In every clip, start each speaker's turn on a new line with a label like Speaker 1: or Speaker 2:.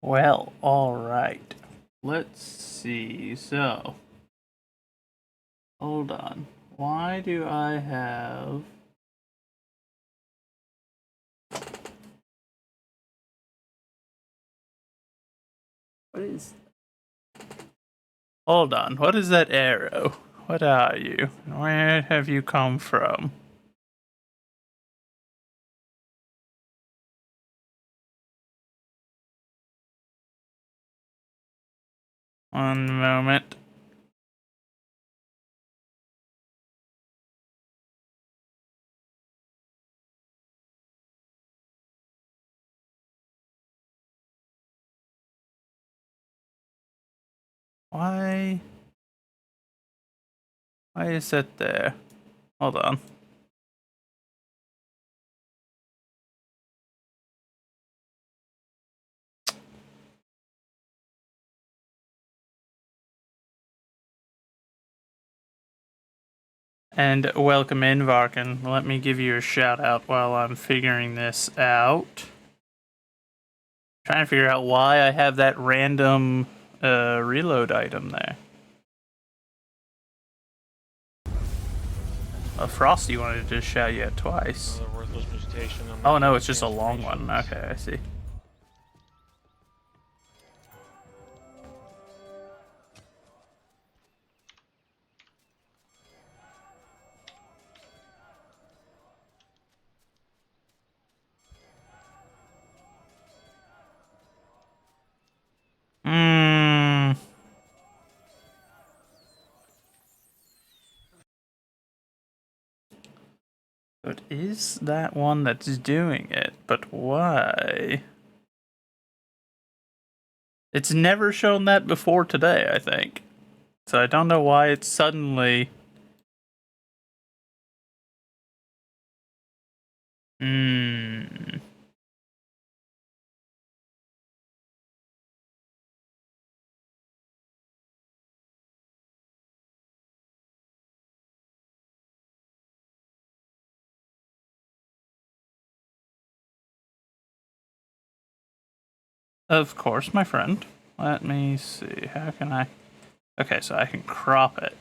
Speaker 1: Well, alright. Let's see. So, hold on. Why do I have... What is... Hold on. What is that arrow? What are you? Where have you come from? One moment. Why? Why is that there? Hold on. And welcome in, Varkin. Let me give you a shout out while I'm figuring this out. Trying to figure out why I have that random reload item there. Frosty wanted to shout you at twice.
Speaker 2: Another worthless mutation.
Speaker 1: Oh no, it's just a long one. Okay, I see. It is that one that's doing it, but why? It's never shown that before today, I think. So I don't know why it's suddenly... Of course, my friend. Let me see. How can I... Okay, so I can crop it.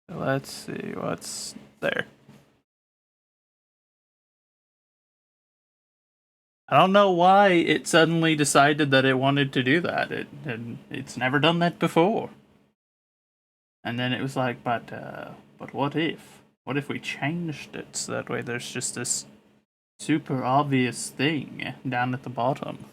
Speaker 1: Let's see what's there. I don't know why it suddenly decided that it wanted to do that. It's never done that before. And then it was like, but what if? What if we changed it so that way there's just this super obvious thing down at the bottom?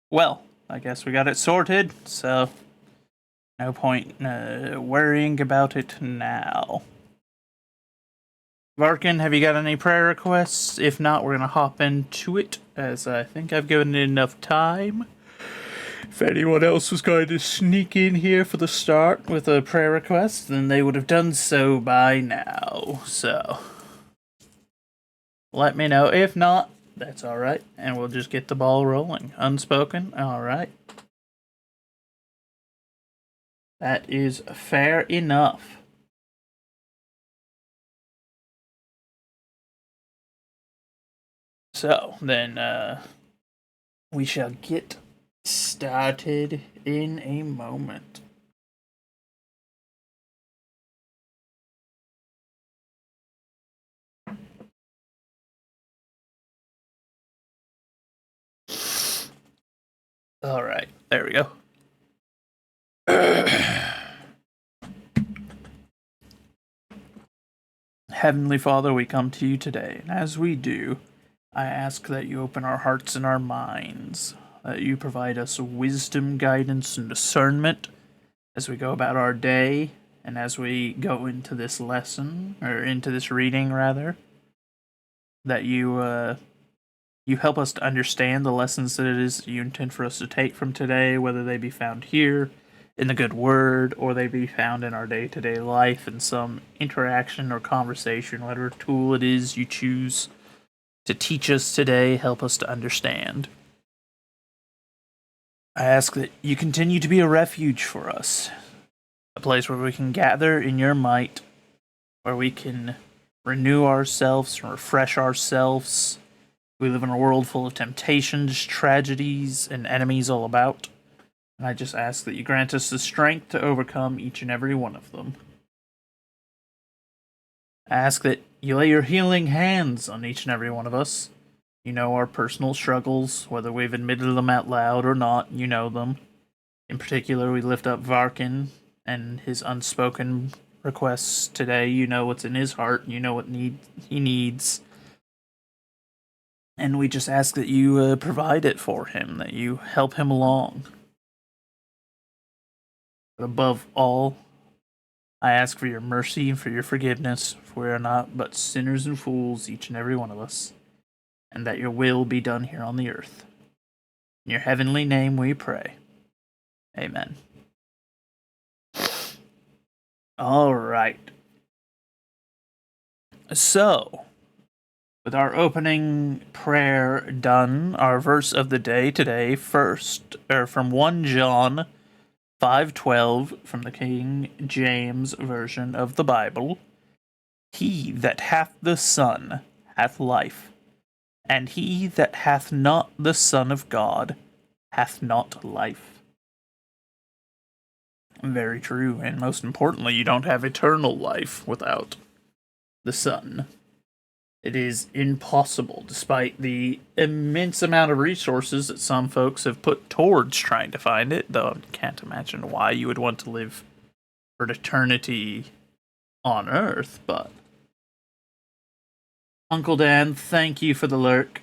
Speaker 1: Well, I guess we got it sorted, so no point worrying about it now. Varkin, have you got any prayer requests? If not, we're gonna hop into it, as I think I've given it enough time. If anyone else was going to sneak in here for the start with a prayer request, then they would have done so by now. So, let me know. If not, that's alright, and we'll just get the ball rolling. Unspoken? Alright. That is fair enough. So, then, we shall get started in a moment. Alright, there we go. Heavenly Father, we come to you today, and as we do, I ask that you open our hearts and our minds, that you provide us wisdom, guidance, and discernment as we go about our day, and as we go into this lesson, or into this reading, rather, that you help us to understand the lessons that it is you intend for us to take from today, whether they be found here in the good word, or they be found in our day-to-day life in some interaction or conversation, whatever tool it is you choose to teach us today, help us to understand. I ask that you continue to be a refuge for us, a place where we can gather in your might, where we can renew ourselves, and refresh ourselves. We live in a world full of temptations, tragedies, and enemies all about. And I just ask that you grant us the strength to overcome each and every one of them. I ask that you lay your healing hands on each and every one of us. You know our personal struggles, whether we've admitted them out loud or not, you know them. In particular, we lift up Varkin and his unspoken requests today. You know what's in his heart, you know what he needs. And we just ask that you provide it for him, that you help him along. But above all, I ask for your mercy and for your forgiveness, for we are not but sinners and fools, each and every one of us, and that your will be done here on the earth. In your heavenly name we pray. Amen. All right. So, with our opening prayer done, our verse of the day today, from 1 John 5:12 from the King James Version of the Bible. He that hath the Son hath life, and he that hath not the Son of God hath not life. Very true, and most importantly, you don't have eternal life without the Son. It is impossible, despite the immense amount of resources that some folks have put towards trying to find it, though I can't imagine why you would want to live for eternity on Earth, but... Uncle Dan, thank you for the lurk.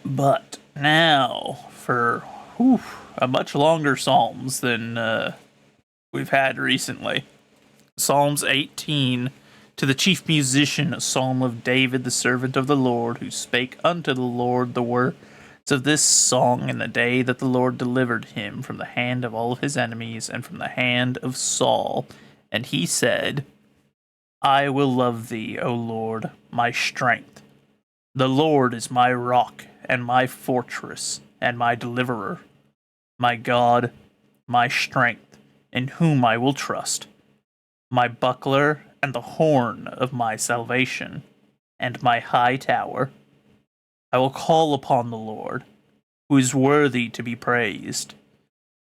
Speaker 1: But now, for a much longer Psalms than we've had recently. Psalms 18, to the chief musician, a psalm of David, the servant of the Lord, who spake unto the Lord the words of this song in the day that the Lord delivered him from the hand of all of his enemies and from the hand of Saul. And he said, I will love thee, O Lord, my strength. The Lord is my rock and my fortress and my deliverer, my God, my strength, in whom I will trust, my buckler and the horn of my salvation, and my high tower. I will call upon the Lord, who is worthy to be praised.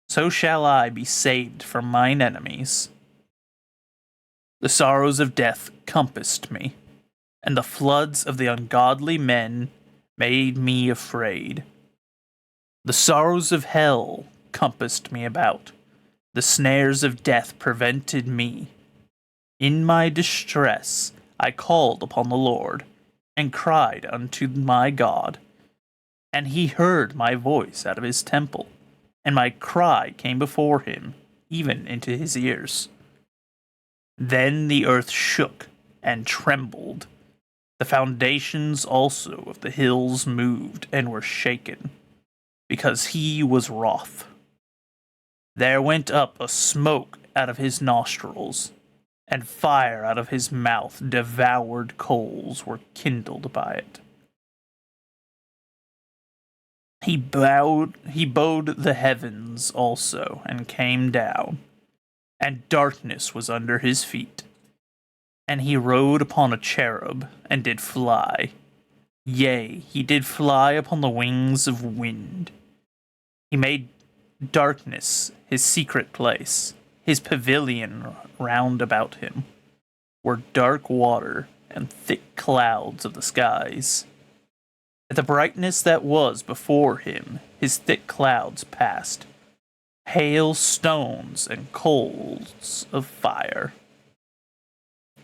Speaker 1: So shall I be saved from mine enemies. The sorrows of death compassed me, and the floods of the ungodly men made me afraid. The sorrows of hell compassed me about. The snares of death prevented me. In my distress I called upon the Lord, and cried unto my God. And he heard my voice out of his temple, and my cry came before him, even into his ears. Then the earth shook and trembled. The foundations also of the hills moved and were shaken, because he was wroth. There went up a smoke out of his nostrils, and fire out of his mouth. Devoured coals were kindled by it. He bowed the heavens also, and came down, and darkness was under his feet. And he rode upon a cherub, and did fly. Yea, he did fly upon the wings of wind. He made darkness his secret place. His pavilion round about him were dark water and thick clouds of the skies. At the brightness that was before him, his thick clouds passed, hail stones and coals of fire.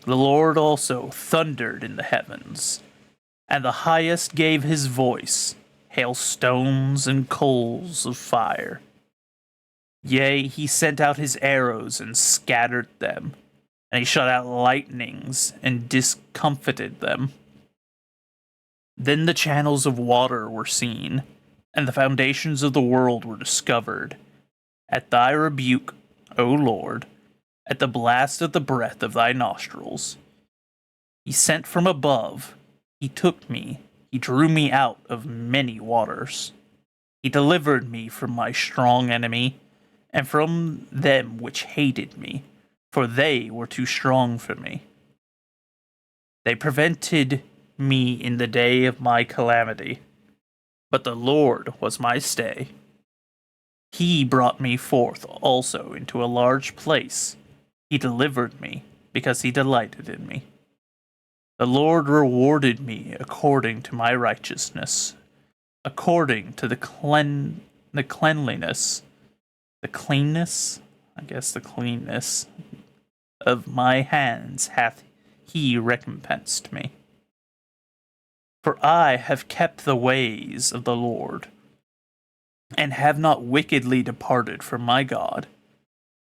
Speaker 1: The Lord also thundered in the heavens, and the highest gave his voice, hail stones and coals of fire. Yea, he sent out his arrows and scattered them, and he shot out lightnings and discomfited them. Then the channels of water were seen, and the foundations of the world were discovered. At thy rebuke, O Lord, at the blast of the breath of thy nostrils. He sent from above, he took me, he drew me out of many waters. He delivered me from my strong enemy, and from them which hated me, for they were too strong for me. They prevented me in the day of my calamity, but the Lord was my stay. He brought me forth also into a large place. He delivered me, because he delighted in me. The Lord rewarded me according to my righteousness, according to the cleanness of my hands hath he recompensed me. For I have kept the ways of the Lord, and have not wickedly departed from my God.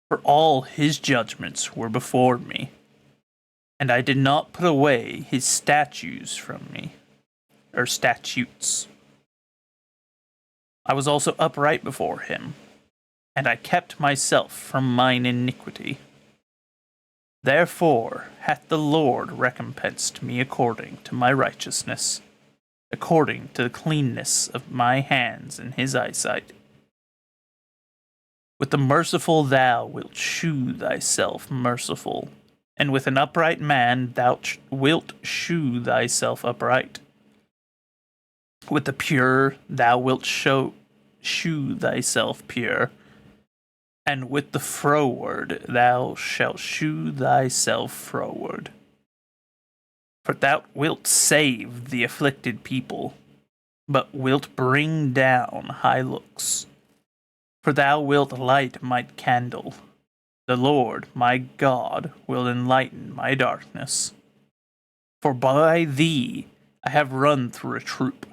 Speaker 1: For all his judgments were before me, and I did not put away his statutes from me, or statutes. I was also upright before him, and I kept myself from mine iniquity. Therefore hath the Lord recompensed me according to my righteousness, according to the cleanness of my hands in his eyesight. With the merciful thou wilt shew thyself merciful, and with an upright man thou wilt shew thyself upright. With the pure thou wilt shew thyself pure, and with the froward thou shalt shew thyself froward. For thou wilt save the afflicted people, but wilt bring down high looks. For thou wilt light my candle. The Lord my God will enlighten my darkness. For by thee I have run through a troop,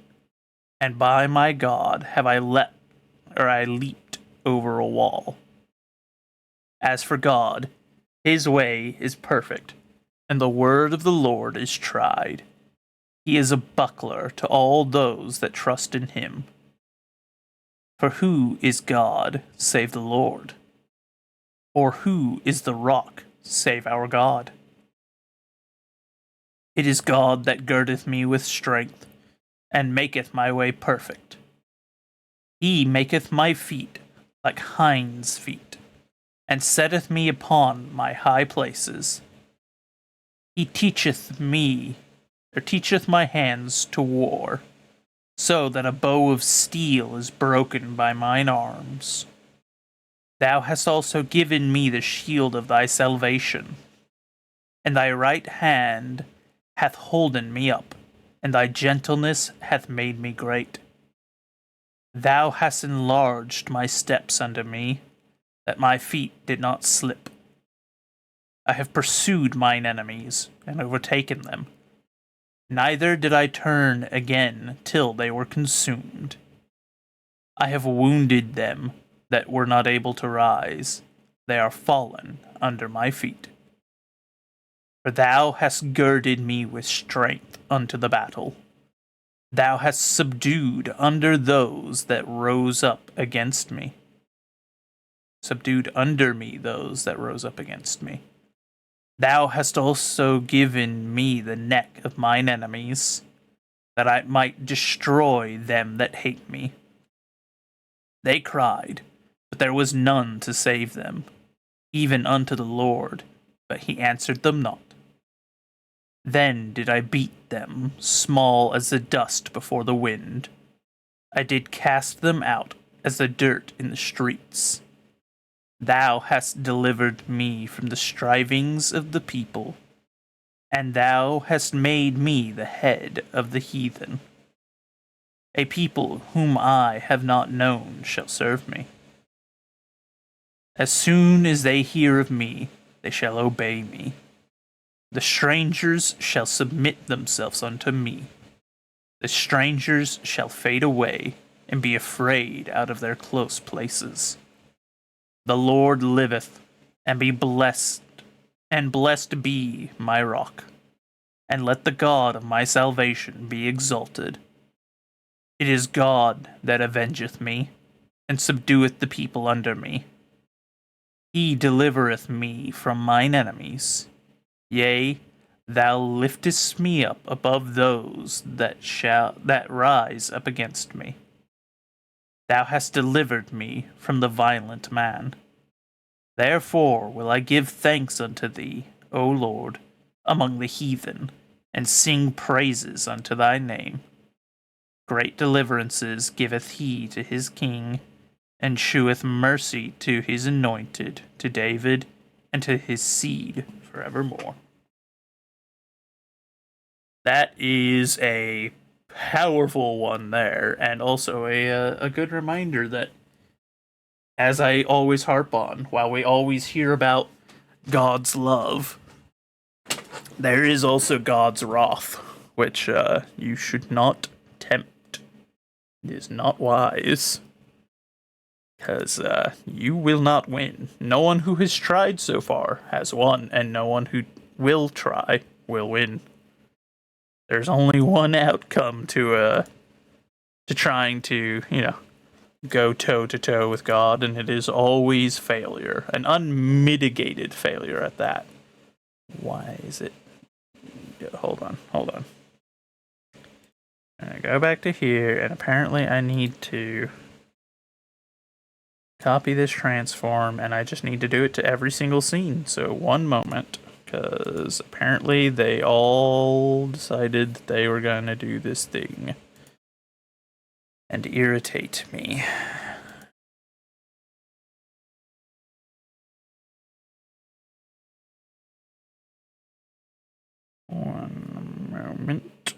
Speaker 1: and by my God have I leaped over a wall. As for God, his way is perfect, and the word of the Lord is tried. He is a buckler to all those that trust in him. For who is God save the Lord? Or who is the rock save our God? It is God that girdeth me with strength, and maketh my way perfect. He maketh my feet like hinds' feet, and setteth me upon my high places. He teacheth my hands to war, so that a bow of steel is broken by mine arms. Thou hast also given me the shield of thy salvation, and thy right hand hath holden me up, and thy gentleness hath made me great. Thou hast enlarged my steps under me, that my feet did not slip. I have pursued mine enemies, and overtaken them. Neither did I turn again till they were consumed. I have wounded them that were not able to rise. They are fallen under my feet. For thou hast girded me with strength unto the battle. Thou hast subdued under those that rose up against me. Subdued under me those that rose up against me. Thou hast also given me the neck of mine enemies, that I might destroy them that hate me. They cried, but there was none to save them, even unto the Lord, but he answered them not. Then did I beat them, small as the dust before the wind. I did cast them out as the dirt in the streets. Thou hast delivered me from the strivings of the people, and thou hast made me the head of the heathen. A people whom I have not known shall serve me. As soon as they hear of me, they shall obey me. The strangers shall submit themselves unto me. The strangers shall fade away, and be afraid out of their close places. The Lord liveth, and be blessed, and blessed be my rock, and let the God of my salvation be exalted. It is God that avengeth me, and subdueth the people under me. He delivereth me from mine enemies. Yea, thou liftest me up above those that rise up against me. Thou hast delivered me from the violent man. Therefore will I give thanks unto thee, O Lord, among the heathen, and sing praises unto thy name. Great deliverances giveth he to his king, and sheweth mercy to his anointed, to David, and to his seed forevermore. That is a powerful one there, and also a good reminder that, as I always harp on, while we always hear about God's love, there is also God's wrath, which you should not tempt. It is not wise, because you will not win. No one who has tried so far has won, and no one who will try will win. There's only one outcome to trying to, go toe to toe with God, and it is always failure, an unmitigated failure at that. Why is it? Hold on. I go back to here, and apparently I need to copy this transform, and I just need to do it to every single scene. So one moment, because apparently they all decided that they were going to do this thing and irritate me. One moment.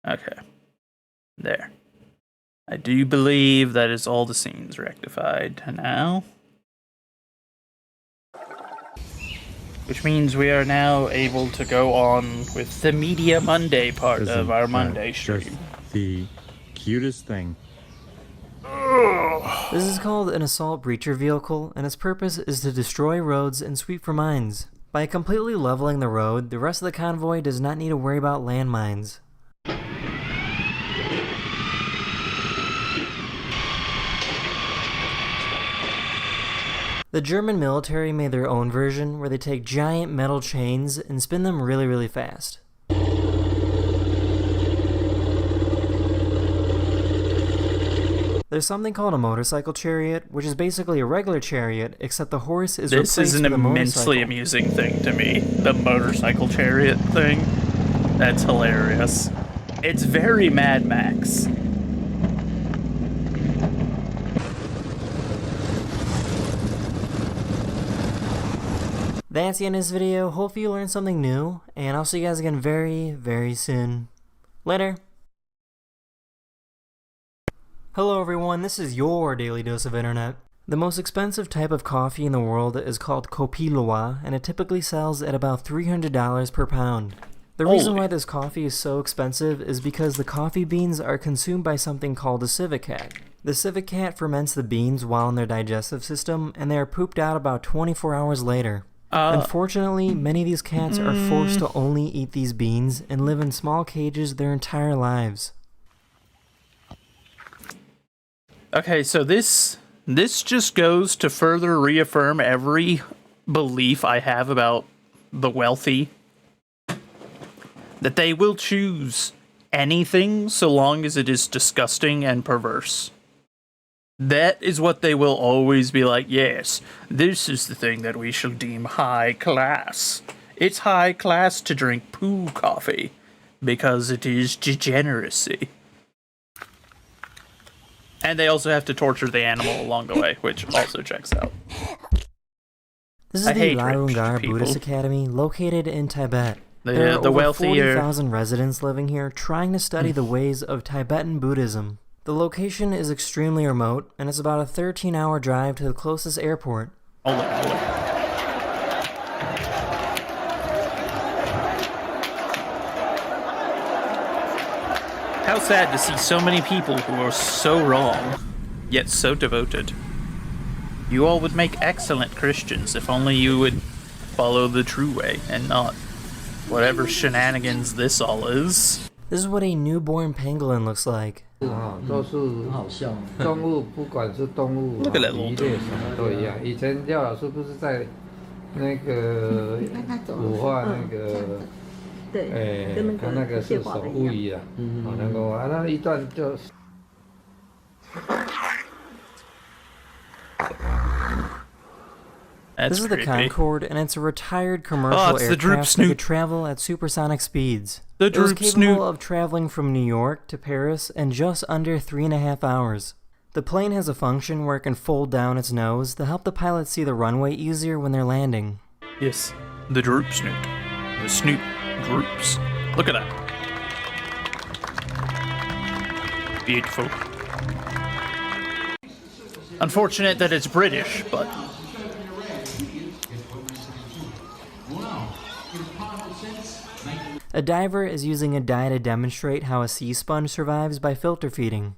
Speaker 1: Okay. There. I do believe that is all the scenes rectified now. Which means we are now able to go on with the Media Monday part of our Monday stream.
Speaker 2: Just the cutest thing.
Speaker 3: This is called an assault breacher vehicle, and its purpose is to destroy roads and sweep for mines. By completely leveling the road, the rest of the convoy does not need to worry about landmines. The German military made their own version where they take giant metal chains and spin them really, really fast. There's something called a motorcycle chariot, which is basically a regular chariot, except the horse is replaced with a motorcycle.
Speaker 1: This is an immensely amusing thing to me, the motorcycle chariot thing. That's hilarious. It's very Mad Max.
Speaker 3: That's the end of this video. Hopefully you learned something new, and I'll see you guys again very, very soon. Later. Hello everyone, this is your Daily Dose of Internet. The most expensive type of coffee in the world is called Copiloa, and it typically sells at about $300 per pound. The reason why this coffee is so expensive is because the coffee beans are consumed by something called a civet cat. The civet cat ferments the beans while in their digestive system, and they are pooped out about 24 hours later. Unfortunately, many of these cats are forced to only eat these beans and live in small cages their entire lives.
Speaker 1: Okay, so this just goes to further reaffirm every belief I have about the wealthy. That they will choose anything so long as it is disgusting and perverse. That is what they will always be like, yes, this is the thing that we shall deem high class. It's high class to drink poo coffee, because it is degeneracy. And they also have to torture the animal along the way, which also checks out.
Speaker 3: This is the Larungar Buddhist Academy, located in Tibet. There are over 40,000 residents living here trying to study the ways of Tibetan Buddhism. The location is extremely remote, and it's about a 13-hour drive to the closest airport.
Speaker 1: Hold on. How sad to see so many people who are so wrong, yet so devoted. You all would make excellent Christians if only you would follow the true way and not whatever shenanigans this all is.
Speaker 3: This is what a newborn pangolin looks like.
Speaker 4: 都是动物，不管是动物、
Speaker 1: Look at that little
Speaker 4: 鱼类什么都一样。以前廖老师不是在那个武化那个，他那个是手乌鱼啊，那个那一段就。
Speaker 3: This is the
Speaker 1: creepy.
Speaker 3: Concorde, and it's a retired commercial
Speaker 1: Oh, it's the Droop
Speaker 3: aircraft that
Speaker 1: Snoot.
Speaker 3: could travel at supersonic speeds.
Speaker 1: The
Speaker 3: It was
Speaker 1: Droop
Speaker 3: capable
Speaker 1: Snoot.
Speaker 3: of traveling from New York to Paris in just under 3.5 hours. The plane has a function where it can fold down its nose to help the pilots see the runway easier when they're landing.
Speaker 1: Yes, the droop snoot. The snoot droops. Look at that. Beautiful. Unfortunate that it's British, but...
Speaker 3: A diver is using a dye to demonstrate how a sea sponge survives by filter feeding.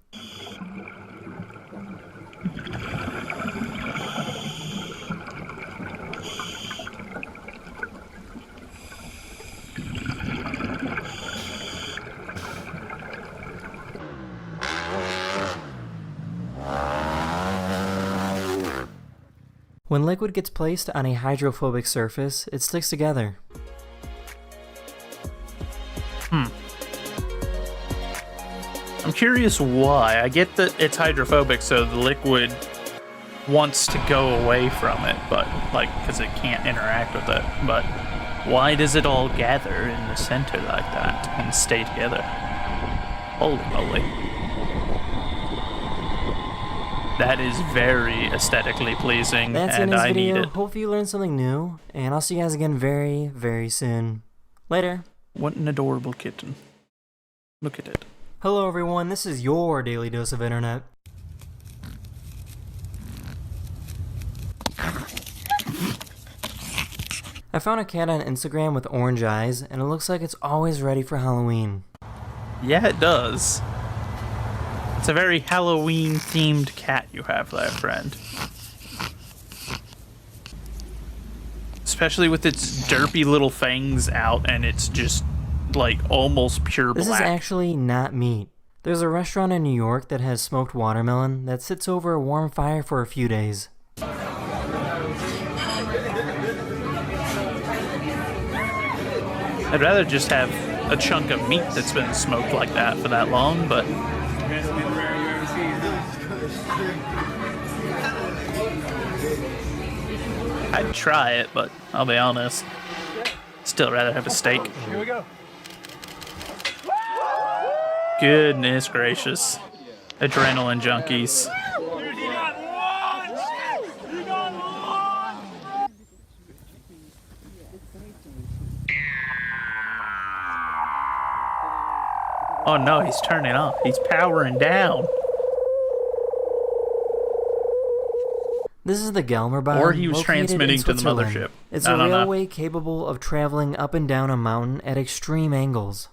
Speaker 3: When liquid gets placed on a hydrophobic surface, it sticks together.
Speaker 1: I'm curious why. I get that it's hydrophobic, so the liquid wants to go away from it, but, like, because it can't interact with it. But why does it all gather in the center like that and stay together? Holy moly. That is very aesthetically pleasing,
Speaker 3: That's
Speaker 1: and
Speaker 3: in this
Speaker 1: I need
Speaker 3: video.
Speaker 1: it.
Speaker 3: Hopefully you learned something new, and I'll see you guys again very, very soon. Later.
Speaker 1: What an adorable kitten. Look at it.
Speaker 3: Hello everyone, this is your Daily Dose of Internet. I found a cat on Instagram with orange eyes, and it looks like it's always ready for Halloween.
Speaker 1: Yeah, it does. It's a very Halloween-themed cat you have there, friend. Especially with its derpy little fangs out, and it's just, like, almost pure black.
Speaker 3: This is actually not meat. There's a restaurant in New York that has smoked watermelon that sits over a warm fire for a few days.
Speaker 1: I'd rather just have a chunk of meat that's been smoked like that for that long, but... I'd try it, but I'll be honest. Still rather have a steak. Here we go. Goodness gracious. Adrenaline junkies. Oh no, he's turning off. He's powering down.
Speaker 3: This is the Gelmerbahn,
Speaker 1: Or he was
Speaker 3: located
Speaker 1: transmitting
Speaker 3: in
Speaker 1: to the
Speaker 3: Switzerland.
Speaker 1: mothership.
Speaker 3: It's
Speaker 1: I
Speaker 3: a
Speaker 1: don't know.
Speaker 3: railway capable of traveling up and down a mountain at extreme angles.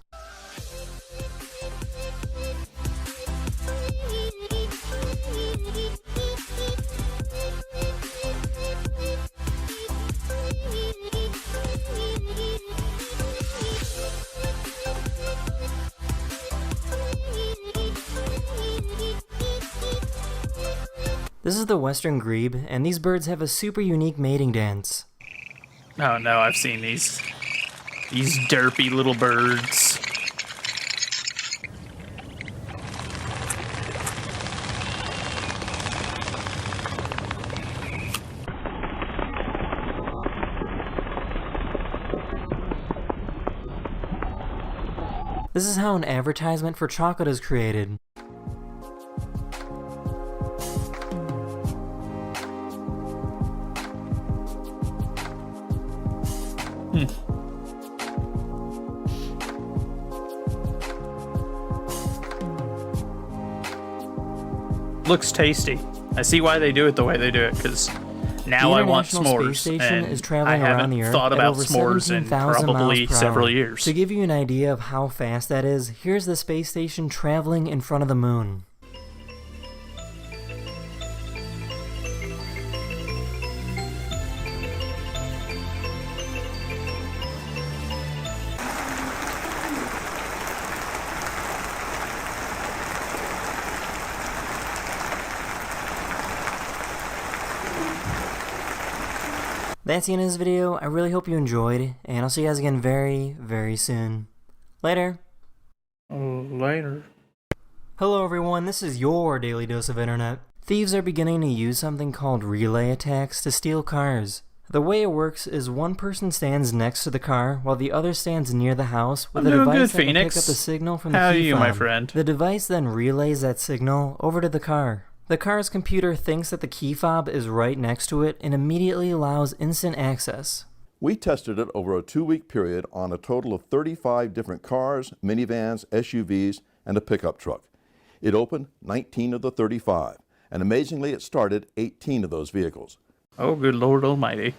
Speaker 3: This is the western grebe, and these birds have a super unique mating dance.
Speaker 1: Oh no, I've seen these. These derpy little birds.
Speaker 3: This is how an advertisement for chocolate is created.
Speaker 1: Looks tasty. I see why they do it the way they do it, because now I want
Speaker 3: International
Speaker 1: s'mores,
Speaker 3: Space Station
Speaker 1: and
Speaker 3: is
Speaker 1: I
Speaker 3: traveling around
Speaker 1: haven't
Speaker 3: the Earth
Speaker 1: thought
Speaker 3: at
Speaker 1: about
Speaker 3: over
Speaker 1: s'mores in
Speaker 3: 17,000
Speaker 1: probably
Speaker 3: miles per
Speaker 1: several
Speaker 3: hour.
Speaker 1: years.
Speaker 3: To give you an idea of how fast that is, here's the space station traveling in front of the moon. That's the end of this video. I really hope you enjoyed, and I'll see you guys again very, very soon. Later.
Speaker 1: Later.
Speaker 3: Hello everyone, this is your Daily Dose of Internet. Thieves are beginning to use something called relay attacks to steal cars. The way it works is one person stands next to the car while the other stands near the house with a device that can pick up the signal from the key fob.
Speaker 1: How are you, my friend?
Speaker 3: The device then relays that signal over to the car. The car's computer thinks that the key fob is right next to it and immediately allows instant access.
Speaker 5: We tested it over a 2-week period on a total of 35 different cars, minivans, SUVs, and a pickup truck. It opened 19 of the 35, and amazingly it started 18 of those vehicles.
Speaker 1: Oh, good Lord Almighty.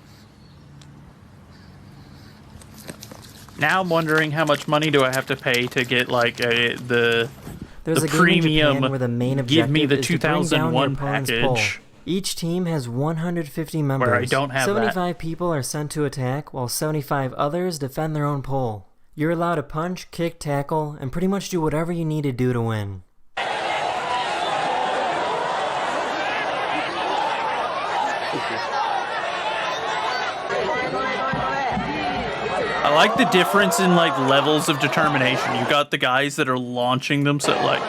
Speaker 1: Now I'm wondering how much money do I have to pay to get like the premium,
Speaker 3: where the main
Speaker 1: give me the
Speaker 3: objective is to bring down
Speaker 1: 2001
Speaker 3: your opponent's
Speaker 1: package.
Speaker 3: pole. Each team has 150 members.
Speaker 1: Where I don't have
Speaker 3: 75 people are sent to attack, while 75 others defend their own pole. You're allowed to punch, kick, tackle, and pretty much do whatever you need to do to win.
Speaker 1: I like the difference in like levels of determination. You got the guys that are launching them, so like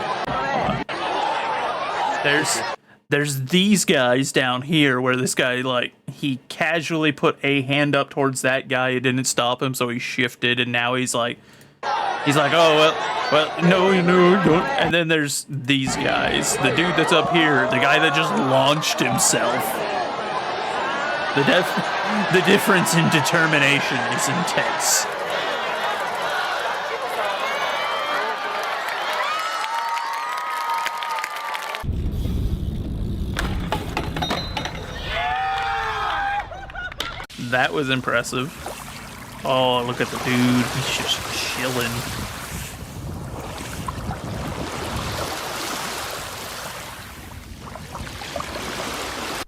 Speaker 1: there's these guys down here where this guy like he casually put a hand up towards that guy. It didn't stop him, so he shifted, and now he's like oh well no don't. And then there's these guys, the dude that's up here, the guy that just launched himself. The difference in determination is intense. That was impressive. Oh, look at the dude. He's just chilling.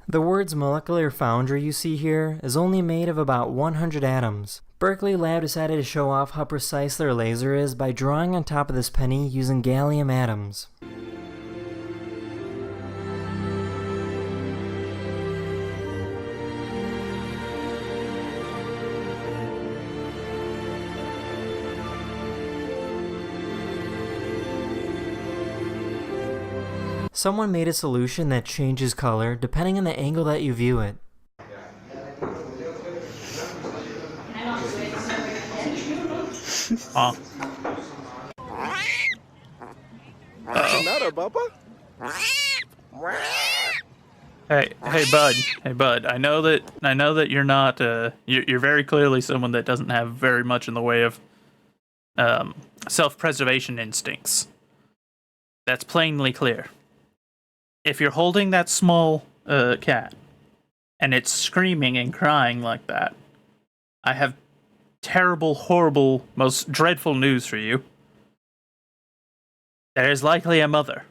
Speaker 3: The words molecular foundry you see here is only made of about 100 atoms. Berkeley Lab decided to show off how precise their laser is by drawing on top of this penny using gallium atoms. Someone made a solution that changes color depending on the angle that you view it.
Speaker 1: Huh.
Speaker 5: What's the matter, Bubba?
Speaker 1: Hey, bud. I know that you're not. You're very clearly someone that doesn't have very much in the way of self-preservation instincts. That's plainly clear. If you're holding that small cat and it's screaming and crying like that, I have terrible, horrible, most dreadful news for you. There is likely a mother.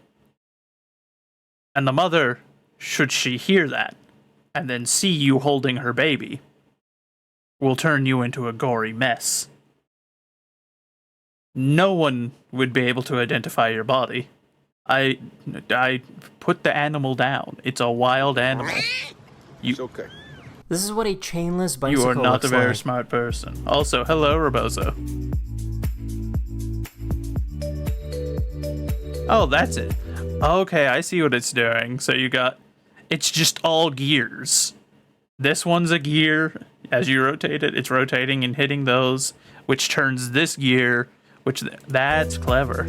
Speaker 1: And the mother, should she hear that and then see you holding her baby, will turn you into a gory mess. No one would be able to identify your body. I put the animal down. It's a wild animal.
Speaker 5: It's okay.
Speaker 3: This is what a chainless bicycle
Speaker 1: You are not
Speaker 3: looks
Speaker 1: a very
Speaker 3: like.
Speaker 1: smart person. Also, hello, Rebozo. Oh, that's it. Okay, I see what it's doing. So you got... It's just all gears. This one's a gear. As you rotate it, it's rotating and hitting those, which turns this gear, which... That's clever.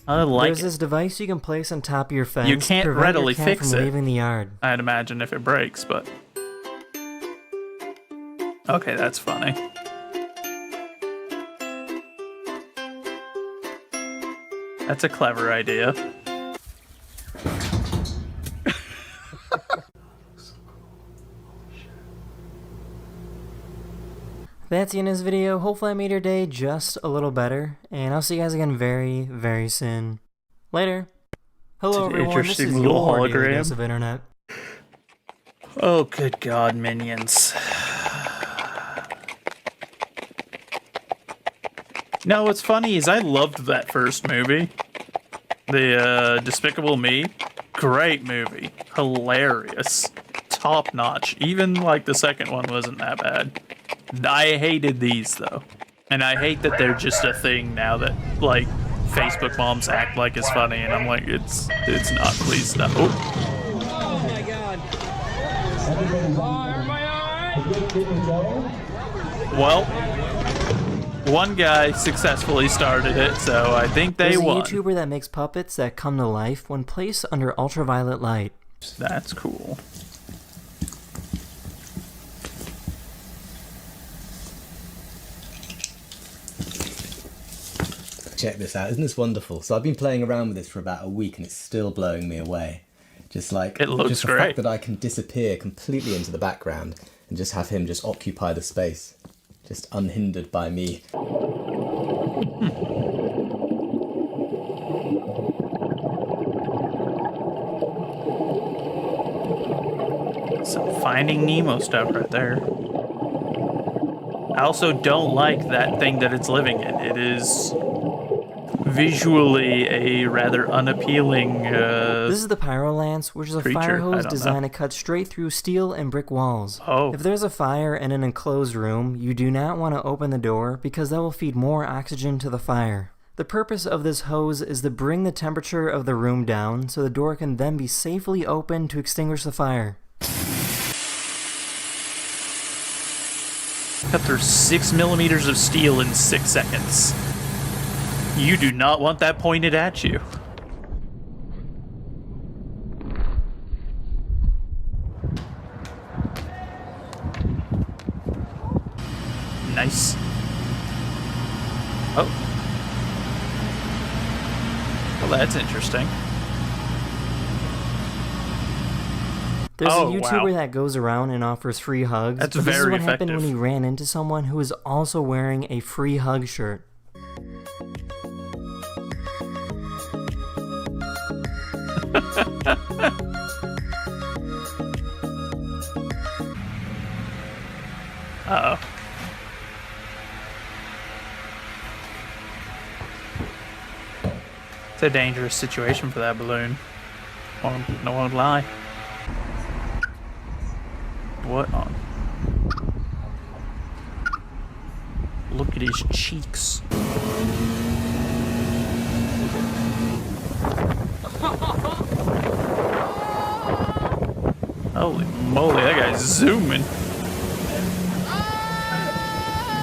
Speaker 1: I like
Speaker 3: There's this device you can place on top of your fence.
Speaker 1: You can't
Speaker 3: to prevent
Speaker 1: readily
Speaker 3: your cat
Speaker 1: fix
Speaker 3: from
Speaker 1: it.
Speaker 3: leaving the yard.
Speaker 1: I'd imagine if it breaks, but... Okay, that's funny. That's a clever idea.
Speaker 3: That's the end of this video. Hopefully I made your day just a little better, and I'll see you guys again very, very soon. Later. Hello
Speaker 1: It's an
Speaker 3: everyone, this is
Speaker 1: interesting little
Speaker 3: your Daily
Speaker 1: hologram.
Speaker 3: Dose of Internet.
Speaker 1: Oh, good God, minions. No, what's funny is I loved that first movie. The Despicable Me. Great movie. Hilarious. top notch. Even like the second one wasn't that bad. I hated these though. And I hate that they're just a thing now that like Facebook moms act like it's funny, and I'm like, it's not, please stop. Oh my god. Well, one guy successfully started it, so I think they won.
Speaker 3: There's a YouTuber that makes puppets that come to life when placed under ultraviolet light.
Speaker 1: That's cool.
Speaker 6: Check this out. Isn't this wonderful? So I've been playing around with this for about a week and it's still blowing me away. Just like
Speaker 1: it looks
Speaker 6: just the
Speaker 1: great.
Speaker 6: fact that I can disappear completely into the background and just have him just occupy the space, just unhindered by me.
Speaker 1: Some Finding Nemo stuff right there. I also don't like that thing that it's living in. It is visually a rather unappealing
Speaker 3: This is the Pyrolance, which is a
Speaker 1: creature.
Speaker 3: fire
Speaker 1: I
Speaker 3: hose
Speaker 1: don't
Speaker 3: designed
Speaker 1: know.
Speaker 3: to cut straight through steel and brick walls.
Speaker 1: Oh.
Speaker 3: If there's a fire in an enclosed room, you do not want to open the door because that will feed more oxygen to the fire. The purpose of this hose is to bring the temperature of the room down so the door can then be safely opened to extinguish the fire.
Speaker 1: Cut through 6 millimeters of steel in 6 seconds. You do not want that pointed at you. Nice. Oh. Well, that's interesting.
Speaker 3: There's
Speaker 1: Oh,
Speaker 3: a YouTuber
Speaker 1: wow.
Speaker 3: that goes around and offers free hugs.
Speaker 1: That's
Speaker 3: but this is
Speaker 1: very
Speaker 3: what happened when
Speaker 1: effective.
Speaker 3: he ran into someone who was also wearing a free hug shirt.
Speaker 1: Uh-oh. It's a dangerous situation for that balloon. No one would lie. What on? Look at his cheeks. Holy moly, that guy's zooming.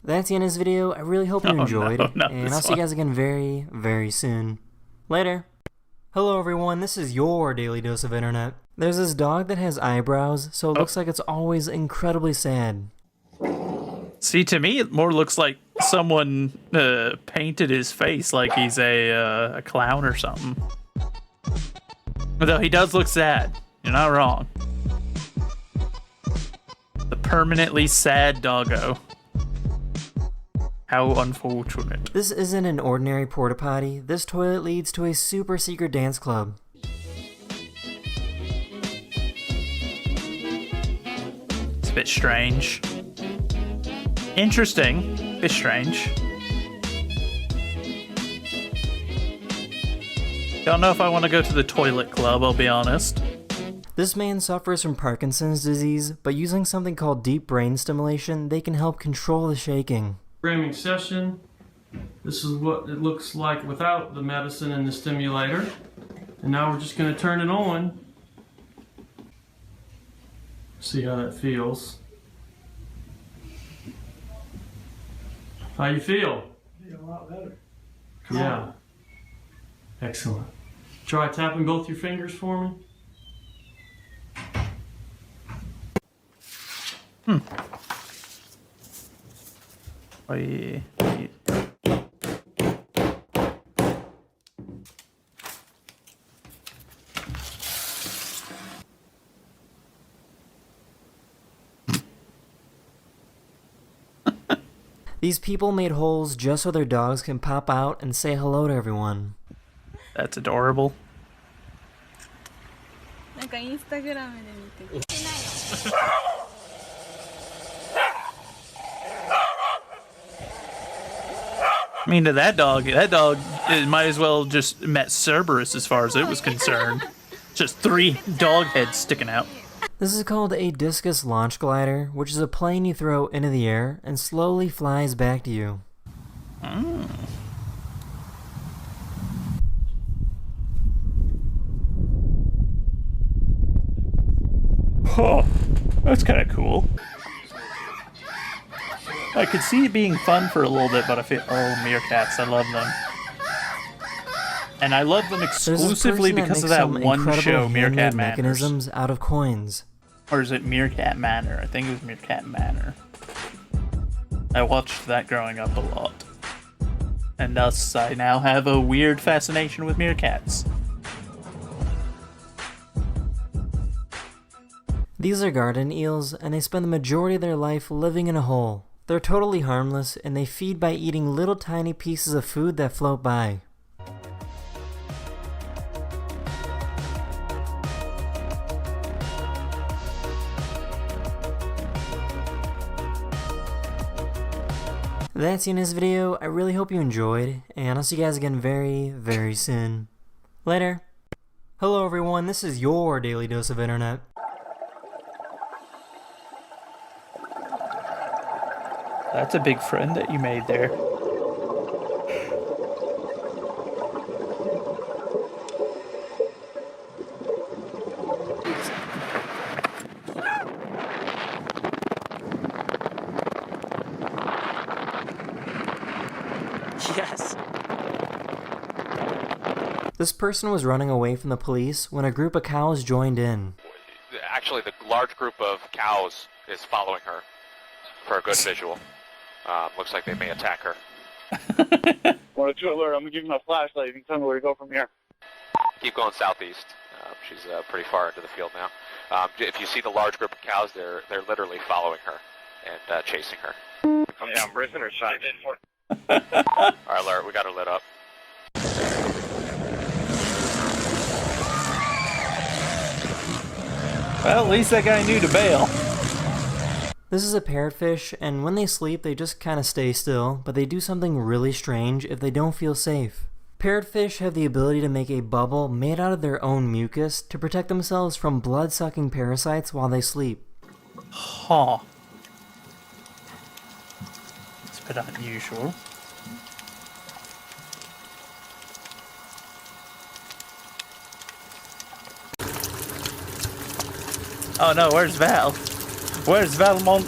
Speaker 3: That's the end of this video. I really hope you
Speaker 1: Oh,
Speaker 3: enjoyed,
Speaker 1: no, not
Speaker 3: and
Speaker 1: this
Speaker 3: I'll see you
Speaker 1: one.
Speaker 3: guys again very, very soon. Later. Hello everyone, this is your Daily Dose of Internet. There's this dog that has eyebrows, so it looks like it's always incredibly sad.
Speaker 1: See, to me, it more looks like someone painted his face like he's a clown or something. Although he does look sad. You're not wrong. The permanently sad doggo. How unfortunate.
Speaker 3: This isn't an ordinary porta potty. This toilet leads to a super secret dance club.
Speaker 1: It's a bit strange. Interesting. Bit strange. Don't know if I want to go to the toilet club, I'll be honest.
Speaker 3: This man suffers from Parkinson's disease, but using something called deep brain stimulation, they can help control the shaking.
Speaker 7: Programming session. This is what it looks like without the medicine and the stimulator. And now we're just going to turn it on. See how that feels. How you feel?
Speaker 8: I feel a lot better.
Speaker 7: Yeah. Excellent. Try tapping both your fingers for me.
Speaker 1: Oh, yeah.
Speaker 3: These people made holes just so their dogs can pop out and say hello to everyone.
Speaker 1: That's adorable.
Speaker 9: なんかインスタグラムで見て。
Speaker 1: I mean, to that dog it might as well just met Cerberus as far as it was concerned. Just 3 dog heads sticking out.
Speaker 3: This is called a discus launch glider, which is a plane you throw into the air and slowly flies back to you.
Speaker 1: Oh, that's kind of cool. I could see it being fun for a little bit, but I feel... Oh, meerkats, I love them. And I love them exclusively because of that one show, Meerkat Manor.
Speaker 3: Mechanisms out of coins.
Speaker 1: Or is it Meerkat Manor? I think it was Meerkat Manor. I watched that growing up a lot. And thus, I now have a weird fascination with meerkats.
Speaker 3: These are garden eels, and they spend the majority of their life living in a hole. They're totally harmless, and they feed by eating little tiny pieces of food that float by. That's the end of this video. I really hope you enjoyed, and I'll see you guys again very, very soon. Later. Hello everyone, this is your Daily Dose of Internet.
Speaker 1: That's a big friend that you made there.
Speaker 3: Yes. This person was running away from the police when a group of cows joined in.
Speaker 8: Actually, the large group of cows is following her for a good visual. Looks like they may attack her.
Speaker 10: 102 alert, I'm gonna give you my flashlight. You can tell me where to go from here.
Speaker 8: Keep going southeast. She's pretty far into the field now. If you see the large group of cows, they're literally following her and chasing her.
Speaker 10: Yeah, I'm bracing her shot.
Speaker 8: Alright, alert, we got her lit up.
Speaker 1: Well, at least that guy knew to bail.
Speaker 3: This is a parrotfish, and when they sleep, they just kind of stay still, but they do something really strange if they don't feel safe. Parrotfish have the ability to make a bubble made out of their own mucus to protect themselves from blood-sucking parasites while they sleep.
Speaker 1: Huh. It's a bit unusual. Oh no, where's Val? Where's Valmont?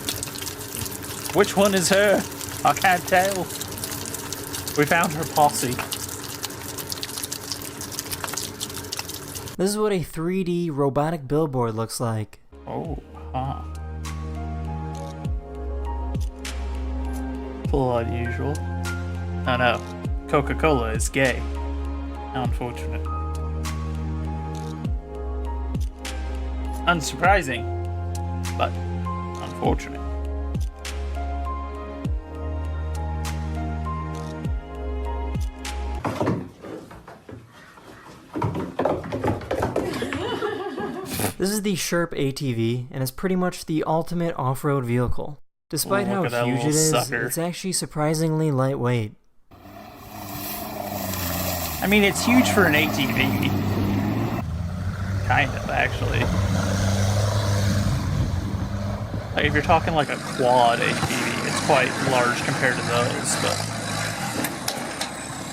Speaker 1: Which one is her? I can't tell. We found her posse.
Speaker 3: This is what a 3D robotic billboard looks like.
Speaker 1: Oh, huh. A little unusual. Oh no, Coca-Cola is gay. How unfortunate. Unsurprising, but unfortunate.
Speaker 3: This is the Sherp ATV, and it's pretty much the ultimate off-road vehicle. Despite how huge it is, it's actually surprisingly lightweight.
Speaker 1: I mean, it's huge for an ATV. Kind of, actually. Like, if you're talking like a quad ATV, it's quite large compared to those, but...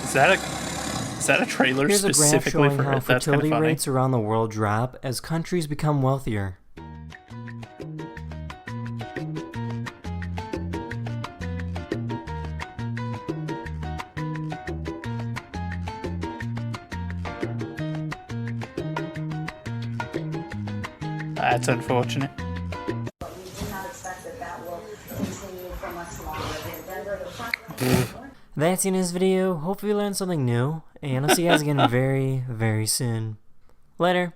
Speaker 1: Is that a trailer
Speaker 3: Here's
Speaker 1: specifically
Speaker 3: a graph showing
Speaker 1: for
Speaker 3: how
Speaker 1: it? That's kind of
Speaker 3: fertility
Speaker 1: funny.
Speaker 3: rates around the world drop as countries become wealthier.
Speaker 1: That's unfortunate.
Speaker 3: That's the end of this video. Hopefully you learned something new, and I'll see you guys again very, very soon. Later.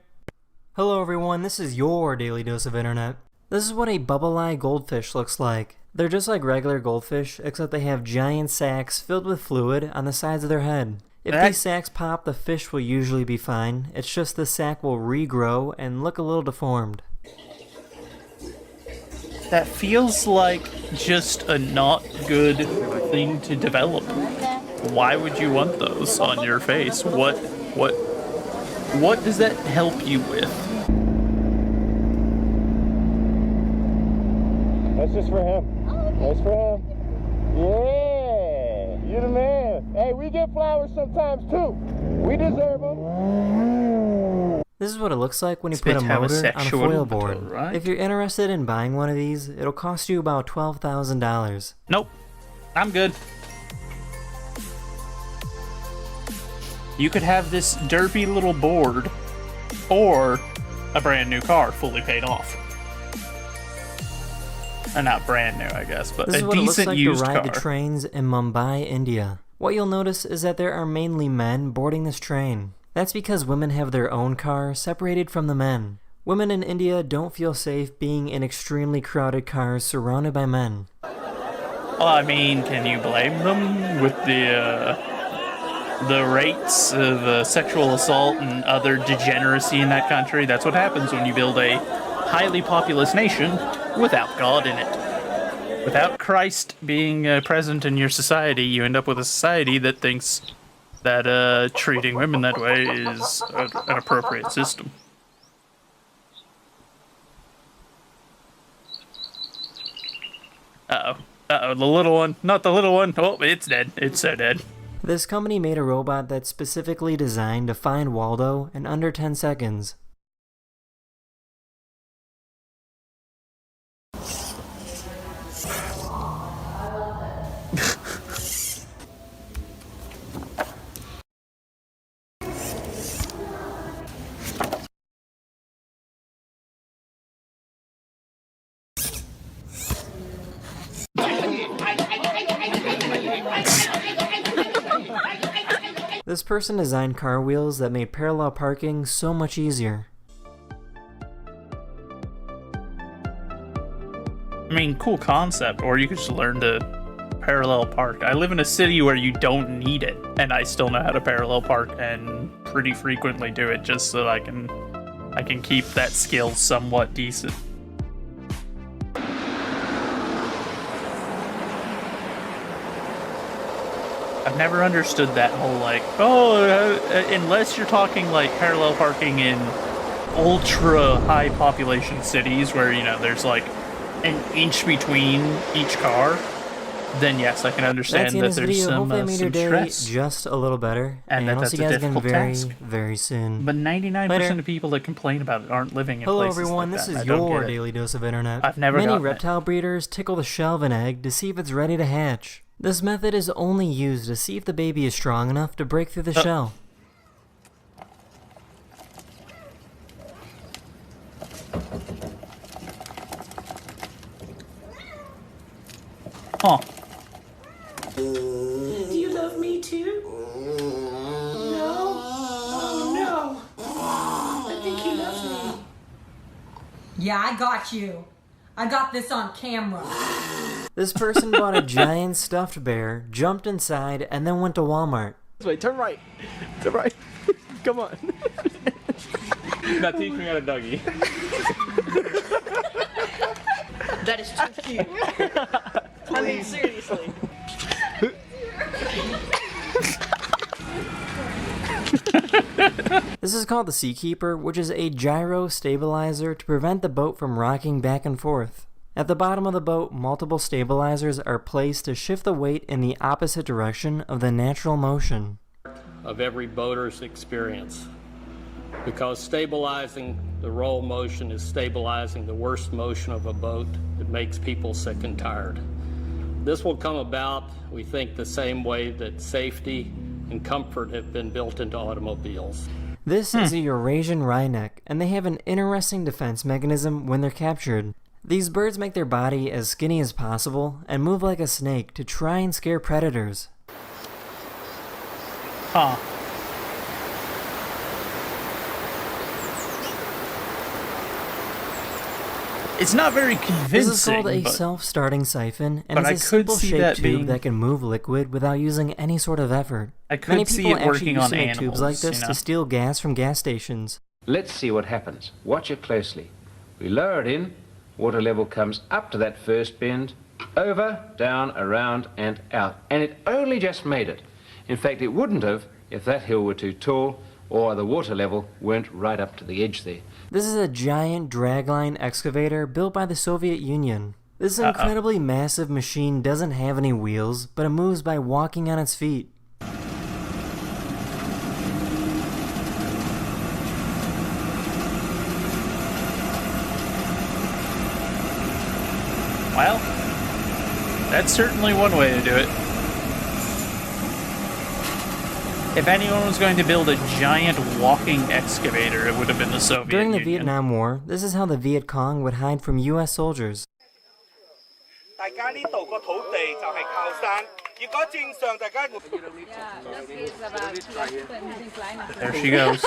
Speaker 3: Hello everyone, this is your Daily Dose of Internet. This is what a bubble-eye goldfish looks like. They're just like regular goldfish, except they have giant sacs filled with fluid on the sides of their head. If these sacs pop, the fish will usually be fine. It's just the sac will regrow and look a little deformed.
Speaker 1: That feels like just a not good thing to develop. Why would you want those on your face? What does that help you with?
Speaker 11: That's just for him. That's for him. Yeah, you're the man. Hey, we get flowers sometimes too. We deserve them.
Speaker 3: This is what it looks like when you put a motor on a foil board.
Speaker 1: Right?
Speaker 3: If you're interested in buying one of these, it'll cost you about $12,000.
Speaker 1: Nope. I'm good. You could have this derpy little board or a brand new car fully paid off. Not brand new, I guess, but
Speaker 3: this
Speaker 1: a
Speaker 3: is what
Speaker 1: decent
Speaker 3: it looks like
Speaker 1: used
Speaker 3: to ride
Speaker 1: car.
Speaker 3: the trains in Mumbai, India. What you'll notice is that there are mainly men boarding this train. That's because women have their own car separated from the men. Women in India don't feel safe being in extremely crowded cars surrounded by men.
Speaker 1: Well, I mean, can you blame them with the rates of sexual assault and other degeneracy in that country? That's what happens when you build a highly populous nation without God in it. Without Christ being present in your society, you end up with a society that thinks that treating women that way is an appropriate system. Uh-oh. Uh-oh, the little one. Not the little one. Oh, it's dead. It's so dead.
Speaker 3: This company made a robot that's specifically designed to find Waldo in under 10 seconds. This person designed car wheels that made parallel parking so much easier.
Speaker 1: I mean, cool concept, or you could just learn to parallel park. I live in a city where you don't need it, and I still know how to parallel park and pretty frequently do it just so I can keep that skill somewhat decent. I've never understood that whole, like, unless you're talking, like, parallel parking in ultra high population cities where, you know, there's, like, an inch between each car, then yes, I can understand that there's some stress.
Speaker 3: Just a little better,
Speaker 1: and
Speaker 3: I'll see you guys again very soon.
Speaker 1: But 99% of people that complain about it aren't living in places
Speaker 3: everyone,
Speaker 1: like
Speaker 3: this
Speaker 1: that.
Speaker 3: is your daily dose of internet.
Speaker 1: I've never
Speaker 3: Many
Speaker 1: gotten
Speaker 3: reptile breeders tickle the shell of an egg to see if it's ready to hatch. This method is only used to see if the baby is strong enough to break through the shell.
Speaker 1: Huh.
Speaker 12: Do you love me too? No? Oh no. I think he loves me.
Speaker 13: Yeah, I got you. I got this on camera.
Speaker 3: This person bought a giant stuffed bear, jumped inside, and then went to Walmart.
Speaker 14: Wait, turn right. Turn right. Come on. Now teach me how to Dougie.
Speaker 12: That is too cute. I mean, seriously.
Speaker 3: This is called the Seakeeper, which is a gyro stabilizer to prevent the boat from rocking back and forth. At the bottom of the boat, multiple stabilizers are placed to shift the weight in the opposite direction of the natural motion.
Speaker 15: Of every boater's experience, because stabilizing the roll motion is stabilizing the worst motion of a boat that makes people sick and tired. This will come about, we think, the same way that safety and comfort have been built into automobiles.
Speaker 3: This is a Eurasian wryneck, and they have an interesting defense mechanism when they're captured. These birds make their body as skinny as possible and move like a snake to try and scare predators.
Speaker 1: Huh. It's not very convincing.
Speaker 3: This is called a self-starting siphon, and it's a simple shaped tube that can move liquid without using any sort of effort. Many people actually used to make tubes like this to steal gas from gas stations.
Speaker 16: Let's see what happens. Watch it closely. We lower it in, water level comes up to that first bend, over, down, around, and out. And it only just made it. In fact, it wouldn't have if that hill were too tall or the water level weren't right up to the edge there.
Speaker 3: This is a giant dragline excavator built by the Soviet Union. This incredibly massive machine doesn't have any wheels, but it moves by walking on its feet.
Speaker 1: Well, that's certainly one way to do it. If anyone was going to build a giant walking excavator, it would have been the Soviet
Speaker 3: During the
Speaker 1: Union.
Speaker 3: Vietnam War, this is how the Viet Cong would hide from US soldiers.
Speaker 1: There she goes.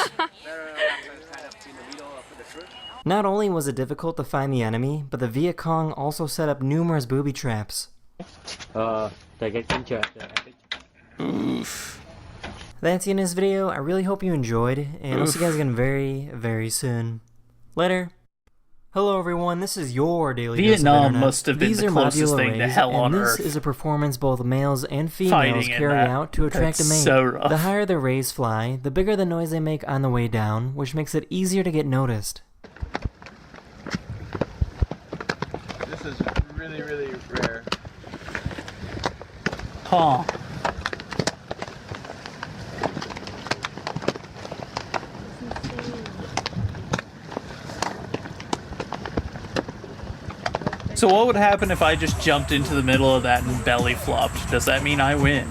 Speaker 3: Not only was it difficult to find the enemy, but the Viet Cong also set up numerous booby traps.
Speaker 1: Oof.
Speaker 3: That's the end of this video. I really hope you enjoyed, and I'll see you guys again very, very soon. Later. Hello everyone, this is your Daily Dose of
Speaker 1: Vietnam
Speaker 3: Internet.
Speaker 1: must have been
Speaker 3: These
Speaker 1: the
Speaker 3: are
Speaker 1: closest
Speaker 3: modular
Speaker 1: thing to
Speaker 3: arrays,
Speaker 1: hell on
Speaker 3: and this
Speaker 1: Earth.
Speaker 3: is a performance both males and females
Speaker 1: Fighting in
Speaker 3: carry
Speaker 1: that.
Speaker 3: out to attract
Speaker 1: That's
Speaker 3: a mate.
Speaker 1: so rough.
Speaker 3: The higher the rays fly, the bigger the noise they make on the way down, which makes it easier to get noticed.
Speaker 14: This is really, really rare.
Speaker 1: Huh. So what would happen if I just jumped into the middle of that and belly flopped? Does that mean I win?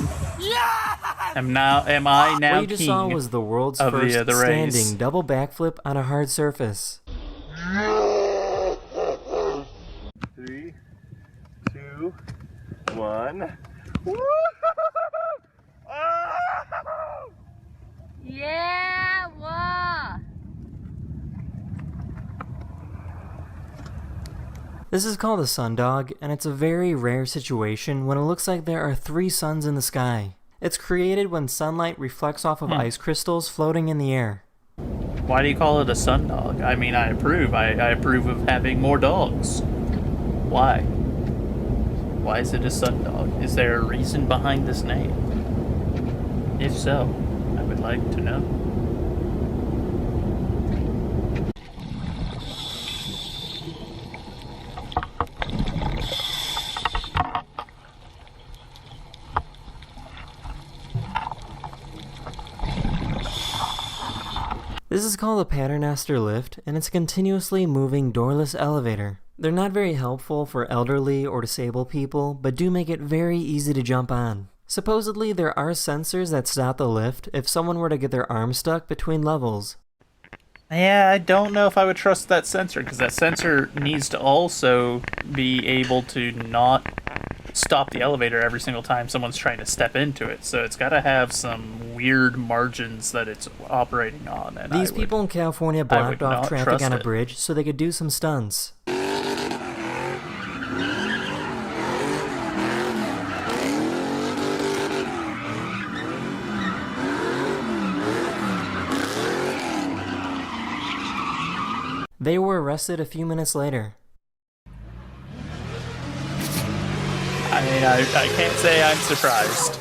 Speaker 1: Am I now
Speaker 3: What you just
Speaker 1: king
Speaker 3: saw was the world's
Speaker 1: of
Speaker 3: first
Speaker 1: the race?
Speaker 3: standing double backflip on a hard surface.
Speaker 14: 3, 2, 1.
Speaker 9: Yeah, wow.
Speaker 3: This is called a sundog, and it's a very rare situation when it looks like there are 3 suns in the sky. It's created when sunlight reflects off of ice crystals floating in the air.
Speaker 1: Why do you call it a sundog? I mean, I approve. I approve of having more dogs. Why? Why is it a sundog? Is there a reason behind this name? If so, I would like to know.
Speaker 3: This is called a paternoster lift, and it's a continuously moving doorless elevator. They're not very helpful for elderly or disabled people, but do make it very easy to jump on. Supposedly, there are sensors that stop the lift if someone were to get their arm stuck between levels.
Speaker 1: Yeah, I don't know if I would trust that sensor, because that sensor needs to also be able to not stop the elevator every single time someone's trying to step into it. So it's got to have some weird margins that it's operating on. And
Speaker 3: These people in California blocked off traffic on a bridge so they could do some stunts. They were arrested a few minutes later.
Speaker 1: I mean, I can't say I'm surprised.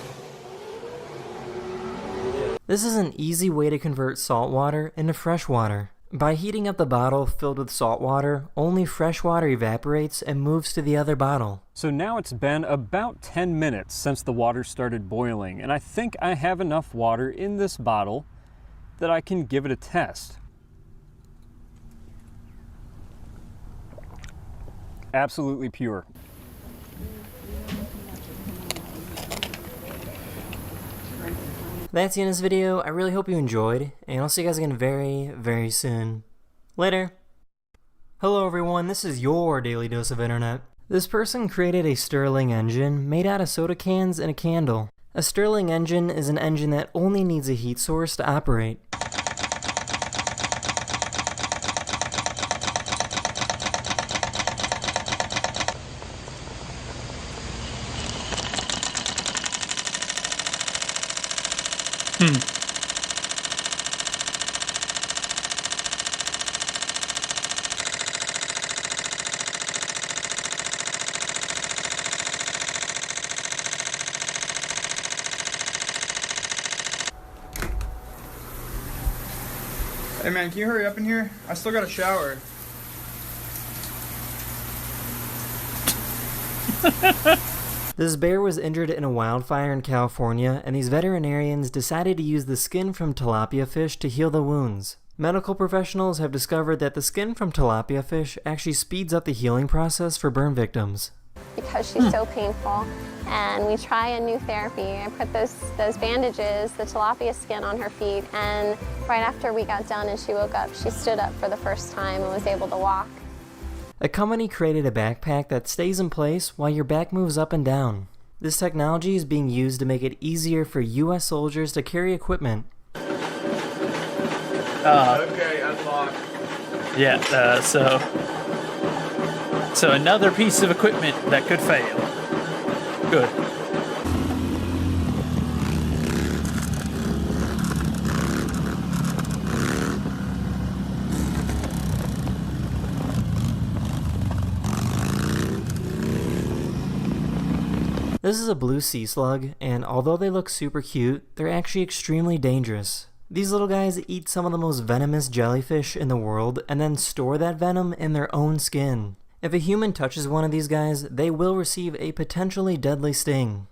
Speaker 3: This is an easy way to convert salt water into fresh water. By heating up the bottle filled with salt water, only fresh water evaporates and moves to the other bottle.
Speaker 17: So now it's been about 10 minutes since the water started boiling, and I think I have enough water in this bottle that I can give it a test. Absolutely pure.
Speaker 3: That's the end of this video. I really hope you enjoyed, and I'll see you guys again very, very soon. Later. Hello everyone, this is your Daily Dose of Internet. This person created a Stirling engine made out of soda cans and a candle. A Stirling engine is an engine that only needs a heat source to operate.
Speaker 18: Hey man, can you hurry up in here? I still got a shower.
Speaker 3: This bear was injured in a wildfire in California, and these veterinarians decided to use the skin from tilapia fish to heal the wounds. Medical professionals have discovered that the skin from tilapia fish actually speeds up the healing process for burn victims.
Speaker 19: Because she's so painful, and we try a new therapy. I put those bandages, the tilapia skin on her feet, and right after we got done and she woke up, she stood up for the first time and was able to walk.
Speaker 3: A company created a backpack that stays in place while your back moves up and down. This technology is being used to make it easier for U.S. soldiers to carry equipment.
Speaker 18: Okay, unlocked.
Speaker 1: Yeah, so another piece of equipment that could fail. Good.
Speaker 3: This is a blue sea slug, and although they look super cute, they're actually extremely dangerous. These little guys eat some of the most venomous jellyfish in the world and then store that venom in their own skin. If a human touches one of these guys, they will receive a potentially deadly sting.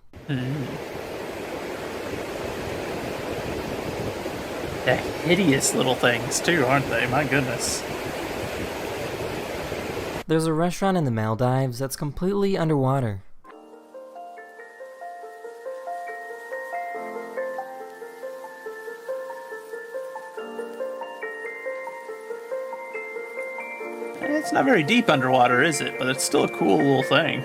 Speaker 1: They're hideous little things too, aren't they? My goodness.
Speaker 3: There's a restaurant in the Maldives that's completely underwater.
Speaker 1: It's not very deep underwater, is it? But it's still a cool little thing.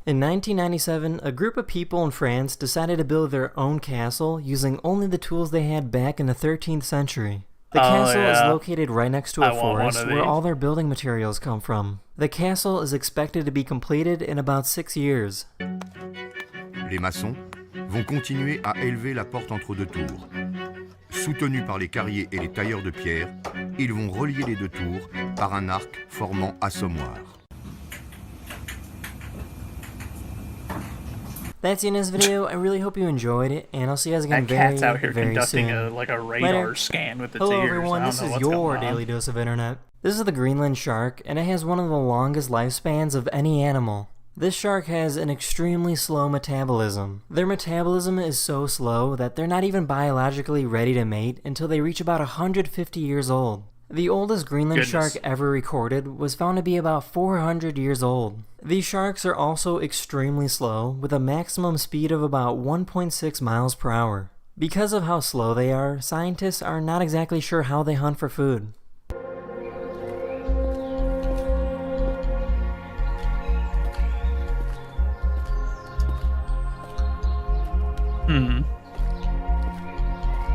Speaker 3: In 1997, a group of people in France decided to build their own castle using only the tools they had back in the 13th century. The castle is located right next to a forest where all their building materials come from. The castle is expected to be completed in about 6 years.
Speaker 20: Les maçons vont continuer à élever la porte entre deux tours. Soutenus par les carriers et les tailleurs de pierre, ils vont relier les deux tours par un arc formant assommoir.
Speaker 3: That's the end of this video. I really hope you enjoyed it, and I'll see you guys again
Speaker 1: That cat's
Speaker 3: very,
Speaker 1: out here
Speaker 3: very
Speaker 1: conducting
Speaker 3: soon.
Speaker 1: a radar
Speaker 3: Later.
Speaker 1: scan with its
Speaker 3: Hello
Speaker 1: ears.
Speaker 3: everyone,
Speaker 1: I don't
Speaker 3: this
Speaker 1: know
Speaker 3: is
Speaker 1: what's
Speaker 3: your
Speaker 1: going on.
Speaker 3: Daily Dose of Internet. This is the Greenland shark, and it has one of the longest lifespans of any animal. This shark has an extremely slow metabolism. Their metabolism is so slow that they're not even biologically ready to mate until they reach about 150 years old. The oldest Greenland shark ever recorded was found to be about 400 years old. These sharks are also extremely slow, with a maximum speed of about 1.6 miles per hour. Because of how slow they are, scientists are not exactly sure how they hunt for food.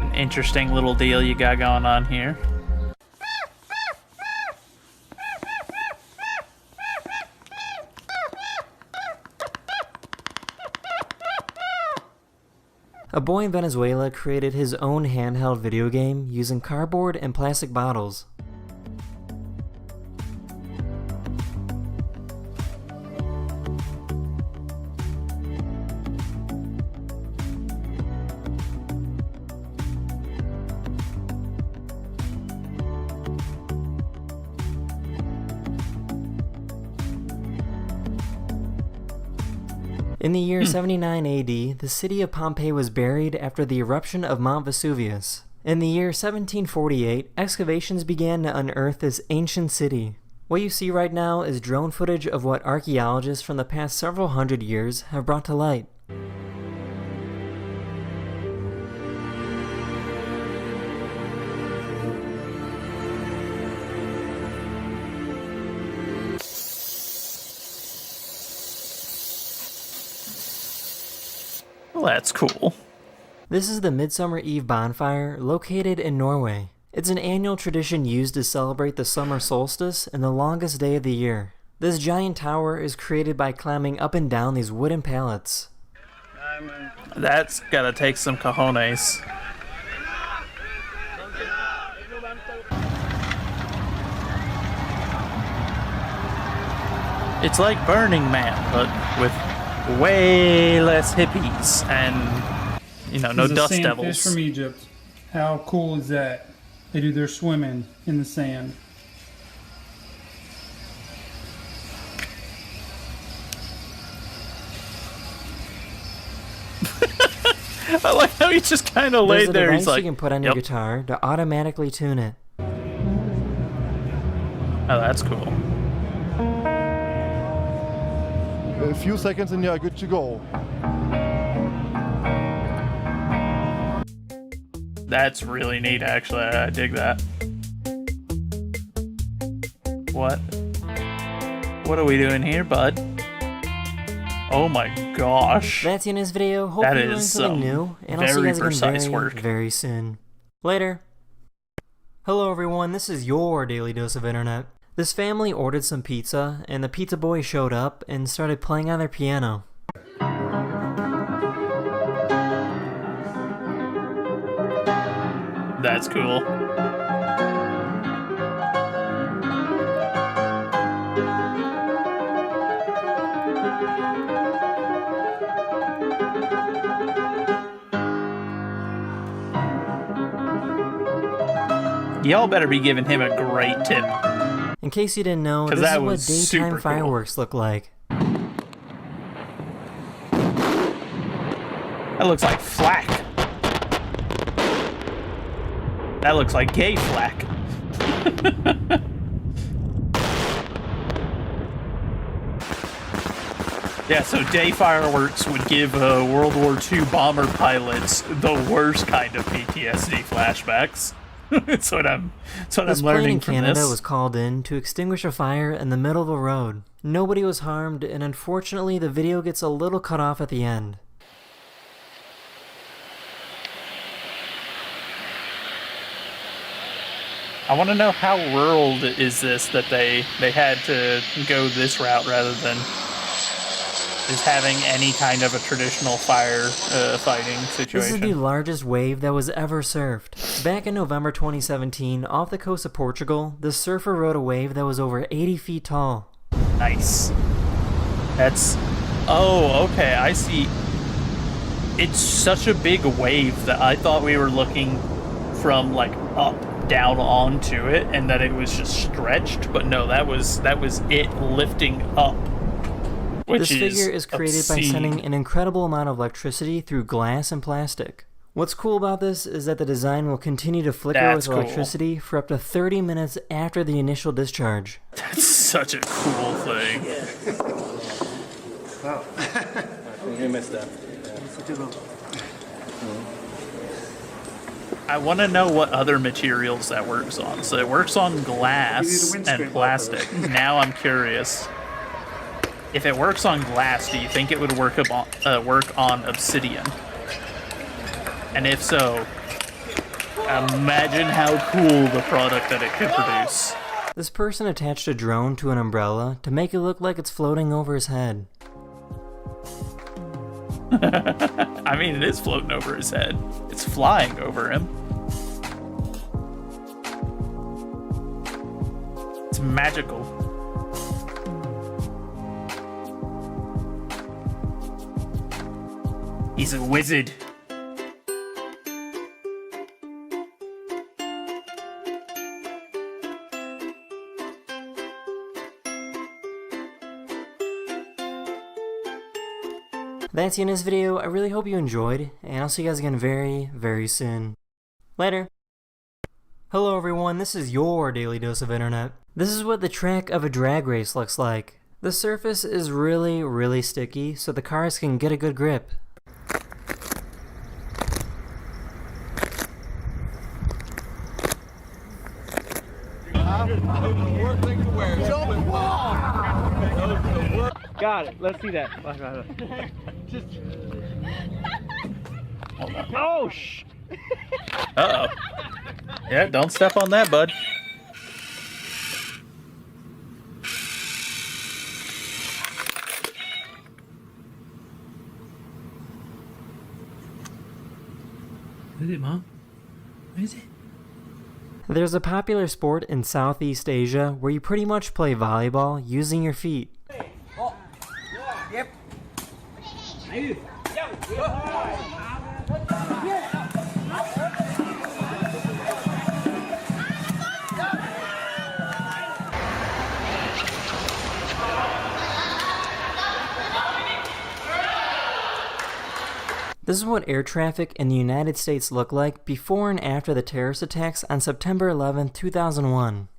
Speaker 1: An interesting little deal you got going on here.
Speaker 3: A boy in Venezuela created his own handheld video game using cardboard and plastic bottles. In the year 79 AD, the city of Pompeii was buried after the eruption of Mount Vesuvius. In the year 1748, excavations began to unearth this ancient city. What you see right now is drone footage of what archaeologists from the past several hundred years have brought to light.
Speaker 1: Well, that's cool.
Speaker 3: This is the Midsummer Eve bonfire located in Norway. It's an annual tradition used to celebrate the summer solstice and the longest day of the year. This giant tower is created by climbing up and down these wooden pallets.
Speaker 1: That's gotta take some cojones. It's like Burning Man, but with way less hippies and, you know, no
Speaker 18: There's
Speaker 1: dust
Speaker 18: a sand
Speaker 1: devils.
Speaker 18: fish from Egypt. How cool is that? They do their swimming in the sand.
Speaker 1: I like how he just kind of laid
Speaker 3: There's a
Speaker 1: there.
Speaker 3: device
Speaker 1: He's like,
Speaker 3: you can put on your guitar to automatically tune it.
Speaker 1: Oh, that's cool.
Speaker 11: A few seconds and you're good to go.
Speaker 1: That's really neat, actually. I dig that. What? What are we doing here, bud? Oh my gosh.
Speaker 3: That's in this video. Hope
Speaker 1: That
Speaker 3: you learned
Speaker 1: is
Speaker 3: something new, and I'll see you
Speaker 1: very
Speaker 3: guys again
Speaker 1: precise
Speaker 3: very,
Speaker 1: work.
Speaker 3: very soon. Later. Hello everyone, this is your Daily Dose of Internet. This family ordered some pizza, and the pizza boy showed up and started playing on their piano.
Speaker 1: That's cool. Y'all better be giving him a great tip.
Speaker 3: In case you didn't know,
Speaker 1: 'Cause
Speaker 3: this is
Speaker 1: that
Speaker 3: what
Speaker 1: was super
Speaker 3: daytime
Speaker 1: cool.
Speaker 3: fireworks look like.
Speaker 1: That looks like flack. That looks like gay flack. Yeah, so day fireworks would give World War II bomber pilots the worst kind of PTSD flashbacks. That's what I'm
Speaker 3: This plane
Speaker 1: learning
Speaker 3: in
Speaker 1: from
Speaker 3: Canada
Speaker 1: this.
Speaker 3: was called in to extinguish a fire in the middle of the road. Nobody was harmed, and unfortunately the video gets a little cut off at the end.
Speaker 1: I want to know how rural is this that they had to go this route rather than just having any kind of a traditional fire fighting situation.
Speaker 3: This is the largest wave that was ever surfed. Back in November 2017, off the coast of Portugal, the surfer rode a wave that was over 80 feet tall.
Speaker 1: Nice. That's... Oh, okay, I see. It's such a big wave that I thought we were looking from, like, up, down onto it, and that it was just stretched, but no, that was it lifting up.
Speaker 3: This figure is created by
Speaker 1: obscene.
Speaker 3: sending an incredible amount of electricity through glass and plastic. What's cool about this is that the design will continue to flicker
Speaker 1: That's
Speaker 3: with
Speaker 1: cool.
Speaker 3: electricity for up to 30 minutes after the initial discharge.
Speaker 1: That's such a cool thing.
Speaker 14: Wow. You missed that.
Speaker 1: I want to know what other materials that works on. So it works on glass and plastic. Now I'm curious. If it works on glass, do you think it would work on obsidian? And if so, imagine how cool the product that it could produce.
Speaker 3: This person attached a drone to an umbrella to make it look like it's floating over his head.
Speaker 1: I mean, it is floating over his head. It's flying over him. It's magical. He's a wizard.
Speaker 3: That's the end of this video. I really hope you enjoyed, and I'll see you guys again very, very soon. Later. Hello everyone, this is your Daily Dose of Internet. This is what the track of a drag race looks like. The surface is really, really sticky, so the cars can get a good grip.
Speaker 14: Got it. Let's see that. Oh, shh.
Speaker 1: Uh-oh. Yeah, don't step on that, bud.
Speaker 12: What is it, Mom? What is it?
Speaker 3: There's a popular sport in Southeast Asia where you pretty much play volleyball using your feet.
Speaker 12: Yep.
Speaker 3: This is what air traffic in the United States looked like before and after the terrorist attacks on September 11, 2001.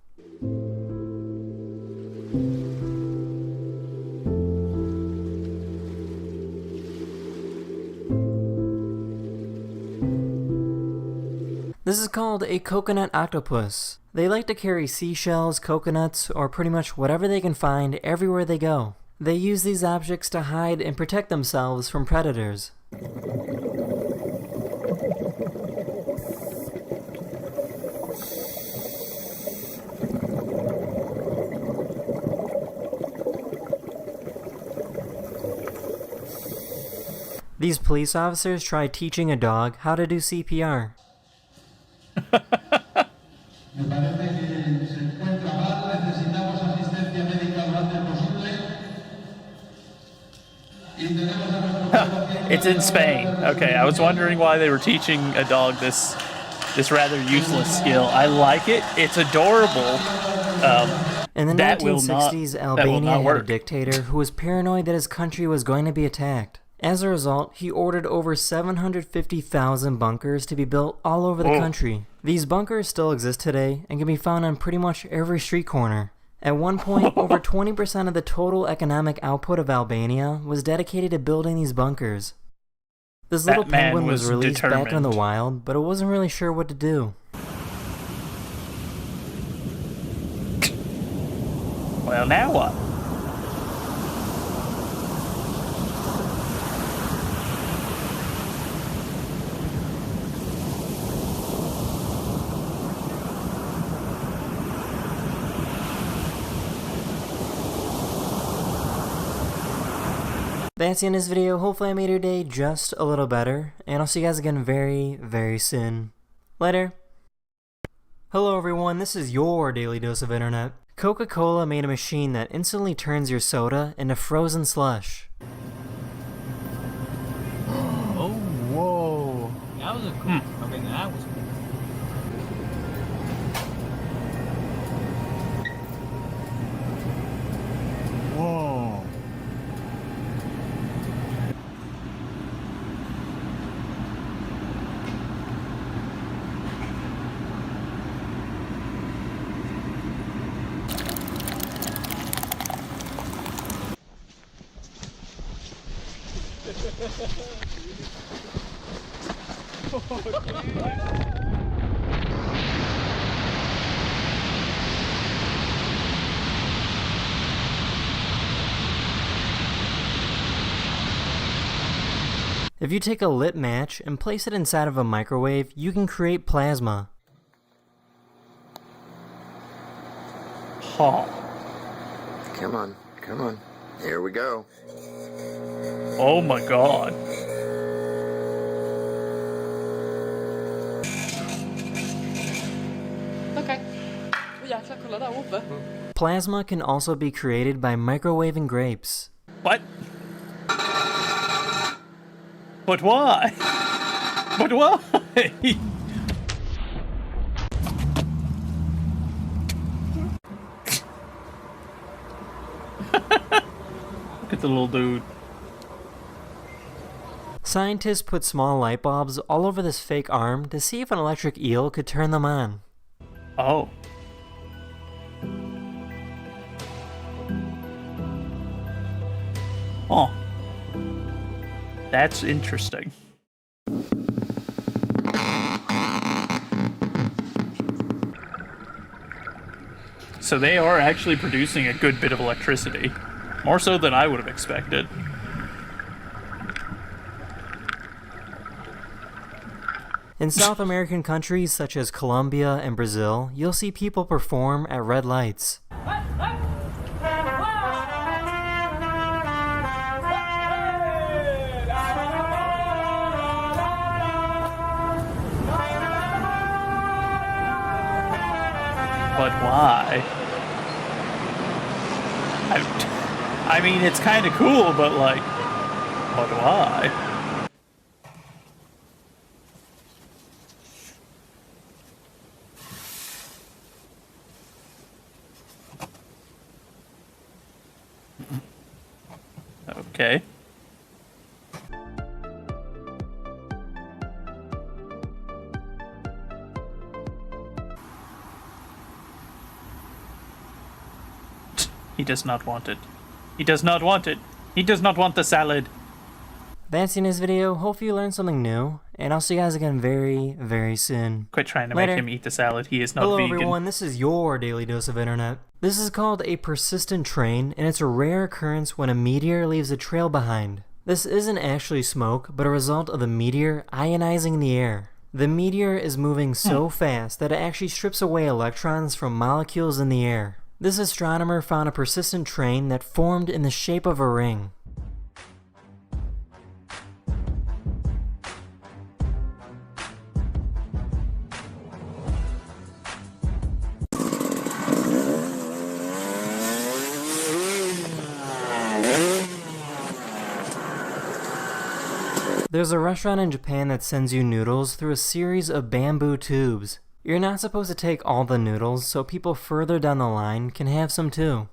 Speaker 3: This is called a coconut octopus. They like to carry seashells, coconuts, or pretty much whatever they can find everywhere they go. They use these objects to hide and protect themselves from predators. These police officers tried teaching a dog how to do CPR.
Speaker 1: It's in Spain. Okay, I was wondering why they were teaching a dog this rather useless skill. I like it. It's adorable.
Speaker 3: In the
Speaker 1: That will
Speaker 3: 1960s,
Speaker 1: not
Speaker 3: Albania had a
Speaker 1: work.
Speaker 3: dictator who was paranoid that his country was going to be attacked. As a result, he ordered over 750,000 bunkers to be built all over the
Speaker 1: Whoa.
Speaker 3: country. These bunkers still exist today and can be found on pretty much every street corner. At one point, over 20% of the total economic output of Albania was dedicated to building these bunkers. This little
Speaker 1: That man
Speaker 3: penguin was
Speaker 1: was
Speaker 3: released back in the
Speaker 1: determined.
Speaker 3: wild, but it wasn't really sure what to do.
Speaker 1: Well, now what?
Speaker 3: That's the end of this video. Hopefully I made your day just a little better, and I'll see you guys again very, very soon. Later. Hello everyone, this is your Daily Dose of Internet. Coca-Cola made a machine that instantly turns your soda into frozen slush.
Speaker 14: Oh, whoa. That was a cool. I mean, that was cool. Whoa.
Speaker 3: If you take a lit match and place it inside of a microwave, you can create plasma.
Speaker 1: Huh.
Speaker 21: Come on, come on. Here we go.
Speaker 1: Oh my god.
Speaker 12: Okej. Åh jäklar, kolla där uppe.
Speaker 3: Plasma can also be created by microwaving grapes.
Speaker 1: What? But why? But why? Look at the little dude.
Speaker 3: Scientists put small light bulbs all over this fake arm to see if an electric eel could turn them on.
Speaker 1: Oh. Oh. That's interesting. So they are actually producing a good bit of electricity. More so than I would have expected.
Speaker 3: In South American countries such as Colombia and Brazil, you'll see people perform at red lights.
Speaker 1: But why? I mean, it's kind of cool, but like, but why? Okay. He does not want it. He does not want it. He does not want the salad.
Speaker 3: That's in this video. Hope you learned something new, and I'll see you guys again very, very soon.
Speaker 1: Quit trying to
Speaker 3: Later.
Speaker 1: make him eat the salad. He is not
Speaker 3: Hello,
Speaker 1: vegan.
Speaker 3: everyone. This is your Daily Dose of Internet. This is called a persistent train, and it's a rare occurrence when a meteor leaves a trail behind. This isn't actually smoke, but a result of the meteor ionizing the air. The meteor is moving so fast that it actually strips away electrons from molecules in the air. This astronomer found a persistent train that formed in the shape of a ring. There's a restaurant in Japan that sends you noodles through a series of bamboo tubes. You're not supposed to take all the noodles, so people further down the line can have some too.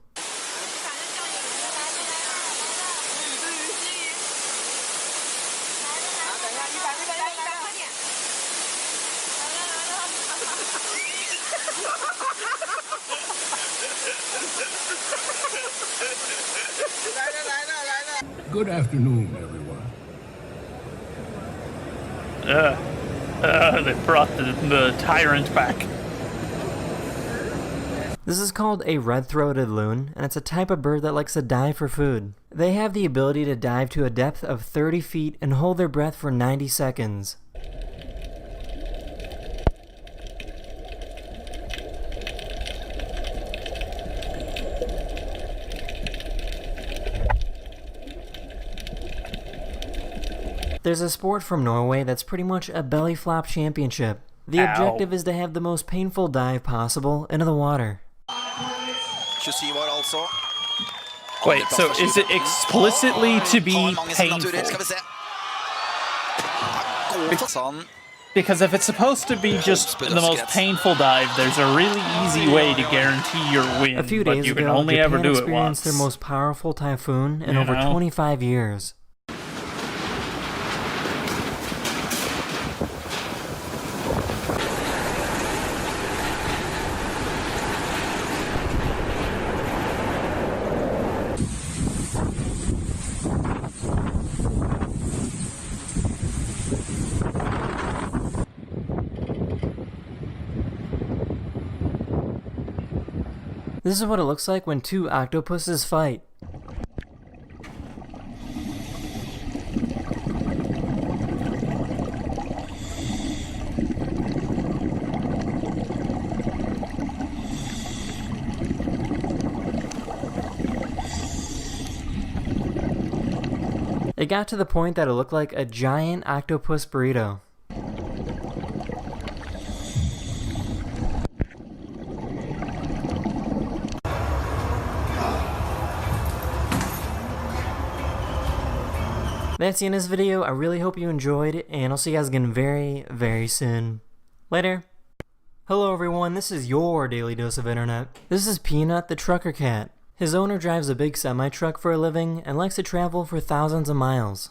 Speaker 2: Good afternoon, everyone.
Speaker 1: They brought the tyrant back.
Speaker 3: This is called a red-throated loon, and it's a type of bird that likes to dive for food. They have the ability to dive to a depth of 30 feet and hold their breath for 90 seconds. There's a sport from Norway that's pretty much a belly flop championship. The objective is to have the most painful dive possible into the water.
Speaker 1: Wait, so is it explicitly to be painful? Because if it's supposed to be just the most painful dive, there's a really easy way to guarantee your win,
Speaker 3: A few
Speaker 1: but
Speaker 3: days
Speaker 1: you can
Speaker 3: ago,
Speaker 1: only
Speaker 3: Japan
Speaker 1: ever do it
Speaker 3: experienced
Speaker 1: once.
Speaker 3: their most powerful typhoon in
Speaker 1: You
Speaker 3: over
Speaker 1: know?
Speaker 3: 25 years. This is what it looks like when two octopuses fight. It got to the point that it looked like a giant octopus burrito. That's the end of this video. I really hope you enjoyed it, and I'll see you guys again very, very soon. Later. Hello everyone, this is your Daily Dose of Internet. This is Peanut the trucker cat. His owner drives a big semi-truck for a living and likes to travel for thousands of miles.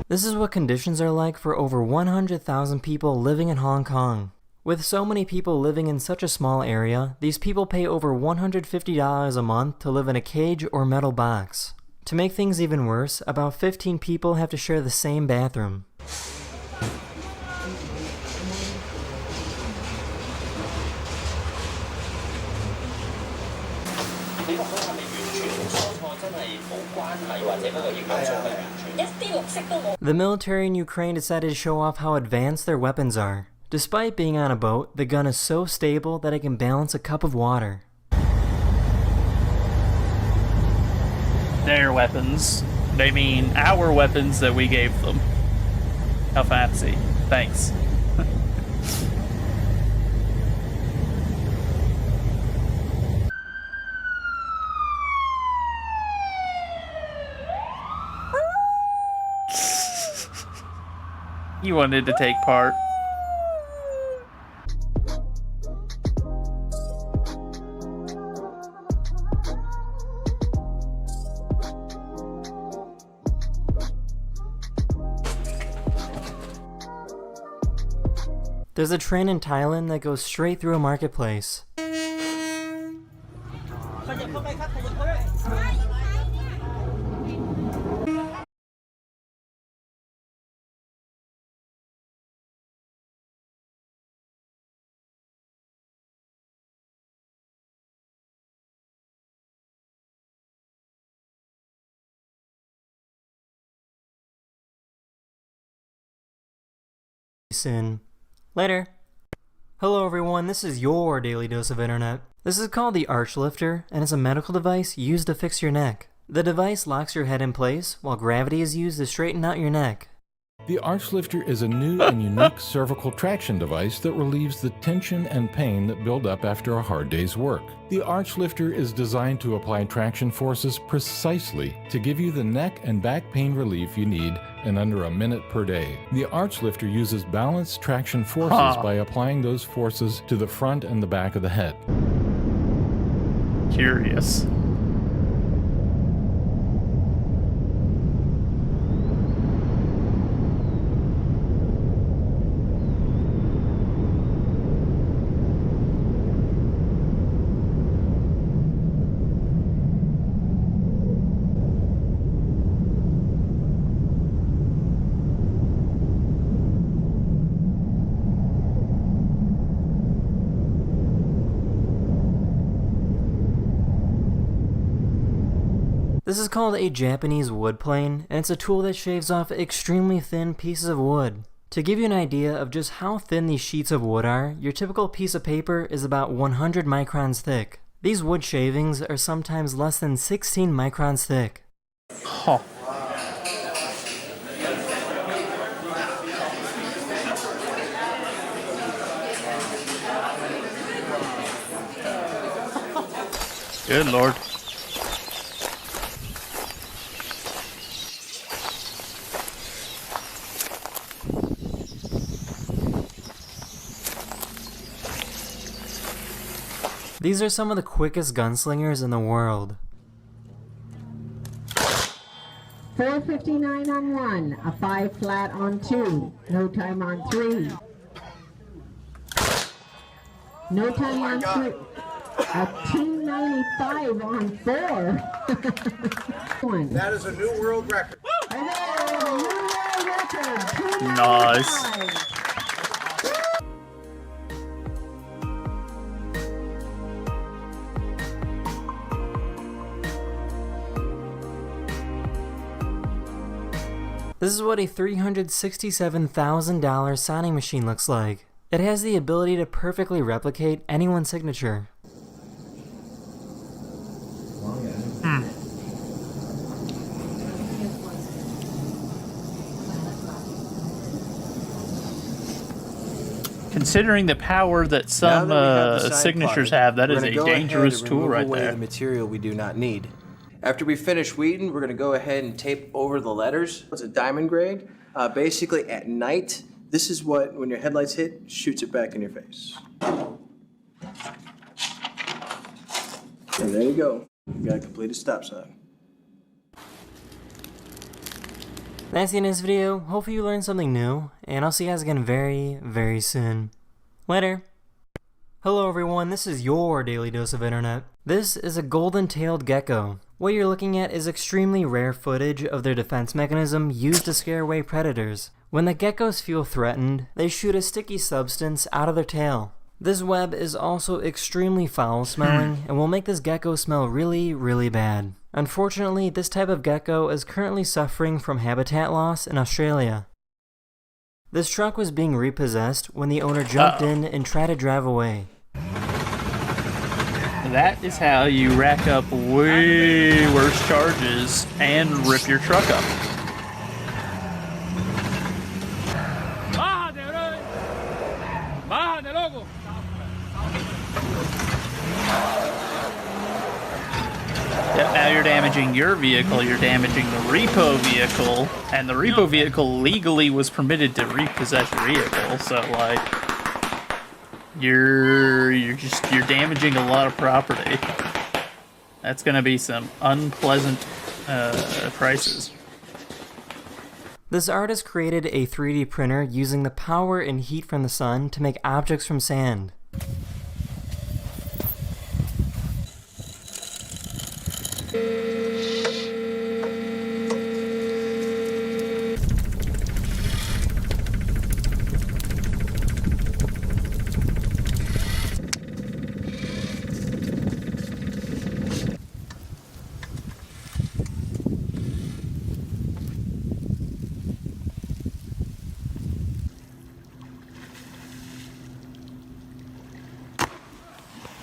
Speaker 3: This is what conditions are like for over 100,000 people living in Hong Kong. With so many people living in such a small area, these people pay over $150 a month to live in a cage or metal box. To make things even worse, about 15 people have to share the same bathroom. The military in Ukraine decided to show off how advanced their weapons are. Despite being on a boat, the gun is so stable that it can balance a cup of water.
Speaker 1: Their weapons. They mean our weapons that we gave them. How fancy. Thanks. You wanted to take part.
Speaker 3: There's a train in Thailand that goes straight through a marketplace. Soon. Later. Hello everyone, this is your daily dose of internet. This is called the arch lifter, and it's a medical device used to fix your neck. The device locks your head in place, while gravity is used to straighten out your neck.
Speaker 2: The arch lifter is a new and unique cervical traction device that relieves the tension and pain that build up after a hard day's work. The arch lifter is designed to apply traction forces precisely to give you the neck and back pain relief you need in under a minute per day. The arch lifter uses balanced traction forces by applying those forces to the front and the back of the head.
Speaker 1: Curious.
Speaker 3: This is called a Japanese wood plane, and it's a tool that shaves off extremely thin pieces of wood. To give you an idea of just how thin these sheets of wood are, your typical piece of paper is about 100 microns thick. These wood shavings are sometimes less than 16 microns thick.
Speaker 1: Huh. Good Lord.
Speaker 3: These are some of the quickest gunslingers in the world.
Speaker 4: 4:59 on 1, a 5 flat on 2, no time on 3. No time on 3. A 2:95 on 4.
Speaker 11: That is a new world record.
Speaker 1: Nice.
Speaker 3: This is what a $367,000 signing machine looks like. It has the ability to perfectly replicate anyone's signature.
Speaker 1: Considering the power that some signatures have, that is a dangerous tool right there.
Speaker 22: The material we do not need. After we finish weeding, we're going to go ahead and tape over the letters. It's a diamond grade. Basically, at night, this is what, when your headlights hit, shoots it back in your face. And there you go. You got a completed stop sign.
Speaker 3: That's the end of this video. Hopefully you learned something new, and I'll see you guys again very, very soon. Later. Hello everyone, this is your daily dose of internet. This is a golden-tailed gecko. What you're looking at is extremely rare footage of their defense mechanism used to scare away predators. When the geckos feel threatened, they shoot a sticky substance out of their tail. This web is also extremely foul-smelling and will make this gecko smell really, really bad. Unfortunately, this type of gecko is currently suffering from habitat loss in Australia. This truck was being repossessed when the owner jumped in and tried to drive away.
Speaker 1: That is how you rack up way worse charges and rip your truck up. Yep, now you're damaging your vehicle, you're damaging the repo vehicle, and the repo vehicle legally was permitted to repossess your vehicle, so like you're damaging a lot of property. That's gonna be some unpleasant prices.
Speaker 3: This artist created a 3D printer using the power and heat from the sun to make objects from sand.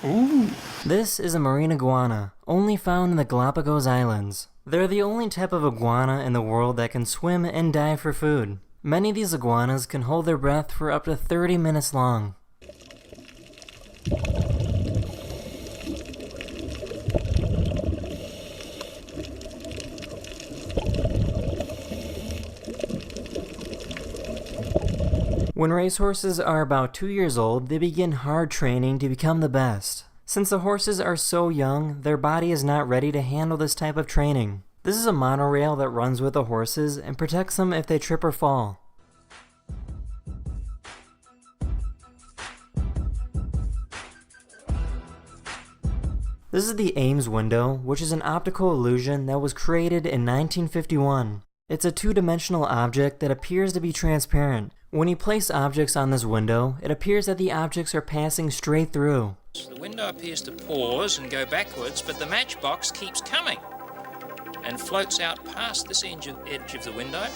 Speaker 1: Ooh.
Speaker 3: This is a marine iguana, only found in the Galapagos Islands. They're the only type of iguana in the world that can swim and dive for food. Many of these iguanas can hold their breath for up to 30 minutes long. When racehorses are about 2 years old, they begin hard training to become the best. Since the horses are so young, their body is not ready to handle this type of training. This is a monorail that runs with the horses and protects them if they trip or fall. This is the Ames window, which is an optical illusion that was created in 1951. It's a two-dimensional object that appears to be transparent. When you place objects on this window, it appears that the objects are passing straight through.
Speaker 5: The window appears to pause and go backwards, but the matchbox keeps coming and floats out past this edge of the window.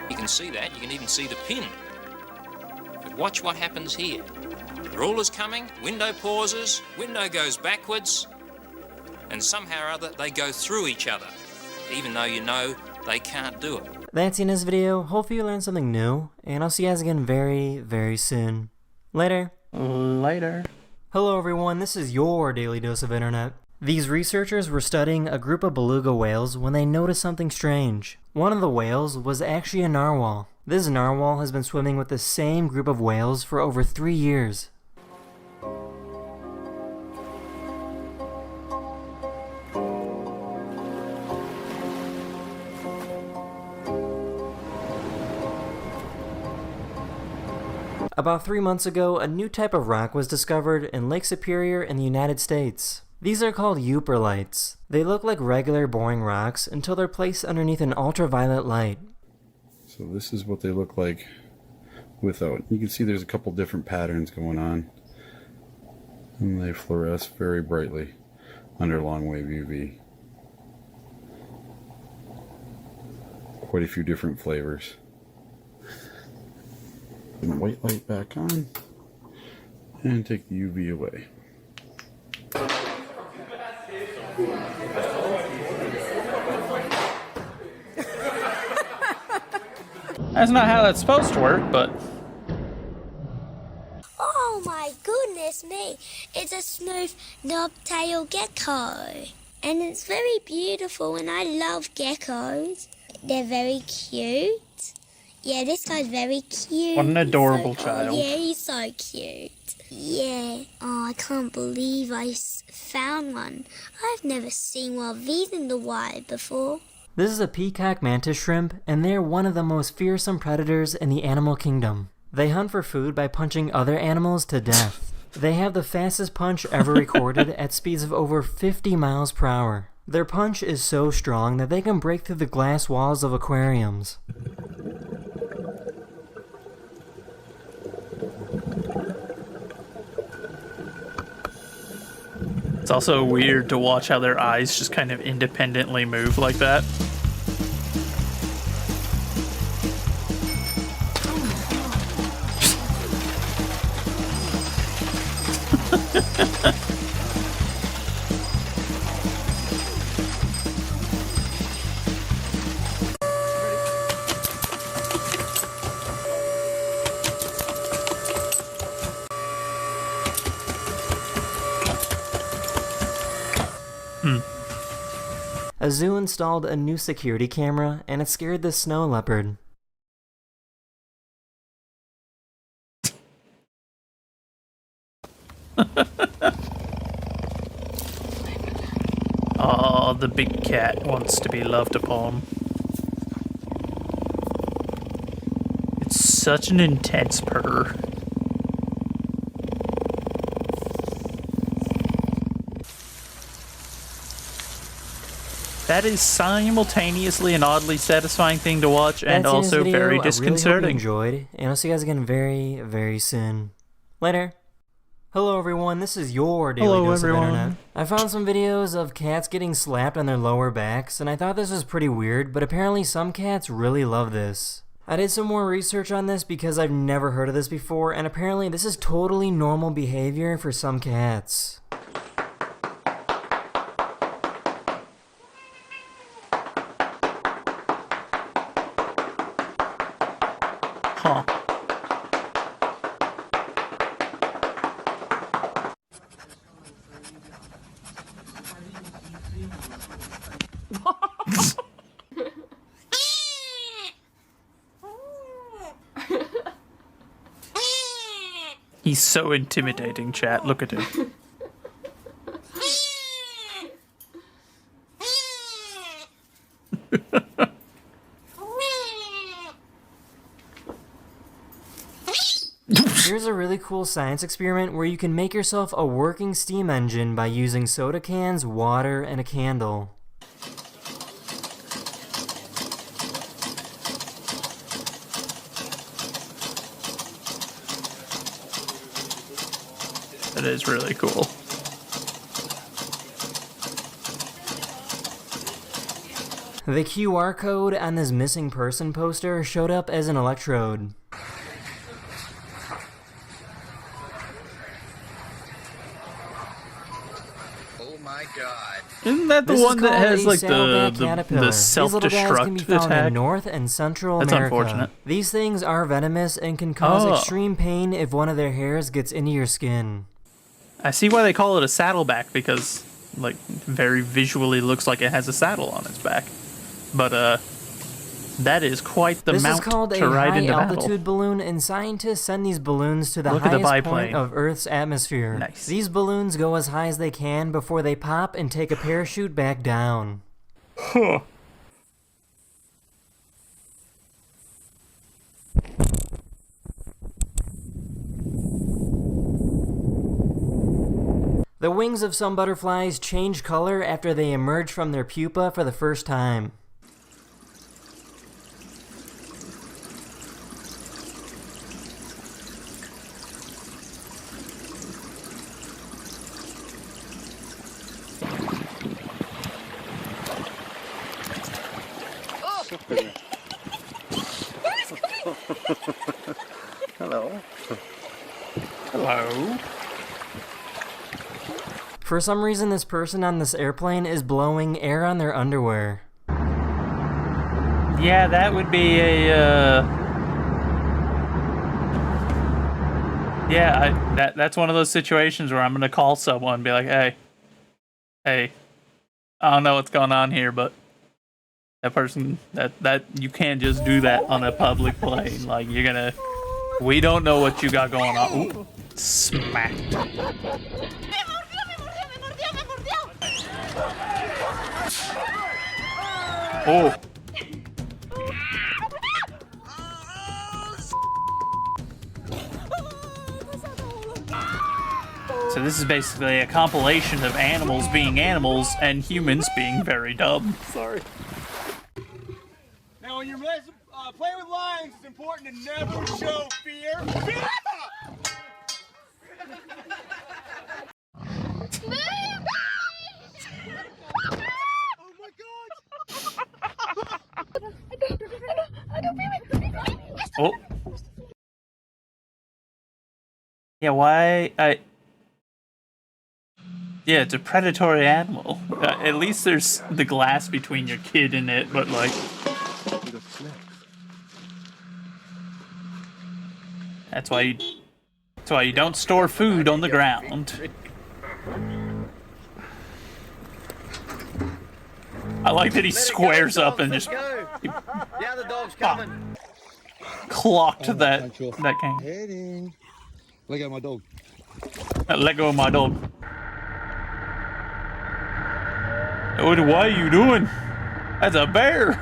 Speaker 5: You can see that, you can even see the pin. But watch what happens here. The ruler's coming, window pauses, window goes backwards, and somehow or other they go through each other, even though you know they can't do it.
Speaker 3: That's in this video. Hopefully you learned something new, and I'll see you guys again very, very soon. Later.
Speaker 1: Later.
Speaker 3: Hello everyone, this is your Daily Dose of Internet. These researchers were studying a group of beluga whales when they noticed something strange. One of the whales was actually a narwhal. This narwhal has been swimming with the same group of whales for over 3 years. About 3 months ago, a new type of rock was discovered in Lake Superior in the United States. These are called euperlites. They look like regular boring rocks until they're placed underneath an ultraviolet light.
Speaker 6: So this is what they look like without. You can see there's a couple different patterns going on. And they fluoresce very brightly under long wave UV. Quite a few different flavors. And the white light back on and take the UV away.
Speaker 1: That's not how that's supposed to work, but...
Speaker 23: Oh my goodness me, it's a smooth knobtail gecko. And it's very beautiful and I love geckos. They're very cute. Yeah, this guy's very cute.
Speaker 1: What an adorable child.
Speaker 23: Yeah, he's so cute. Yeah. Oh, I can't believe I found one. I've never seen one of these in the wild before.
Speaker 3: This is a peacock mantis shrimp, and they're one of the most fearsome predators in the animal kingdom. They hunt for food by punching other animals to death. They have the fastest punch ever recorded at speeds of over 50 miles per hour. Their punch is so strong that they can break through the glass walls of aquariums.
Speaker 1: It's also weird to watch how their eyes just kind of independently move like that.
Speaker 3: A zoo installed a new security camera, and it scared the snow leopard.
Speaker 1: Oh, the big cat wants to be loved upon. such an intense purr. That is simultaneously an oddly satisfying thing to watch and
Speaker 3: That's it in this
Speaker 1: also
Speaker 3: video.
Speaker 1: very
Speaker 3: I really hope you
Speaker 1: disconcerting.
Speaker 3: enjoyed, and I'll see you guys again very, very soon. Later. Hello everyone, this is your Daily
Speaker 1: Hello,
Speaker 3: Dose
Speaker 1: everyone.
Speaker 3: of Internet. I found some videos of cats getting slapped on their lower backs, and I thought this was pretty weird, but apparently some cats really love this. I did some more research on this because I've never heard of this before, and apparently this is totally normal behavior for some cats.
Speaker 1: Huh. He's so intimidating, chat. Look at him.
Speaker 3: Here's a really cool science experiment where you can make yourself a working steam engine by using soda cans, water, and a candle.
Speaker 1: That is really cool.
Speaker 3: The QR code on this missing person poster showed up as an electrode.
Speaker 21: Oh my god.
Speaker 1: Isn't that the
Speaker 3: This is
Speaker 1: one that
Speaker 3: called
Speaker 1: has
Speaker 3: a
Speaker 1: like
Speaker 3: saddleback
Speaker 1: the
Speaker 3: caterpillar. These little guys can be
Speaker 1: self-destruct
Speaker 3: found
Speaker 1: attack?
Speaker 3: in North and Central
Speaker 1: That's
Speaker 3: America.
Speaker 1: unfortunate.
Speaker 3: These things are venomous and can cause
Speaker 1: Oh.
Speaker 3: extreme pain if one of their hairs gets into your skin.
Speaker 1: I see why they call it a saddleback, because like very visually looks like it has a saddle on its back. But that is quite the
Speaker 3: This
Speaker 1: mount
Speaker 3: is called
Speaker 1: to
Speaker 3: a
Speaker 1: ride into
Speaker 3: high-altitude
Speaker 1: battle.
Speaker 3: balloon, and scientists send these balloons to the
Speaker 1: Look at the
Speaker 3: highest
Speaker 1: biplane.
Speaker 3: point of Earth's atmosphere.
Speaker 1: Nice.
Speaker 3: These balloons go as high as they can before they pop and take a parachute back down.
Speaker 1: Huh.
Speaker 3: The wings of some butterflies change color after they emerge from their pupa for the first time.
Speaker 21: Hello.
Speaker 1: Hello.
Speaker 3: For some reason, this person on this airplane is blowing air on their underwear.
Speaker 1: Yeah, that would be a yeah, that's one of those situations where I'm gonna call someone and be like, hey, I don't know what's going on here, but that person, that you can't just do that on a public plane. Like, we don't know what you got going on. Ooh, smacked. Oh. So this is basically a compilation of animals being animals and humans being very dumb.
Speaker 11: Sorry. Now, when you're playing with lions, it's important to never show fear.
Speaker 1: Oh. Yeah, why? Yeah, it's a predatory animal. At least there's the glass between your kid and it, but like... That's why you don't store food on the ground. I like that he squares up and just
Speaker 11: Yeah, the dog's coming.
Speaker 1: clocked that can.
Speaker 11: Heading. Look at my dog.
Speaker 1: Let go of my dog. What are you doing? That's a bear.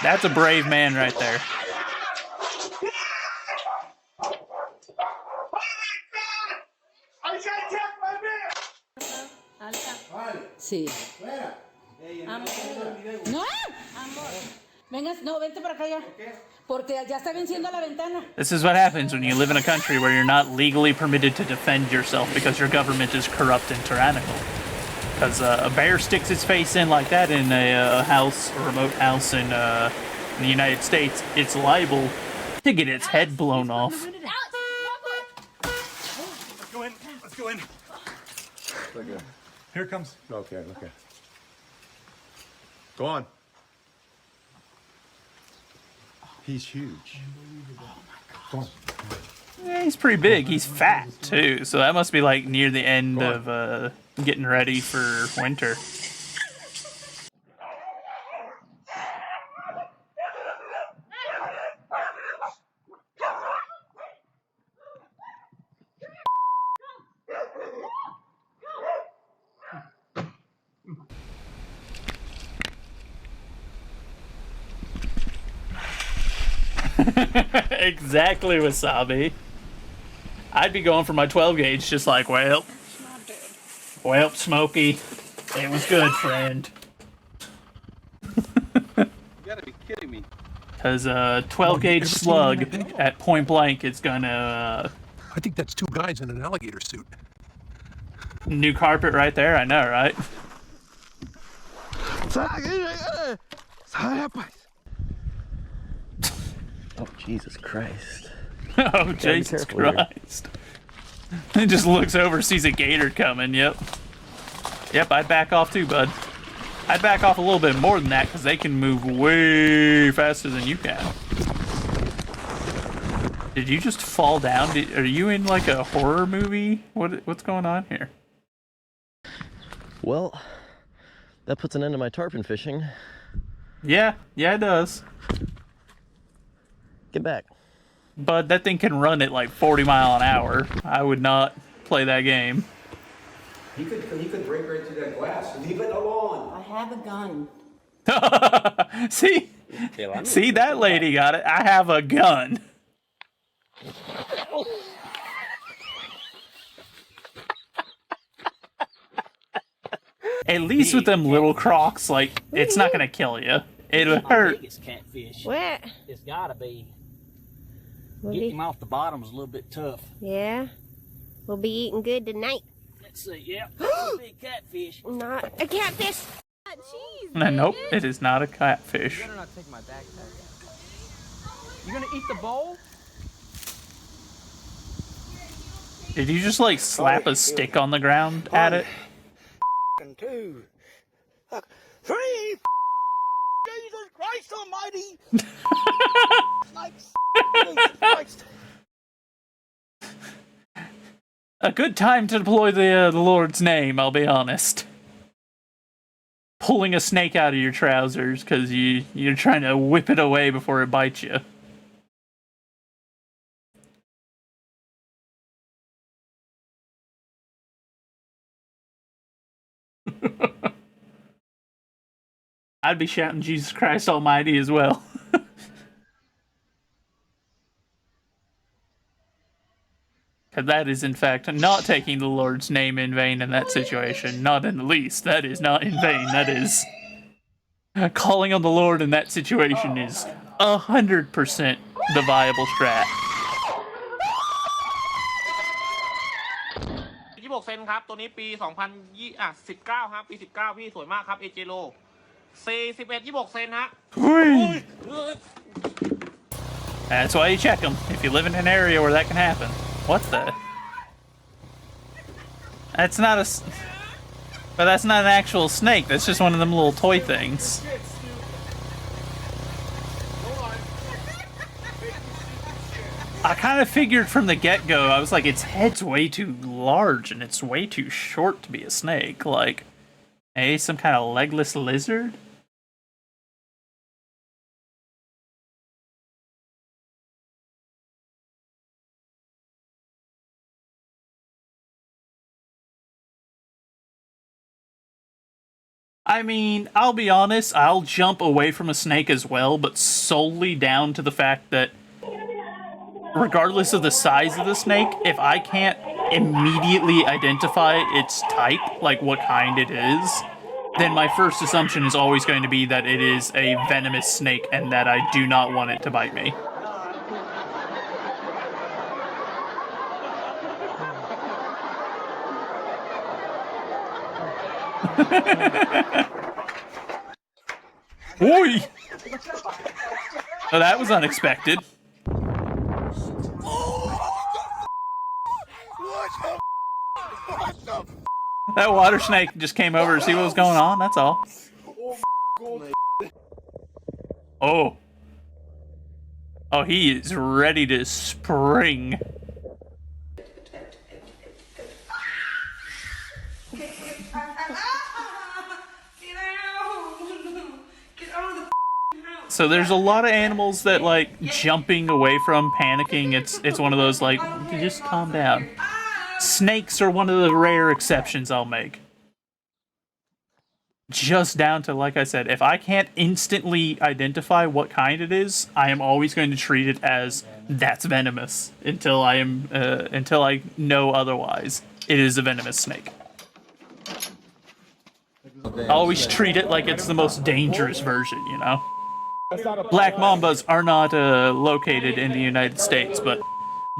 Speaker 1: That's a brave man right there.
Speaker 7: Sí. Amor. No, amor. Vengas, no, vente para acá ya. Porque ya está venciendo la ventana.
Speaker 1: This is what happens when you live in a country where you're not legally permitted to defend yourself because your government is corrupt and tyrannical. Because a bear sticks its face in like that in a house, a remote house in the United States, it's liable to get its head blown off.
Speaker 8: Let's go in. Let's go in. Okay. Here it comes. Okay, okay. Go on. He's huge. Oh my God.
Speaker 1: Yeah, he's pretty big. He's fat, too. So that must be, like, near the end of getting ready for winter. Exactly, Wasabi. I'd be going for my 12 gauge, just like, well, Smokey, it was good, friend.
Speaker 10: You gotta be kidding me.
Speaker 1: Because a 12 gauge slug at point blank is gonna.
Speaker 24: I think that's two guys in an alligator suit.
Speaker 1: New carpet right there, I know, right?
Speaker 14: Oh, Jesus Christ.
Speaker 1: Oh, Jesus Christ. He just looks over, sees a gator coming, yep. Yep, I'd back off too, bud. I'd back off a little bit more than that, because they can move way faster than you can. Did you just fall down? Are you in, like, a horror movie? What's going on here?
Speaker 14: Well, that puts an end to my tarpon fishing.
Speaker 1: Yeah, it does.
Speaker 14: Get back.
Speaker 1: But that thing can run at like 40 miles an hour. I would not play that game.
Speaker 22: He could break right through that glass. Leave it alone.
Speaker 7: I have a gun.
Speaker 1: See? See, that lady got it. I have a gun. At least with them little crocs, like, it's not gonna kill you. It'll hurt.
Speaker 25: Catfish.
Speaker 23: Where?
Speaker 25: It's gotta be.
Speaker 23: We'll
Speaker 25: Getting
Speaker 23: be-
Speaker 25: him off the bottom is a little bit tough.
Speaker 23: Yeah. We'll be eating good tonight.
Speaker 25: Let's see, yeah. That's a big catfish.
Speaker 23: Not a catfish.
Speaker 1: Nope, it is not a catfish.
Speaker 18: You better not take my backpack. You gonna eat the bowl?
Speaker 1: Did you just like slap a stick on the ground at it?
Speaker 25: 2, 3. Jesus Christ Almighty! Jesus Christ!
Speaker 1: A good time to deploy the Lord's name, I'll be honest. Pulling a snake out of your trousers because you're trying to whip it away before it bites you. I'd be shouting Jesus Christ Almighty as well. Because that is, in fact, not taking the Lord's name in vain in that situation. Not in the least. That is not in vain. That is... calling on the Lord in that situation is 100% the viable strat.
Speaker 10: 26 เซนครับตัวนี้ปี 2019 ครับปี 19 พี่สวยมากครับ AJ Lo 41 26 เซนฮะ
Speaker 1: That's why you check them, if you live in an area where that can happen. What the? That's not a... But that's not an actual snake, that's just one of them little toy things. I kind of figured from the get-go, I was like, its head's way too large and it's way too short to be a snake. Like, some kind of legless lizard? I mean, I'll be honest, I'll jump away from a snake as well, but solely down to the fact that regardless of the size of the snake, if I can't immediately identify its type, like what kind it is, then my first assumption is always going to be that it is a venomous snake and that I do not want it to bite me. Oi! Oh, that was unexpected. That water snake just came over to see what was going on, that's all. Oh. Oh, he is ready to spring. So there's a lot of animals that like jumping away from, panicking. It's one of those like, just calm down. Snakes are one of the rare exceptions I'll make. Just down to, like I said, if I can't instantly identify what kind it is, I am always going to treat it as that's venomous until I know otherwise. It is a venomous snake. I always treat it like it's the most dangerous version, you know? Black mambas are not located in the United States, but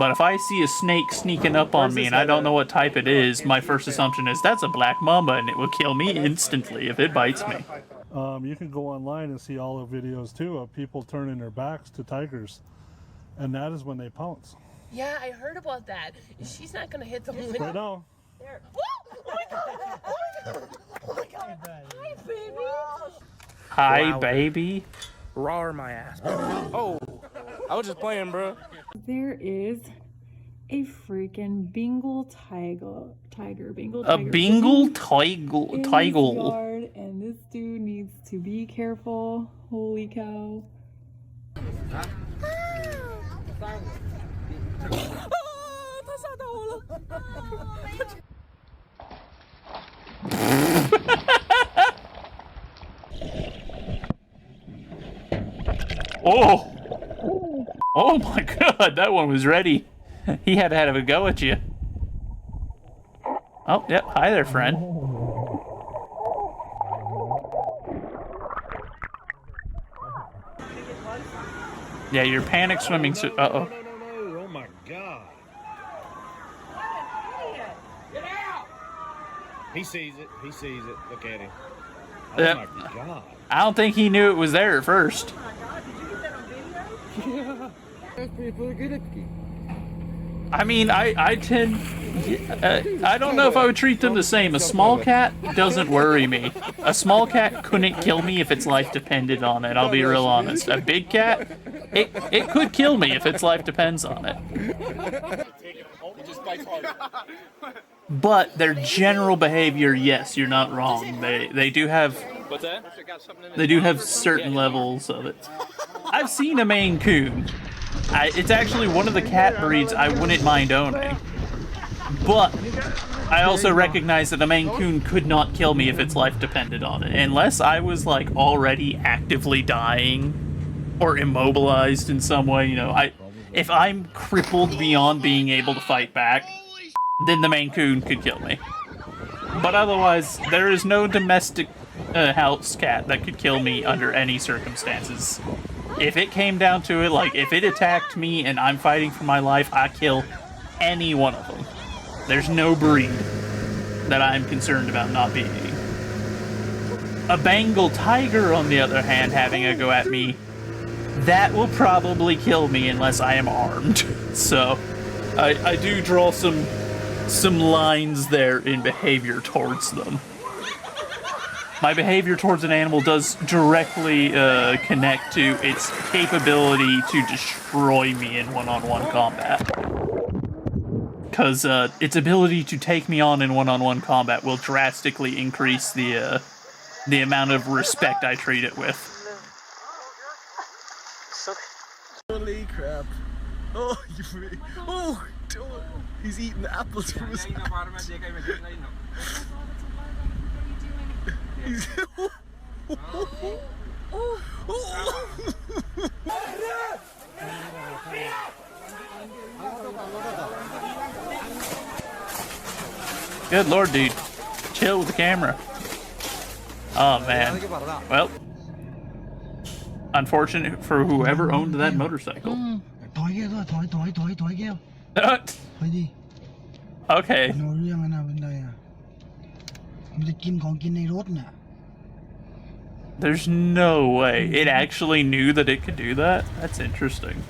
Speaker 1: if I see a snake sneaking up on me and I don't know what type it is, my first assumption is that's a black mamba and it will kill me instantly if it bites me.
Speaker 9: You can go online and see all the videos too of people turning their backs to tigers, and that is when they pounce.
Speaker 12: Yeah, I heard about that. She's not gonna hit the window.
Speaker 9: Right now.
Speaker 12: There. Oh my god! Oh my god! Oh my god! Hi, baby!
Speaker 1: Hi,
Speaker 14: Wow.
Speaker 1: baby.
Speaker 14: Raw my ass. Oh, I was just playing, bro.
Speaker 13: There is a freaking Bengal tiger.
Speaker 1: A Bengal tiger.
Speaker 13: In his yard, and this dude needs to be careful. Holy cow.
Speaker 1: Oh! Oh my god, that one was ready. He had to have a go at you. Oh, yep. Hi there, friend. Yeah, you're panic swimming. Uh-oh.
Speaker 9: Oh my god.
Speaker 15: He sees it. He sees it. Look at him. Oh
Speaker 1: Yep.
Speaker 15: my god.
Speaker 1: I don't think he knew it was there at first. I mean, I tend... I don't know if I would treat them the same. A small cat doesn't worry me. A small cat couldn't kill me if its life depended on it, I'll be real honest. A big cat, it could kill me if its life depends on it. But their general behavior, yes, you're not wrong. They do have...
Speaker 10: What's that?
Speaker 1: They do have certain levels of it. I've seen a Maine Coon. It's actually one of the cat breeds I wouldn't mind owning. But I also recognize that a Maine Coon could not kill me if its life depended on it. Unless I was like already actively dying or immobilized in some way, you know. If I'm crippled beyond being able to fight back, then the Maine Coon could kill me. But otherwise, there is no domestic house cat that could kill me under any circumstances. If it came down to it, like if it attacked me and I'm fighting for my life, I kill any one of them. There's no breed that I'm concerned about not beating. A Bengal tiger, on the other hand, having a go at me, that will probably kill me unless I am armed. So, I do draw some lines there in behavior towards them. My behavior towards an animal does directly connect to its capability to destroy me in one-on-one combat. Because its ability to take me on in one-on-one combat will drastically increase the amount of respect I treat it with.
Speaker 14: Holy crap. Oh, oh, he's eating the apples from his
Speaker 1: Good lord, dude. Chill with the camera. Oh, man. Well, unfortunate for whoever owned that motorcycle. Okay. There's no way. It actually knew that it could do that? That's interesting.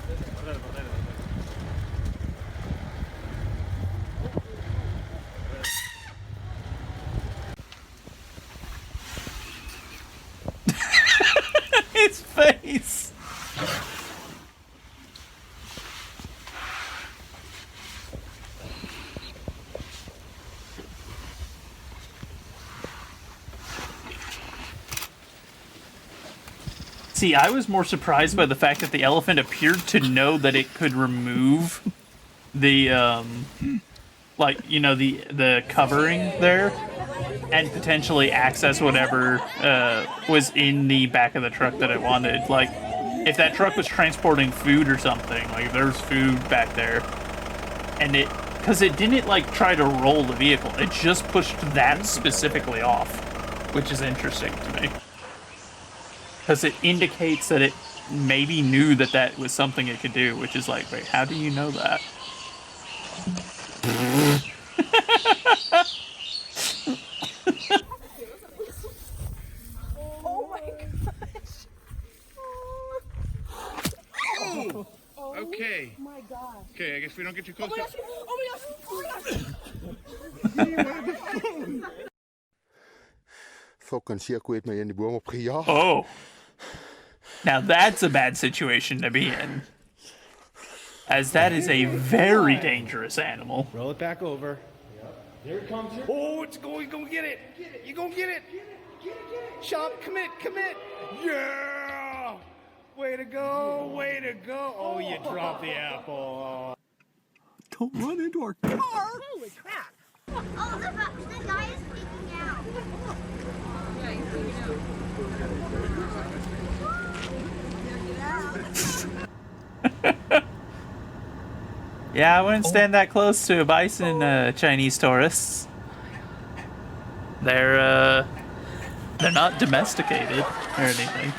Speaker 1: His face! See, I was more surprised by the fact that the elephant appeared to know that it could remove the, like, you know, the covering there and potentially access whatever was in the back of the truck that it wanted. Like, if that truck was transporting food or something, like if there was food back there, and because it didn't, like, try to roll the vehicle, it just pushed that specifically off, which is interesting to me. Because it indicates that it maybe knew that that was something it could do, which is like, wait, how do you know that?
Speaker 12: Oh my gosh.
Speaker 8: Oh, okay.
Speaker 12: Oh my god.
Speaker 8: Okay, I guess we don't get too close.
Speaker 12: Oh my gosh. Oh my gosh. Oh my gosh.
Speaker 2: Folk kan sige, at med en burm og prier.
Speaker 1: Oh. Now that's a bad situation to be in. As that is a very dangerous animal.
Speaker 15: Roll it back over.
Speaker 8: There it comes.
Speaker 15: Oh, it's going. Go get it. You gonna get it. Shop, commit. Yeah. Way to go. Way to go. Oh, you dropped the apple.
Speaker 8: Don't run into our car.
Speaker 12: Holy crap.
Speaker 23: Oh, the guy is peeking out.
Speaker 12: Yeah, he's peeking out.
Speaker 1: Yeah, I wouldn't stand that close to a bison, Chinese tourists. They're not domesticated or anything.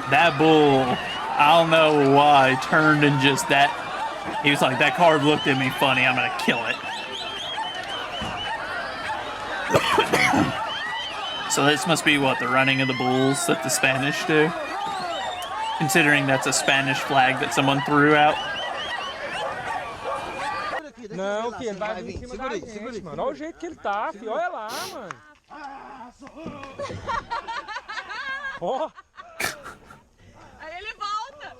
Speaker 1: That bull, I don't know why, turned and just that. He was like, that car looked at me funny, I'm gonna kill it. So this must be what, the running of the bulls that the Spanish do? Considering that's a Spanish flag that someone threw out.
Speaker 10: Não, que ele vai vir em cima da gente, mano. Olha o jeito que ele tá, filho. Olha lá, mano. Ó.
Speaker 12: Aí ele volta.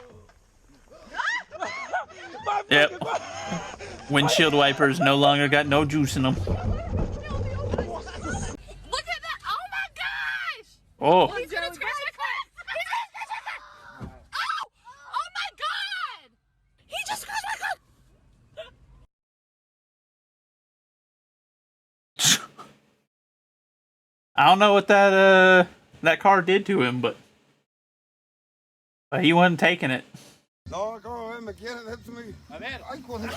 Speaker 1: Yep. Windshield wipers no longer got no juice in them.
Speaker 12: Look at that. Oh my gosh.
Speaker 1: Oh.
Speaker 12: He's gonna scratch my car. Oh my god! He just scratched my car!
Speaker 1: I don't know what that car did to him, but he wasn't taking it.
Speaker 2: No, go ahead and get it. That's me.
Speaker 10: A ver.
Speaker 2: Ay, con el...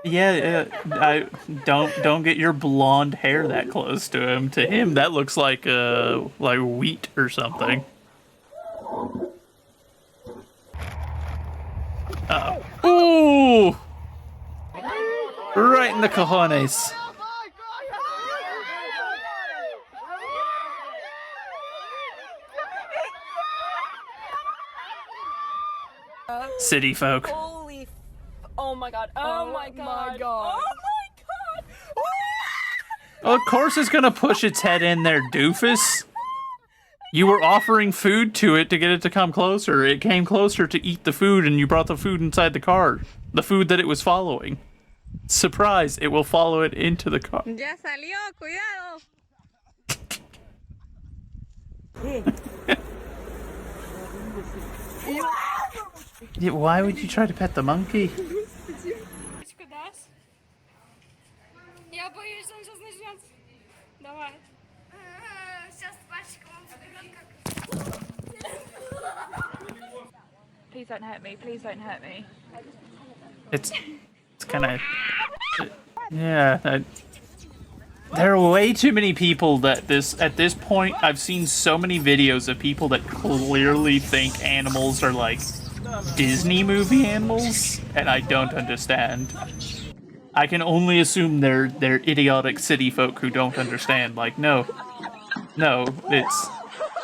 Speaker 1: Yeah, I don't get your blonde hair that close to him. To him, that looks like wheat or something. Ooh! Right in the cojones. City folk.
Speaker 12: Holy. Oh my god. Oh my god. Oh my god.
Speaker 1: Well, of course it's gonna push its head in there, doofus. You were offering food to it to get it to come closer. It came closer to eat the food, and you brought the food inside the car. The food that it was following. Surprise, it will follow it into the car.
Speaker 12: Ya salió, cuidado.
Speaker 1: Yeah, why would you try to pet the monkey?
Speaker 12: Я боюсь, он сейчас начнет. Давай. Сейчас пачка вам вперед как. Please don't hurt me. Please don't hurt me.
Speaker 1: It's kind of yeah. There are way too many people that at this point I've seen so many videos of people that clearly think animals are like Disney movie animals, and I don't understand. I can only assume they're idiotic city folk who don't understand. Like, no,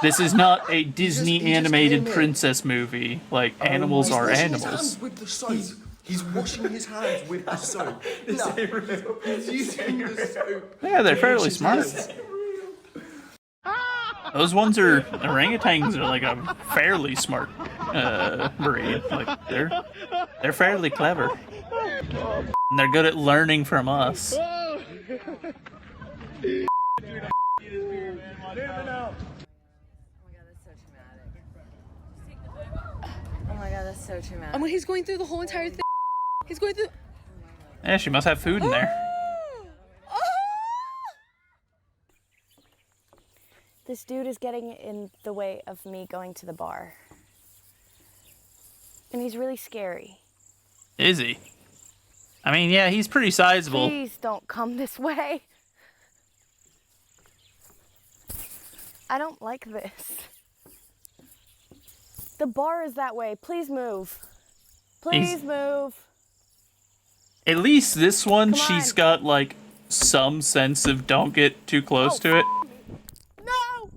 Speaker 1: this is not a Disney animated princess movie. Like, animals are animals.
Speaker 14: With the soap. He's washing his hands with the soap. This ain't real. He's using the soap.
Speaker 1: Yeah, they're fairly smart. Those ones are orangutans are like a fairly smart breed. Like they're fairly clever. And they're good at learning from us.
Speaker 12: Oh my god, that's so traumatic.
Speaker 4: I mean, he's going through the whole entire thing. He's going through.
Speaker 1: Yeah, she must have food in there.
Speaker 16: This dude is getting in the way of me going to the bar. And he's really scary.
Speaker 1: Is he? I mean, yeah, he's pretty sizable.
Speaker 16: Please don't come this way. I don't like this. The bar is that way. Please move. Please move.
Speaker 1: At least this one, she's got like some sense of don't get too close to it.
Speaker 16: No!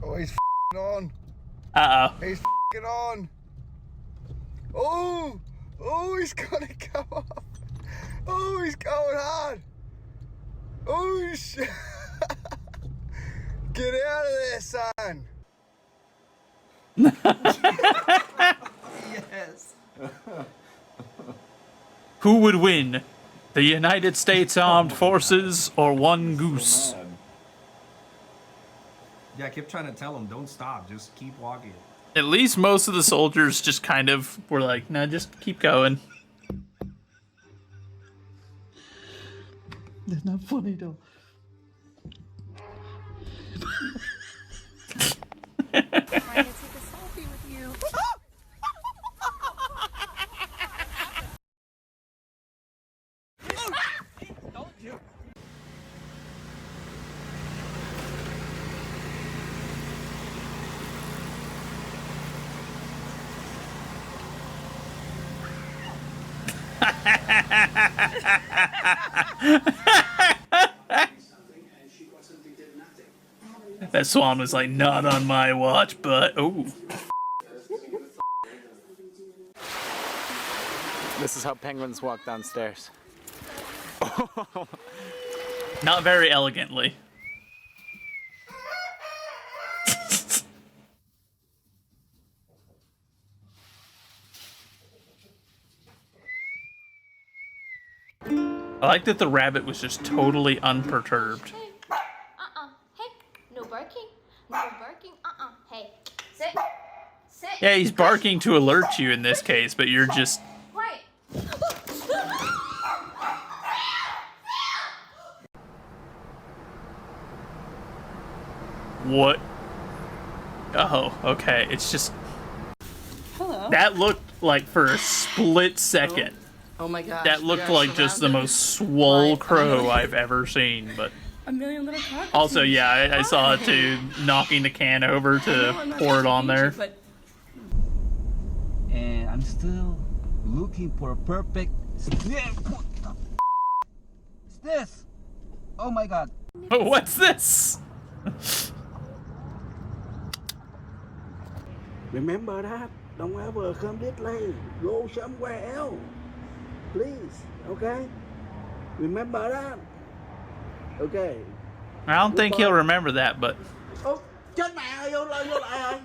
Speaker 2: Oh, he's on.
Speaker 1: Uh-oh.
Speaker 2: He's on. Oh! Oh, he's gonna go off. Oh, he's going hard. Oh, shit. Get out of there, son.
Speaker 14: Yes.
Speaker 1: Who would win? The United States Armed Forces or one goose?
Speaker 17: Yeah, I kept trying to tell him, don't stop, just keep walking.
Speaker 1: At least most of the soldiers just kind of were like, no, just keep going.
Speaker 19: That's not funny though.
Speaker 12: I'm trying to take a selfie with you.
Speaker 17: Don't you?
Speaker 1: That swan was like, not on my watch, but oh.
Speaker 20: This is how penguins walk downstairs.
Speaker 1: Not very elegantly. I like that the rabbit was just totally unperturbed.
Speaker 12: Hey, no barking. No barking. Hey, sit. Sit.
Speaker 1: Yeah, he's barking to alert you in this case, but you're just...
Speaker 12: Quiet.
Speaker 1: What? Oh, okay. It's just...
Speaker 4: Hello.
Speaker 1: That looked like for a split second.
Speaker 4: Oh my gosh.
Speaker 1: That
Speaker 4: we
Speaker 1: looked
Speaker 4: are
Speaker 1: like just the
Speaker 4: surrounded
Speaker 1: most swole
Speaker 4: by
Speaker 1: crow I've ever seen, but...
Speaker 4: a million little cockatoos.
Speaker 1: Also, yeah, I saw it too, knocking the can over to pour it on there.
Speaker 26: And I'm still looking for a perfect... What the is this? Oh my god.
Speaker 1: What's this?
Speaker 26: Remember that? Don't ever come this late. Go somewhere else. Please, okay? Remember that? Okay.
Speaker 1: I don't think he'll remember that, but...
Speaker 26: Oh, chết mẹ ơi, vô lại ơi.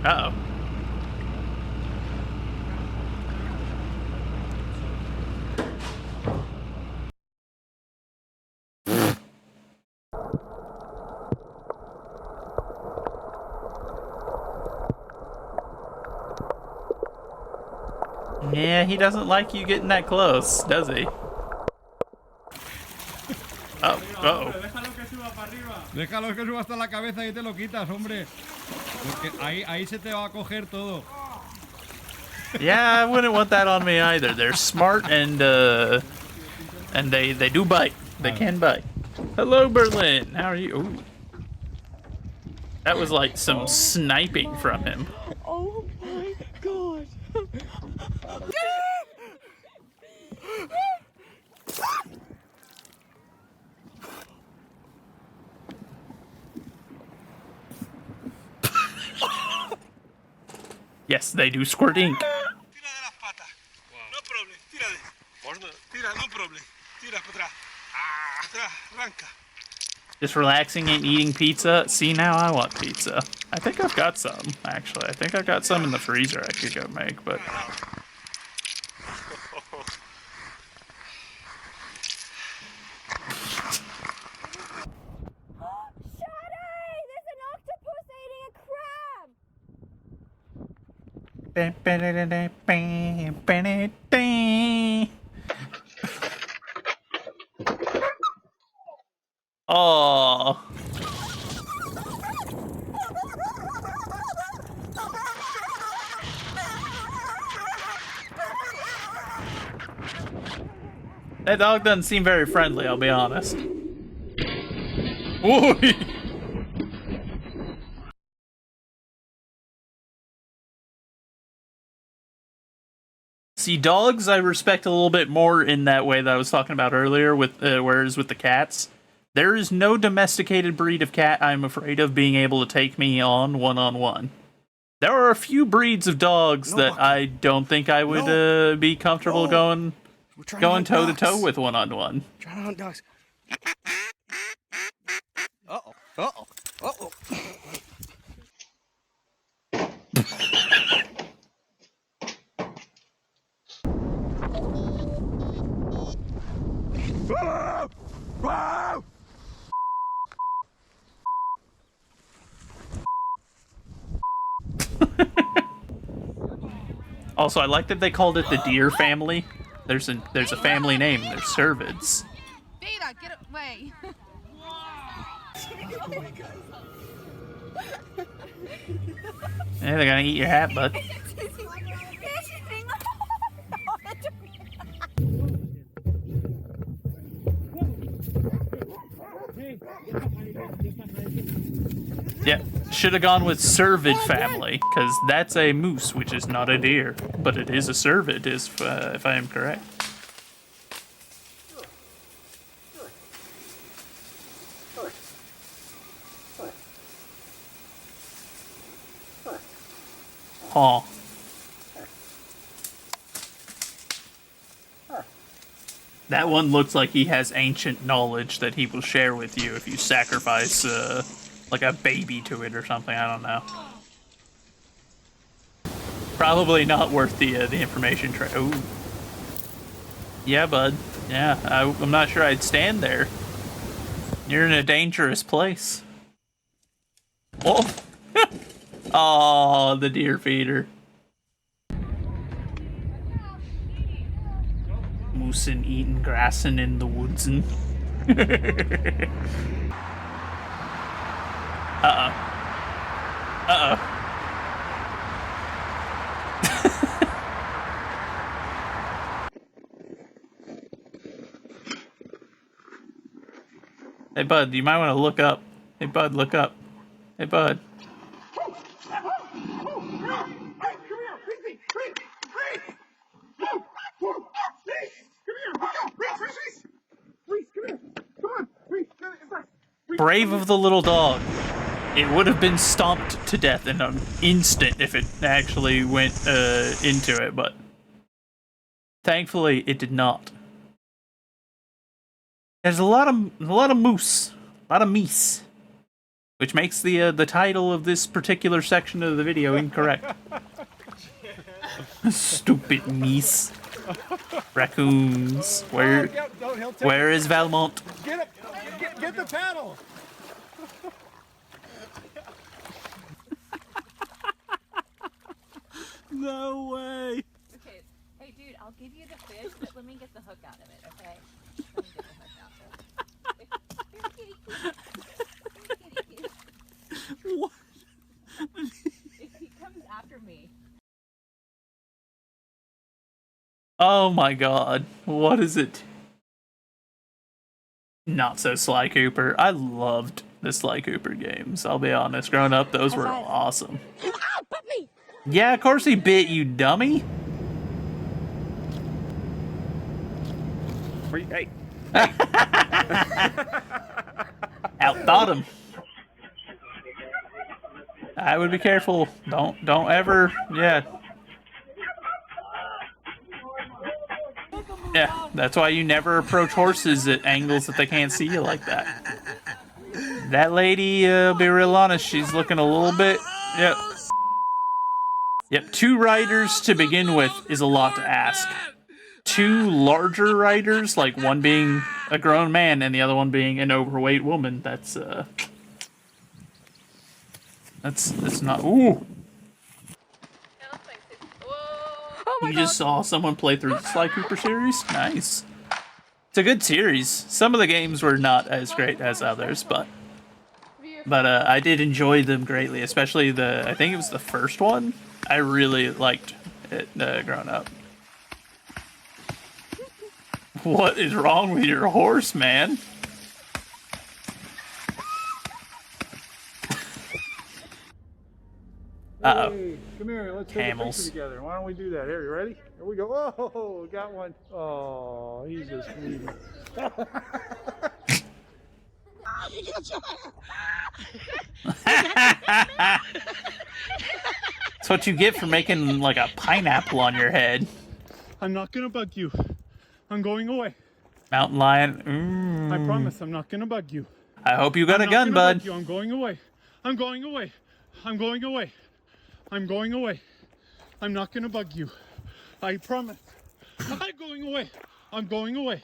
Speaker 1: Uh-oh. Yeah, he doesn't like you getting that close, does he? Oh, uh-oh.
Speaker 8: Déjalo que suba hasta la cabeza y te lo quitas, hombre. Porque ahí se te va a coger todo.
Speaker 1: Yeah, I wouldn't want that on me either. They're smart and they do bite. They can bite. Hello, Berlin. How are you? Ooh. That was like some sniping from him.
Speaker 12: Oh my god.
Speaker 1: Yes, they do squirt ink.
Speaker 25: No problem. Tira. Tira, no problem. Tira para atrás. Atrás, arranca.
Speaker 1: Just relaxing and eating pizza. See, now I want pizza. I think I've got some, actually. I think I've got some in the freezer I could go make, but... Oh. That dog doesn't seem very friendly, I'll be honest. Ooh. See, dogs I respect a little bit more in that way that I was talking about earlier, with whereas with the cats, there is no domesticated breed of cat I'm afraid of being able to take me on one-on-one. There are a few breeds of dogs that I don't think I would be comfortable going toe-to-toe with one-on-one.
Speaker 25: Trying to hunt dogs. Uh-oh. Uh-oh. Uh-oh.
Speaker 1: Also, I like that they called it the deer family. There's a family name. They're cervids.
Speaker 4: Beta, get away.
Speaker 1: Yeah, they're gonna eat your hat, bud. Yeah, should have gone with cervid family, because that's a moose, which is not a deer, but it is a cervid, if I am correct. Huh. That one looks like he has ancient knowledge that he will share with you if you sacrifice, like a baby to it or something. I don't know. Probably not worth the information Ooh. Yeah, bud. Yeah, I'm not sure I'd stand there. You're in a dangerous place. Oh. Oh, the deer feeder. Moosin' eating grassin' in the woodsin'. Uh-oh. Uh-oh. Hey, bud, you might want to look up. Hey, bud, look up. Hey, bud. Brave of the little dog. It would have been stomped to death in an instant if it actually went into it, but thankfully it did not. There's a lot of moose, a lot of meese, which makes the title of this particular section of the video incorrect. Stupid meese. Raccoons. Where is Valmont?
Speaker 25: Get the paddle.
Speaker 1: No way.
Speaker 4: Okay,
Speaker 3: Dude, I'll give you the fish, but let me get the hook out of it, okay? Let me get the hook out of it. Here, kitty, kitty. Here, kitty, kitty.
Speaker 1: What?
Speaker 3: If he comes after me.
Speaker 1: Oh my god. What is it? Not so Sly Cooper. I loved the Sly Cooper games. I'll be honest. Growing up, those were awesome. Yeah, of course he bit, you dummy.
Speaker 14: Hey.
Speaker 1: Outthought him. I would be careful. Don't ever. Yeah. Yeah, that's why you never approach horses at angles that they can't see you like that. That lady, be real honest, she's looking a little bit. Yep. Yep, 2 riders to begin with is a lot to ask. 2 larger riders, like one being a grown man and the other one being an overweight woman, that's not. Ooh. You just saw someone play through the Sly Cooper series? Nice. It's a good series. Some of the games were not as great as others, but I did enjoy them greatly, especially I think it was the first one. I really liked it growing up. What is wrong with your horse, man? Uh-oh.
Speaker 9: Hey, come here. Let's
Speaker 1: Camels.
Speaker 9: take a picture together. Why don't we do that? Here, you ready? Here we go. Oh, got one. Oh, he's just sweet.
Speaker 1: That's what you get for making like a pineapple on your head.
Speaker 9: I'm not gonna bug you. I'm going away.
Speaker 1: Mountain lion.
Speaker 9: I promise I'm not gonna bug you.
Speaker 1: I hope you got a gun, bud.
Speaker 9: I'm going away. I'm going away. I'm going away. I'm going away. I'm not gonna bug you. I promise. I'm going away. I'm going away.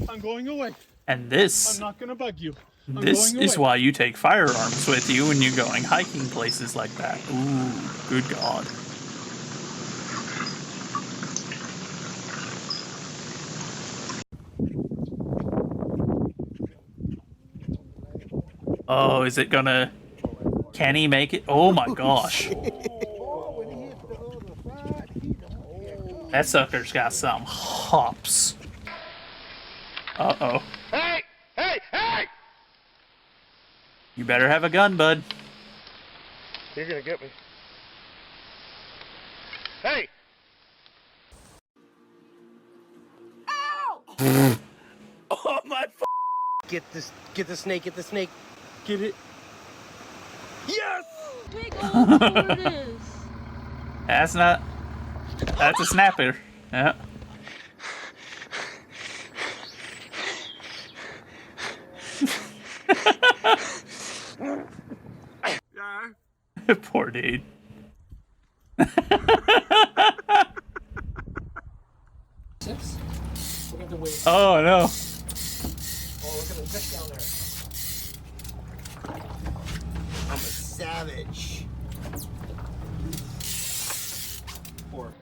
Speaker 9: I'm going away.
Speaker 1: And this.
Speaker 9: I'm not gonna bug you.
Speaker 1: This is why you take firearms with you when you're going hiking places like that. Ooh, good God. Oh, is it gonna... Can he make it? Oh my gosh. That sucker's got some hops. Uh-oh.
Speaker 15: Hey! Hey! Hey!
Speaker 1: You better have a gun, bud.
Speaker 15: You're gonna get me. Hey!
Speaker 2: Oh my Get the snake, get the snake. Get it. Yes!
Speaker 7: Big old tortoise.
Speaker 1: That's a snapper. Yeah. Poor dude. Oh no.
Speaker 2: Oh, look at the fish down there. I'm a savage. Poor.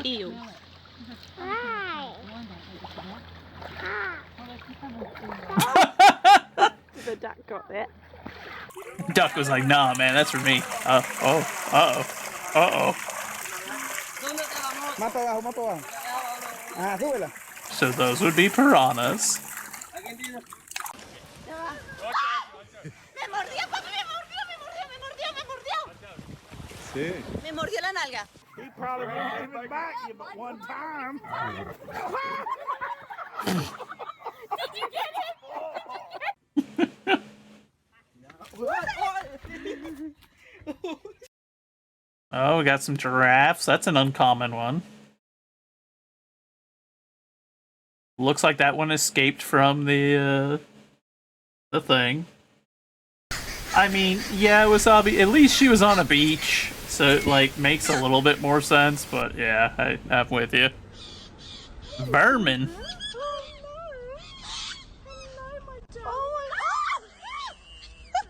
Speaker 7: Ew.
Speaker 5: The duck got that.
Speaker 1: Duck was like, nah, man, that's for me.
Speaker 26: Más para abajo, más para abajo. Ah, súbela.
Speaker 1: So those would be piranhas.
Speaker 7: Me mordió, papi, me mordió.
Speaker 26: Sí.
Speaker 7: Me mordió la nalga.
Speaker 26: He probably won't even bite you but one time.
Speaker 7: Did you get it?
Speaker 1: Oh, we got some giraffes. That's an uncommon one. Looks like that one escaped from the thing. I mean, yeah, Wasabi, at least she was on a beach, so it, like, makes a little bit more sense, but yeah, I'm with you. Vermin?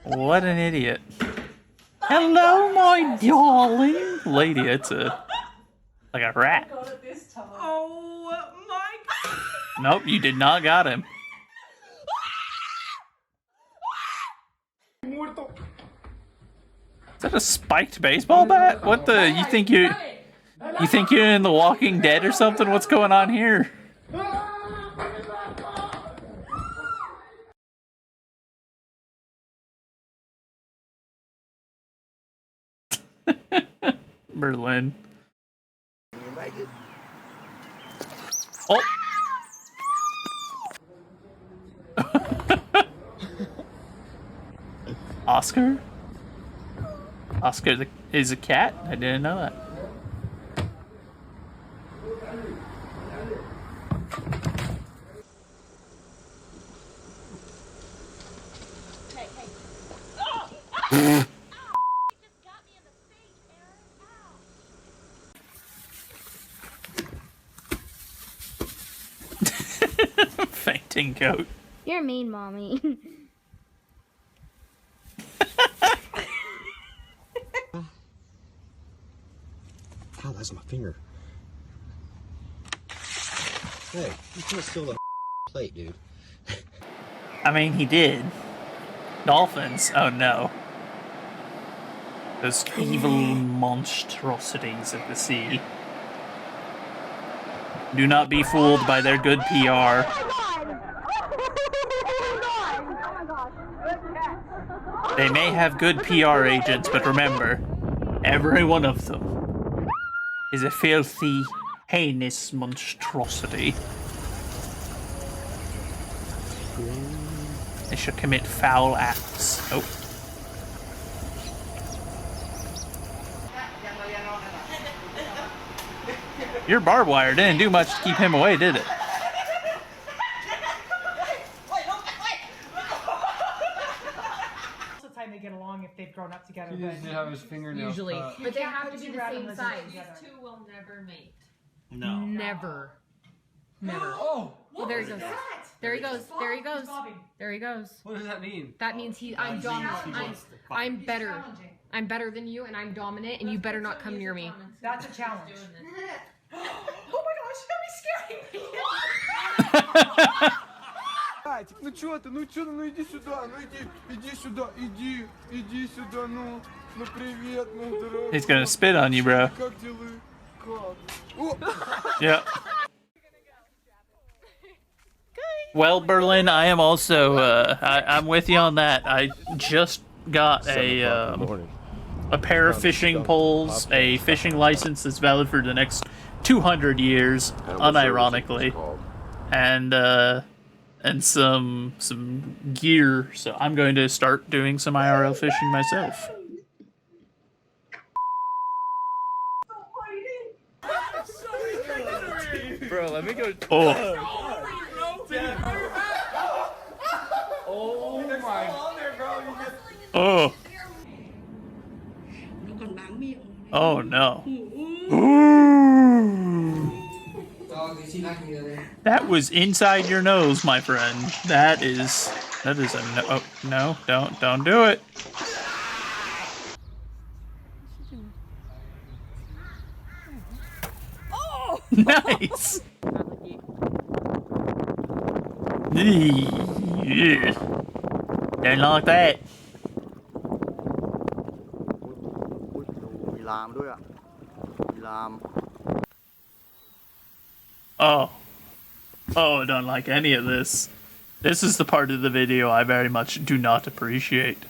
Speaker 1: What an idiot. Hello, my darling. Lady, it's like a rat.
Speaker 12: Oh my god!
Speaker 1: Nope, you did not got him. Is that a spiked baseball bat? What the? You think you're in The Walking Dead or something? What's going on here? Berlin. Oh. Oscar? Oscar is a cat? I didn't know that. Fainting goat.
Speaker 23: You're mean, Mommy.
Speaker 2: Ow, that's my finger. Hey, you can't steal the plate, dude.
Speaker 1: I mean, he did. Dolphins? Oh no. Those evil monstrosities of the sea. Do not be fooled by their good PR. They may have good PR agents, but remember, every one of them is a filthy, heinous monstrosity. They shall commit foul acts. Oh. Your barbed wire didn't do much to keep him away, did it?
Speaker 6: Most of the time they get along if they've grown up together.
Speaker 8: He
Speaker 6: But
Speaker 8: used to have his fingernails
Speaker 6: usually,
Speaker 8: cut.
Speaker 6: but they have to be the same size.
Speaker 12: These two will never mate.
Speaker 8: No.
Speaker 6: Never. Never.
Speaker 8: Oh!
Speaker 6: Well, there he goes. There he goes. There he goes. There he goes.
Speaker 8: What does that mean?
Speaker 6: That means I'm dominant. I'm better. I'm better than you, and I'm dominant, and you better not come near me. That's a challenge. Oh my gosh, you're scaring me!
Speaker 2: Ну чё ты, ну иди сюда, иди сюда, иди сюда, ну привет, ну дорогой.
Speaker 1: He's gonna spit on you, bro.
Speaker 2: Как дела?
Speaker 1: Yeah. Well, Berlin, I am also, I'm with you on that. I just got a pair of fishing poles, a fishing license that's valid for the next 200 years, unironically, and some gear, so I'm going to start doing some IRL fishing myself.
Speaker 14: Bro, let me go.
Speaker 1: Oh.
Speaker 14: Oh my.
Speaker 1: Oh. Oh no. That was inside your nose, my friend. That is a no. Oh, no, don't do it.
Speaker 12: Oh!
Speaker 1: Nice. Yeah. Don't like that.
Speaker 2: มีลามด้วยอ่ะมีลาม
Speaker 1: Oh, I don't like any of this. This is the part of the video I very much do not appreciate.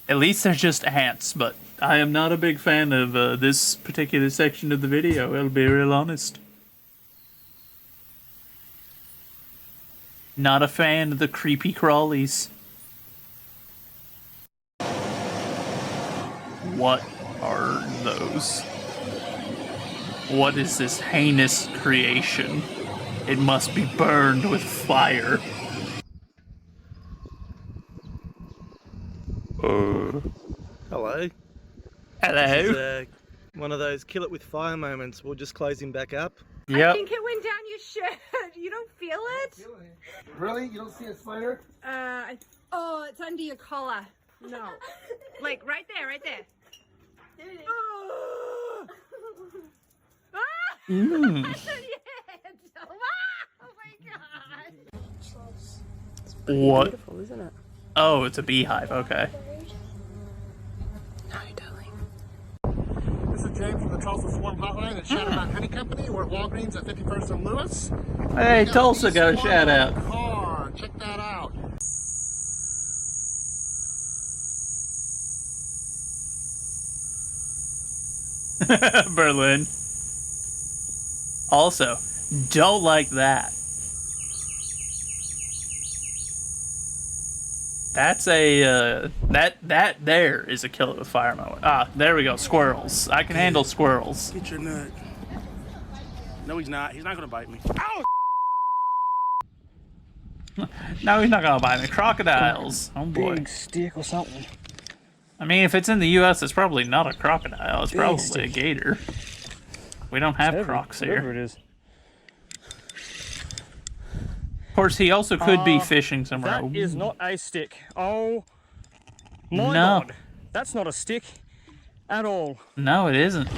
Speaker 1: At least they're just ants, but I am not a big fan of this particular section of the video, I'll be real honest. Not a fan of the creepy crawlies. What are those? What is this heinous creation? It must be burned with fire.
Speaker 11: Hello.
Speaker 1: Hello.
Speaker 11: This is, one of those kill it with fire moments. We'll just close him back up.
Speaker 6: I think it went down your shirt. You don't feel it?
Speaker 2: Really? You don't see a spider?
Speaker 6: Oh, it's under your collar. No. Like right there, right there.
Speaker 3: There it is.
Speaker 1: Mm.
Speaker 6: Yeah, oh my god.
Speaker 1: What?
Speaker 5: Beautiful, isn't it?
Speaker 1: Oh, it's a beehive. Okay.
Speaker 9: This is James from the Tulsa Swarm Hotline at Shadow Mountain Honey Company. We're at Walgreens at 51st and Lewis.
Speaker 1: Hey, Tulsa got a shout out.
Speaker 9: Car. Check that out.
Speaker 1: Berlin. Also, don't like that. That's a that there is a kill it with fire moment. Ah, there we go. Squirrels. I can handle squirrels.
Speaker 9: Get your nut. No, he's not. He's not gonna bite me. Ow!
Speaker 1: No, he's not gonna bite me. Crocodiles. Oh boy.
Speaker 14: Big stick or something.
Speaker 1: I mean, if it's in the U.S., it's probably not a crocodile. It's
Speaker 14: Big
Speaker 1: probably a
Speaker 14: stick.
Speaker 1: gator. We don't have crocs
Speaker 14: Whatever
Speaker 1: here.
Speaker 14: it is.
Speaker 1: Of course, he also could be fishing somewhere.
Speaker 14: That is not a stick. Oh my
Speaker 1: No.
Speaker 14: god. That's not a stick at all.
Speaker 1: No, it isn't.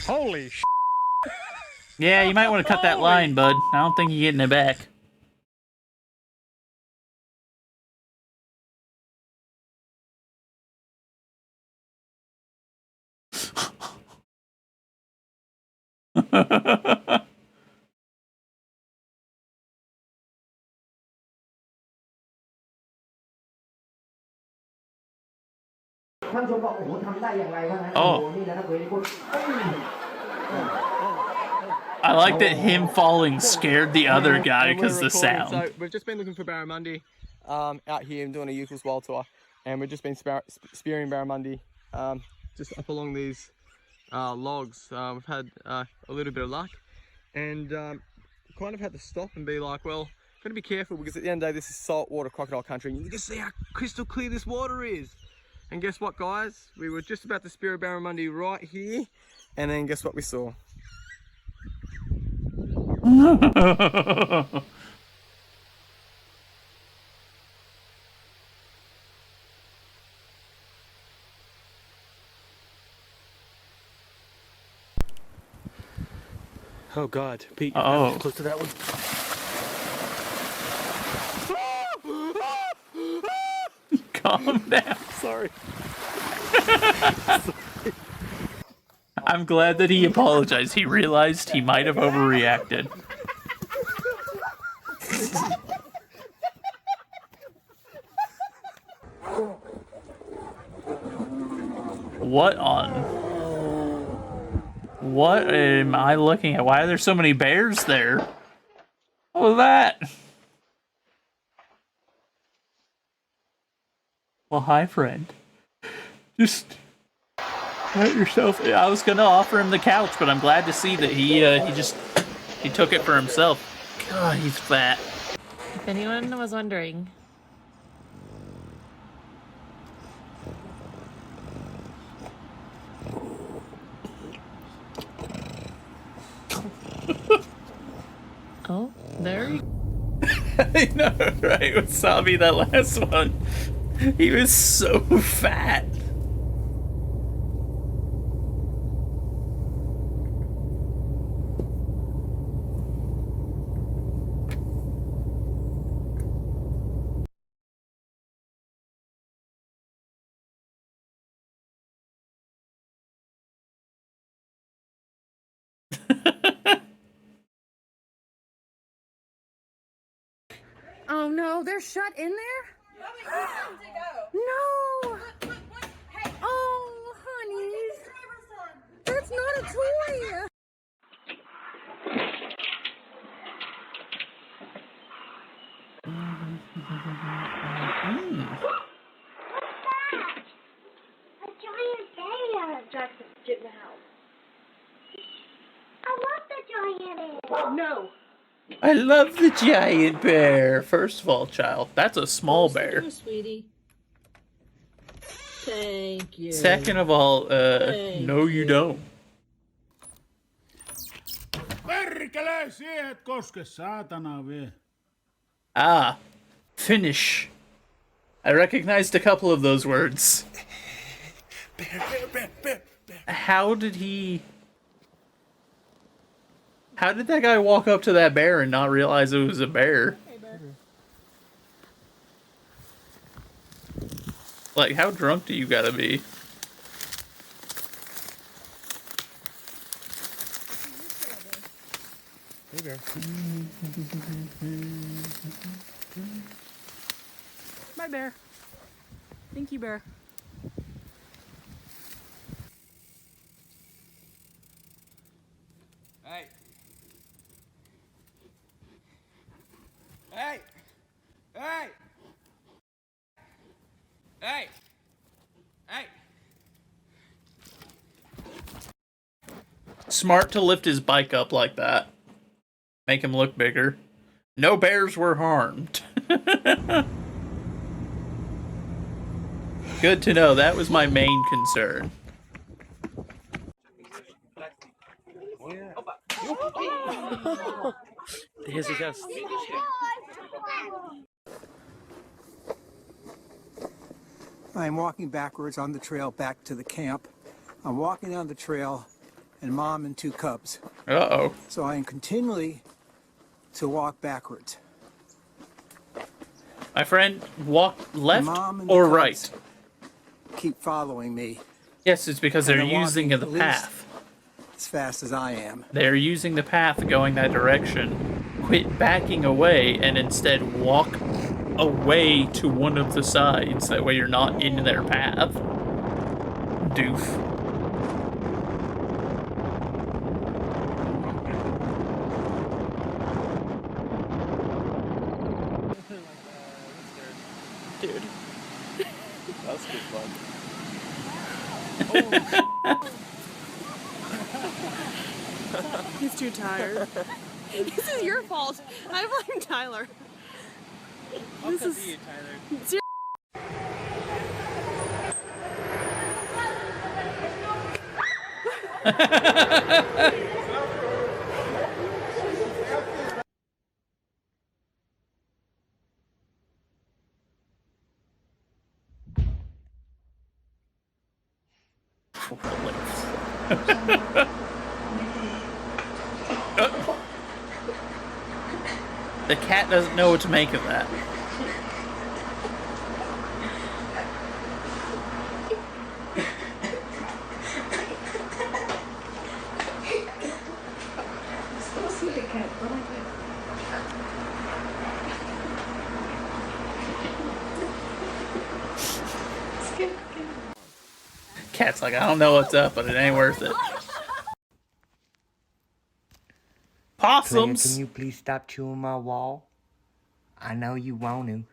Speaker 14: Holy sh!
Speaker 1: Yeah, you might want to cut that line, bud. I don't think you're getting it back. Oh. I like that him falling scared the other guy because the sound.
Speaker 13: So we've just been looking for barramundi out here and doing a Eucalyptus Wild Tour, and we've just been spearing barramundi just up along these logs. We've had a little bit of luck, and kind of had to stop and be like, well, got to be careful because at the end of the day, this is saltwater crocodile country, and you can just see how crystal clear this water is. And guess what, guys? We were just about to spear a barramundi right here, and then guess what we saw?
Speaker 14: Oh god, Pete,
Speaker 1: Uh-oh.
Speaker 14: close to that one.
Speaker 1: Calm down.
Speaker 14: Sorry.
Speaker 1: I'm glad that he apologized. He realized he might have overreacted. What on? What am I looking at? Why are there so many bears there? What was that? Well, hi, friend. Just hurt yourself. I was gonna offer him the couch, but I'm glad to see that he took it for himself. God, he's fat.
Speaker 18: If anyone was wondering. Oh, there you
Speaker 1: I know, right? With Sabi, that last one. He was so fat.
Speaker 6: Oh no, they're shut in there? No! Oh, honeys. That's not a toy!
Speaker 3: Jackson, get in the house. I love the giant bear. No.
Speaker 1: I love the giant bear. First of all, child, that's a small bear.
Speaker 7: Sweetie. Thank you.
Speaker 1: Second of all, no you don't.
Speaker 9: Perkele, siihen et koske, saatana vie.
Speaker 1: Ah, finish. I recognized a couple of those words. How did that guy walk up to that bear and not realize it was a bear? Like, how drunk do you gotta be?
Speaker 15: Hey, bear.
Speaker 5: Bye, bear. Thank you, bear.
Speaker 15: Hey. Hey. Hey. Hey. Hey.
Speaker 1: Smart to lift his bike up like that. Make him look bigger. No bears were harmed. Good to know. That was my main concern.
Speaker 13: Here's the chest.
Speaker 10: I'm walking backwards on the trail back to the camp. I'm walking down the trail and mom and two cubs.
Speaker 1: Uh-oh.
Speaker 10: So I am continually to walk backwards.
Speaker 1: My friend, walk left
Speaker 10: Mom and
Speaker 1: or
Speaker 10: the
Speaker 1: right?
Speaker 10: cubs keep following me.
Speaker 1: Yes, it's because
Speaker 10: And
Speaker 1: they're
Speaker 10: they're
Speaker 1: using
Speaker 10: walking
Speaker 1: the
Speaker 10: at least
Speaker 1: path.
Speaker 10: as fast as I am.
Speaker 1: They're using the path going that direction. Quit backing away and instead walk away to one of the sides. That way you're not in their path. Doof.
Speaker 14: Dude. That was good fun.
Speaker 5: He's too tired. This is your fault. I blame Tyler. This is
Speaker 14: you, Tyler.
Speaker 1: The cat doesn't know what to make of that. Cat's like, I don't know what's up, but it ain't worth it. Possums!
Speaker 16: Claire, can you please stop chewing my wall? I know you want to.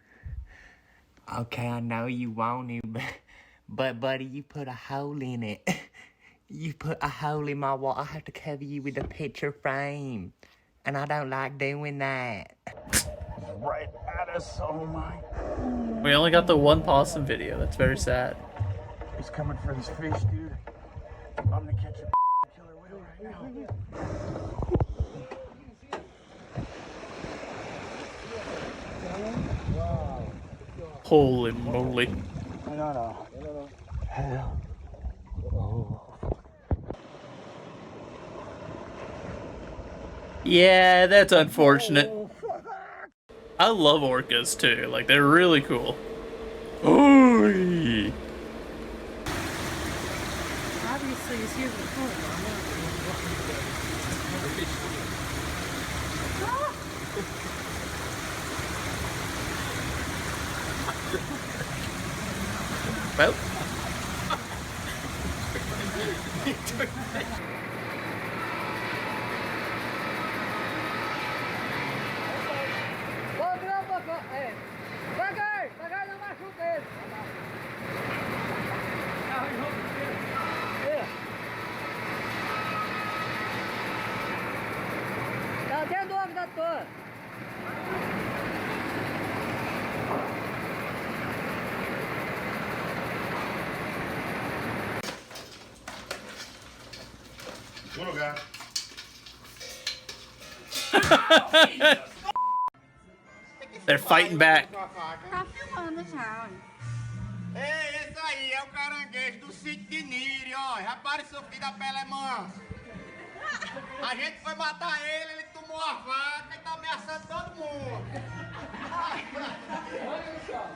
Speaker 16: Okay, I know you want to, but buddy, you put a hole in it. You put a hole in my wall. I have to cover you with a picture frame. And I don't like doing that.
Speaker 26: Right at us, oh my.
Speaker 1: We only got the one possum video. That's very sad.
Speaker 26: He's coming for this fish, dude. I'm gonna catch a killer whale right now.
Speaker 1: Holy moly.
Speaker 26: No. Hell. Oh.
Speaker 1: Yeah, that's unfortunate. I love orcas too. Like, they're really cool. Ooh.
Speaker 5: obviously is here at home.
Speaker 1: Well.
Speaker 15: Little guy.
Speaker 1: They're fighting back.
Speaker 12: Tá filmando já.
Speaker 15: Ei, esse aí é o caranguejo do sítio de Niri, ó. Repare seu filho da pele é manso. A gente foi matar ele, ele tomou a faca e tá ameaçando todo mundo. Olha só.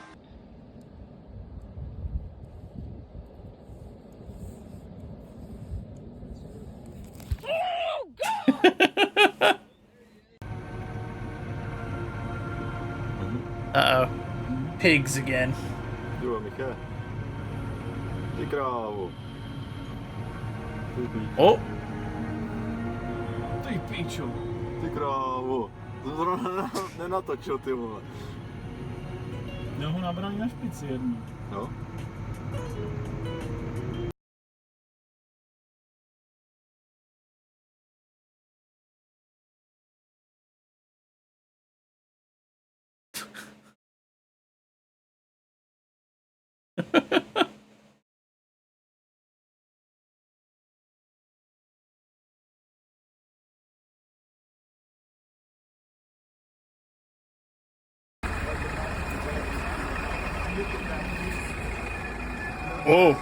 Speaker 1: Uh-oh. Pigs again.
Speaker 17: Jo, Micke. Ti cravo.
Speaker 1: Oh!
Speaker 17: Ti piccio. Ti cravo. Non natočil ty vole.
Speaker 9: Já ho nabrání na špici jednu.
Speaker 17: No.
Speaker 1: Whoa.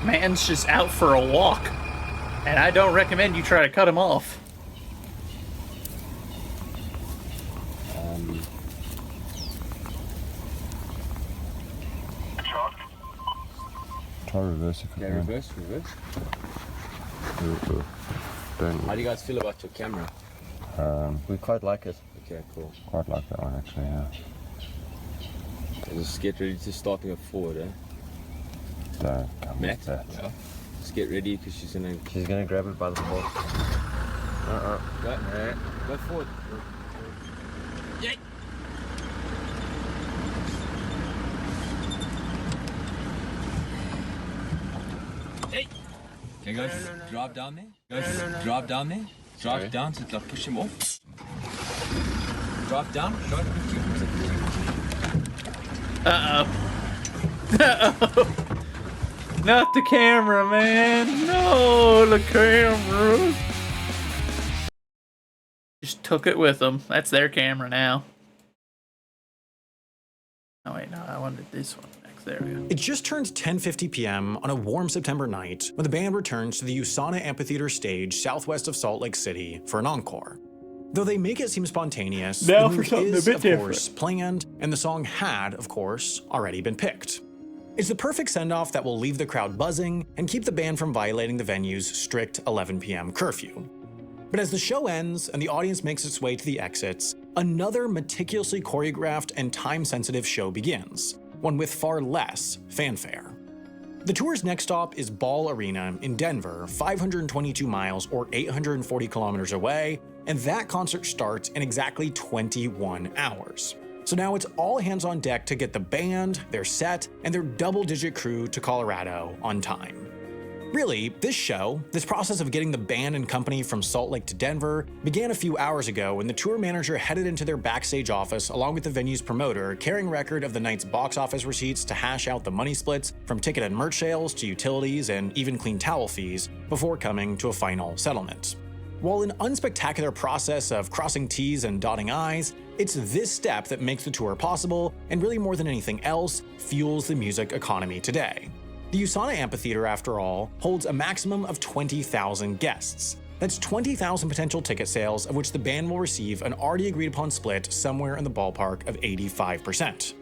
Speaker 1: Man's just out for a walk, and I don't recommend you try to cut him off.
Speaker 17: Try reverse if you
Speaker 14: Yeah,
Speaker 17: can.
Speaker 14: reverse. How do you guys feel about your camera?
Speaker 17: We quite like it.
Speaker 14: Okay, cool.
Speaker 17: Quite like that one actually, yeah.
Speaker 14: Just get ready to start to go forward, eh?
Speaker 17: Come
Speaker 14: Matt?
Speaker 17: with that.
Speaker 14: Yeah. Just get ready because she's gonna
Speaker 17: grab it by the pole.
Speaker 14: Go. Go forward. Yay! Hey! Okay guys, drop down there. Guys, drop down there. Drop down to like push him off. Drop down. Drop.
Speaker 1: Uh-oh. Uh-oh. Not the camera, man. No, the camera. Just took it with them. That's their camera now. Oh wait, no, I wanted this one next. There we go.
Speaker 19: It just turned 10:50 p.m. on a warm September night when the band returns to the USANA Amphitheater stage southwest of Salt Lake City for an encore. Though they make it seem spontaneous,
Speaker 1: Now
Speaker 19: the
Speaker 1: for
Speaker 19: move
Speaker 1: something
Speaker 19: is,
Speaker 1: a bit
Speaker 19: of
Speaker 1: different.
Speaker 19: course, planned, and the song had, of course, already been picked. It's the perfect send-off that will leave the crowd buzzing and keep the band from violating the venue's strict 11 p.m. curfew. But as the show ends and the audience makes its way to the exits, another meticulously choreographed and time-sensitive show begins, one with far less fanfare. The tour's next stop is Ball Arena in Denver, 522 miles or 840 kilometers away, and that concert starts in exactly 21 hours. So now it's all hands on deck to get the band, their set, and their double-digit crew to Colorado on time. Really, this process of getting the band and company from Salt Lake to Denver began a few hours ago when the tour manager headed into their backstage office along with the venue's promoter, carrying record of the night's box office receipts to hash out the money splits from ticket and merch sales to utilities and even clean towel fees before coming to a final settlement. While an unspectacular process of crossing T's and dotting I's, it's this step that makes the tour possible and really more than anything else, fuels the music economy today. The USANA Amphitheater, after all, holds a maximum of 20,000 guests. That's 20,000 potential ticket sales, of which the band will receive an already agreed upon split somewhere in the ballpark of 85%.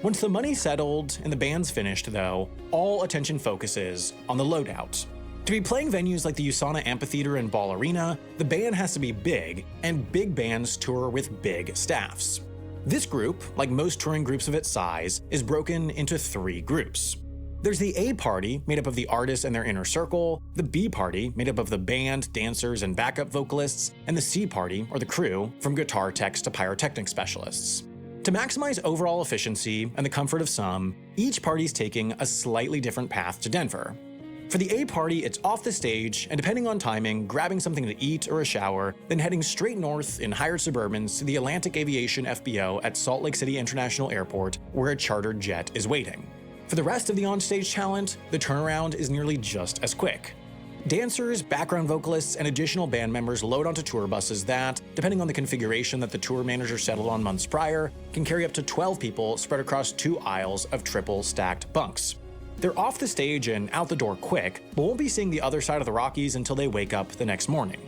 Speaker 19: Once the money's settled and the band's finished, though, all attention focuses on the loadout. To be playing venues like the USANA Amphitheater and Ball Arena, the band has to be big, and big bands tour with big staffs. This group, like most touring groups of its size, is broken into 3 groups. There's the A party, made up of the artists and their inner circle, the B party, made up of the band, dancers, and backup vocalists, and the C party, or the crew, from guitar techs to pyrotechnic specialists. To maximize overall efficiency and the comfort of some, each party's taking a slightly different path to Denver. For the A party, it's off the stage, and depending on timing, grabbing something to eat or a shower, then heading straight north in hired Suburbans to the Atlantic Aviation FBO at Salt Lake City International Airport, where a chartered jet is waiting. For the rest of the onstage talent, the turnaround is nearly just as quick. Dancers, background vocalists, and additional band members load onto tour buses that, depending on the configuration that the tour manager settled on months prior, can carry up to 12 people spread across 2 aisles of triple stacked bunks. They're off the stage and out the door quick, but won't be seeing the other side of the Rockies until they wake up the next morning.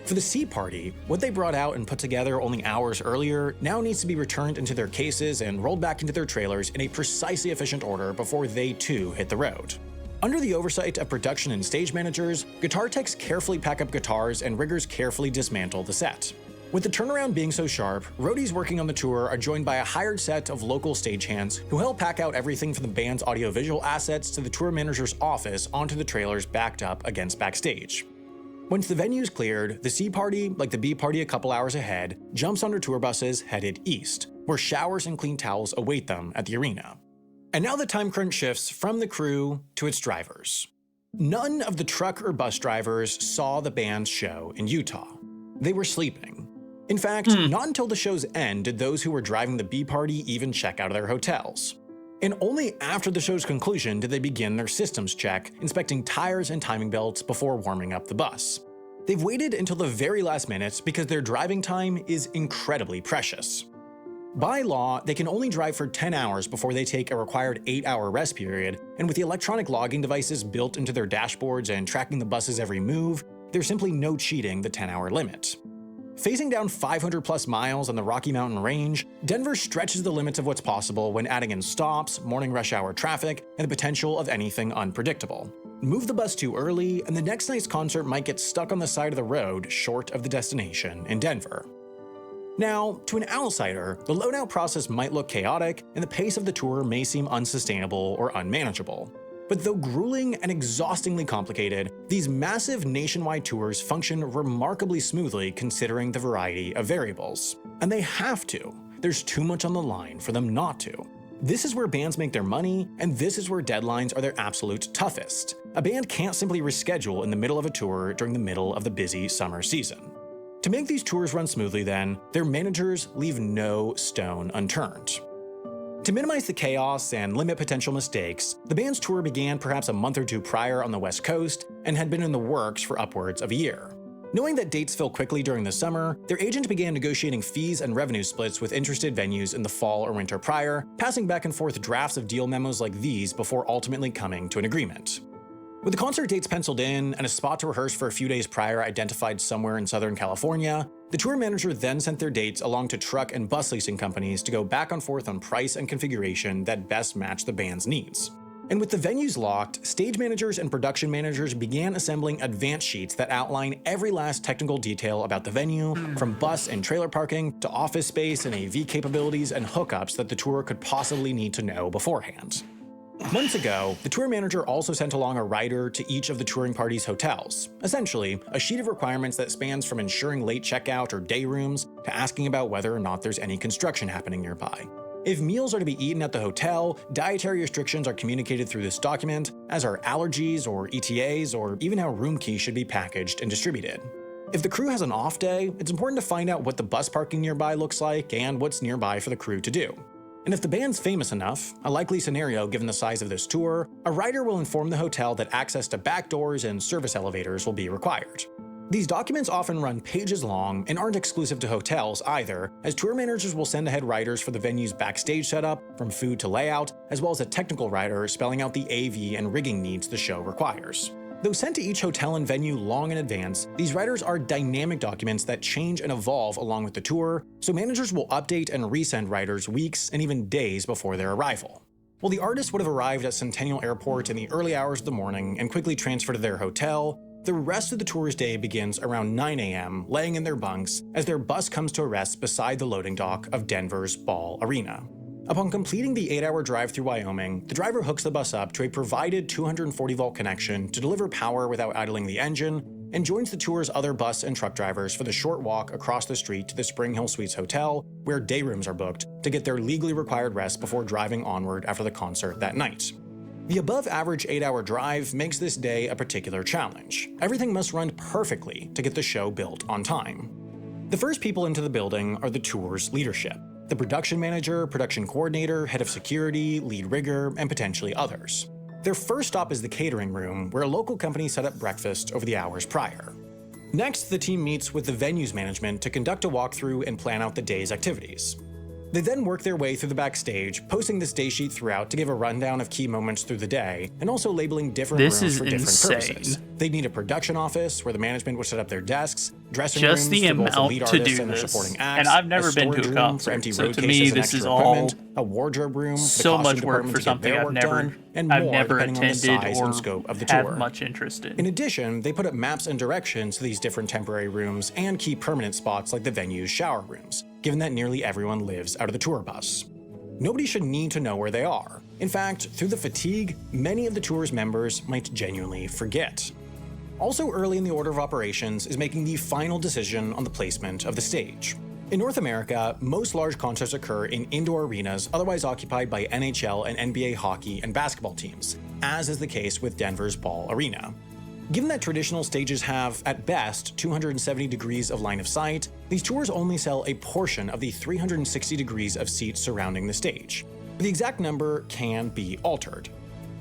Speaker 19: For the Sea Party, what they brought out and put together only hours earlier now needs to be returned into their cases and rolled back into their trailers in a precisely efficient order before they too hit the road. Under the oversight of production and stage managers, guitar techs carefully pack up guitars and riggers carefully dismantle the set. With the turnaround being so sharp, roadies working on the tour are joined by a hired set of local stagehands who help pack out everything from the band's audiovisual assets to the tour manager's office onto the trailers backed up against backstage. Once the venue's cleared, the C Party, like the B Party a couple hours ahead, jumps onto tour buses headed east, where showers and clean towels await them at the arena. And now the time crunch shifts from the crew to its drivers. None of the truck or bus drivers saw the band's show in Utah. They were sleeping. In fact, not until the show's end did those who were driving the B Party even check out of their hotels. And only after the show's conclusion did they begin their systems check, inspecting tires and timing belts before warming up the bus. They've waited until the very last minute because their driving time is incredibly precious. By law, they can only drive for 10 hours before they take a required 8-hour rest period, and with the electronic logging devices built into their dashboards and tracking the bus's every move, there's simply no cheating the 10-hour limit. Facing down 500 plus miles on the Rocky Mountain Range, Denver stretches the limits of what's possible when adding in stops, morning rush hour traffic, and the potential of anything unpredictable. Move the bus too early, and the next night's concert might get stuck on the side of the road short of the destination in Denver. Now, to an outsider, the loadout process might look chaotic, and the pace of the tour may seem unsustainable or unmanageable. But though grueling and exhaustingly complicated, these massive nationwide tours function remarkably smoothly considering the variety of variables. And they have to. There's too much on the line for them not to. This is where bands make their money, and this is where deadlines are their absolute toughest. A band can't simply reschedule in the middle of a tour during the middle of the busy summer season. To make these tours run smoothly then, their managers leave no stone unturned. To minimize the chaos and limit potential mistakes, the band's tour began perhaps a month or two prior on the West Coast and had been in the works for upwards of a year. Knowing that dates fill quickly during the summer, their agent began negotiating fees and revenue splits with interested venues in the fall or winter prior, passing back and forth drafts of deal memos like these before ultimately coming to an agreement. With the concert dates penciled in and a spot to rehearse for a few days prior identified somewhere in Southern California, the tour manager then sent their dates along to truck and bus leasing companies to go back and forth on price and configuration that best matched the band's needs. And with the venues locked, stage managers and production managers began assembling advance sheets that outline every last technical detail about the venue, from bus and trailer parking to office space and AV capabilities and hookups that the tour could possibly need to know beforehand. Months ago, the tour manager also sent along a rider to each of the touring party's hotels, essentially a sheet of requirements that spans from ensuring late checkout or day rooms to asking about whether or not there's any construction happening nearby. If meals are to be eaten at the hotel, dietary restrictions are communicated through this document, as are allergies or ETAs, or even how room keys should be packaged and distributed. If the crew has an off day, it's important to find out what the bus parking nearby looks like and what's nearby for the crew to do. And if the band's famous enough, a likely scenario given the size of this tour, a rider will inform the hotel that access to back doors and service elevators will be required. These documents often run pages long and aren't exclusive to hotels either, as tour managers will send ahead riders for the venue's backstage setup, from food to layout, as well as a technical rider spelling out the AV and rigging needs the show requires. Though sent to each hotel and venue long in advance, these riders are dynamic documents that change and evolve along with the tour, so managers will update and resend riders weeks and even days before their arrival. While the artists would have arrived at Centennial Airport in the early hours of the morning and quickly transferred to their hotel, the rest of the tour's day begins around 9 a.m., laying in their bunks as their bus comes to a rest beside the loading dock of Denver's Ball Arena. Upon completing the 8-hour drive through Wyoming, the driver hooks the bus up to a provided 240-volt connection to deliver power without idling the engine, and joins the tour's other bus and truck drivers for the short walk across the street to the Spring Hill Suites Hotel, where day rooms are booked, to get their legally required rest before driving onward after the concert that night. The above-average 8-hour drive makes this day a particular challenge. Everything must run perfectly to get the show built on time. The first people into the building are the tour's leadership. the production manager, production coordinator, head of security, lead rigger, and potentially others. Their first stop is the catering room, where a local company set up breakfast over the hours prior. Next, the team meets with the venue's management to conduct a walkthrough and plan out the day's activities. They then work their way through the backstage, posting this day sheet throughout to give a rundown of key moments through the day, and also labeling different rooms for different purposes. They'd need a production office where the management would set up their desks, dressing rooms for both the lead artists and their supporting acts,
Speaker 1: and I've never been to a concert, so to me this is all
Speaker 19: a wardrobe room,
Speaker 1: so much work for something I've never attended or had much interest in.
Speaker 19: In addition, they put up maps and directions to these different temporary rooms and key permanent spots like the venue's shower rooms, given that nearly everyone lives out of the tour bus. Nobody should need to know where they are. In fact, through the fatigue, many of the tour's members might genuinely forget. Also early in the order of operations is making the final decision on the placement of the stage. In North America, most large concerts occur in indoor arenas otherwise occupied by NHL and NBA hockey and basketball teams, as is the case with Denver's Ball Arena. Given that traditional stages have, at best, 270 degrees of line of sight, these tours only sell a portion of the 360 degrees of seats surrounding the stage. But the exact number can be altered.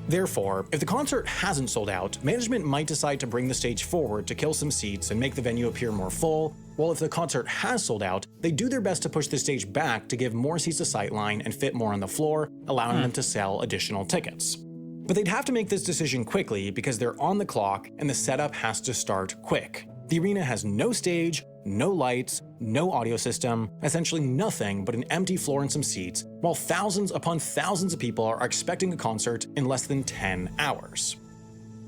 Speaker 19: Therefore, if the concert hasn't sold out, management might decide to bring the stage forward to kill some seats and make the venue appear more full, while if the concert has sold out, they do their best to push the stage back to give more seats to sightline and fit more on the floor, allowing them to sell additional tickets. But they'd have to make this decision quickly because they're on the clock and the setup has to start quick. The arena has no stage, no lights, no audio system, essentially nothing but an empty floor and some seats, while thousands upon thousands of people are expecting a concert in less than 10 hours.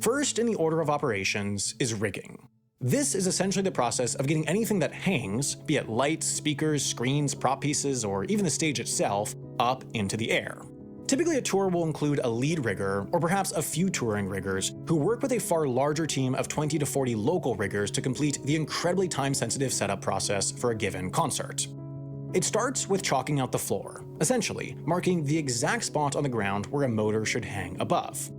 Speaker 19: First in the order of operations is rigging. This is essentially the process of getting anything that hangs, be it lights, speakers, screens, prop pieces, or even the stage itself, up into the air. Typically, a tour will include a lead rigger, or perhaps a few touring riggers, who work with a far larger team of 20 to 40 local riggers to complete the incredibly time-sensitive setup process for a given concert. It starts with chalking out the floor, essentially marking the exact spot on the ground where a motor should hang above.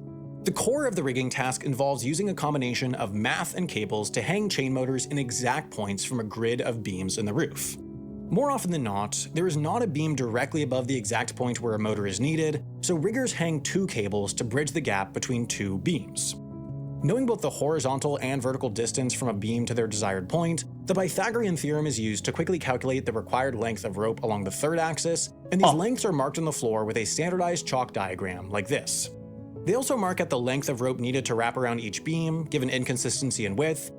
Speaker 19: The core of the rigging task involves using a combination of math and cables to hang chain motors in exact points from a grid of beams in the roof. More often than not, there is not a beam directly above the exact point where a motor is needed, so riggers hang two cables to bridge the gap between two beams. Knowing both the horizontal and vertical distance from a beam to their desired point, the Pythagorean theorem is used to quickly calculate the required length of rope along the third axis, and these lengths are marked on the floor with a standardized chalk diagram like this. They also mark out the length of rope needed to wrap around each beam, given inconsistency in width,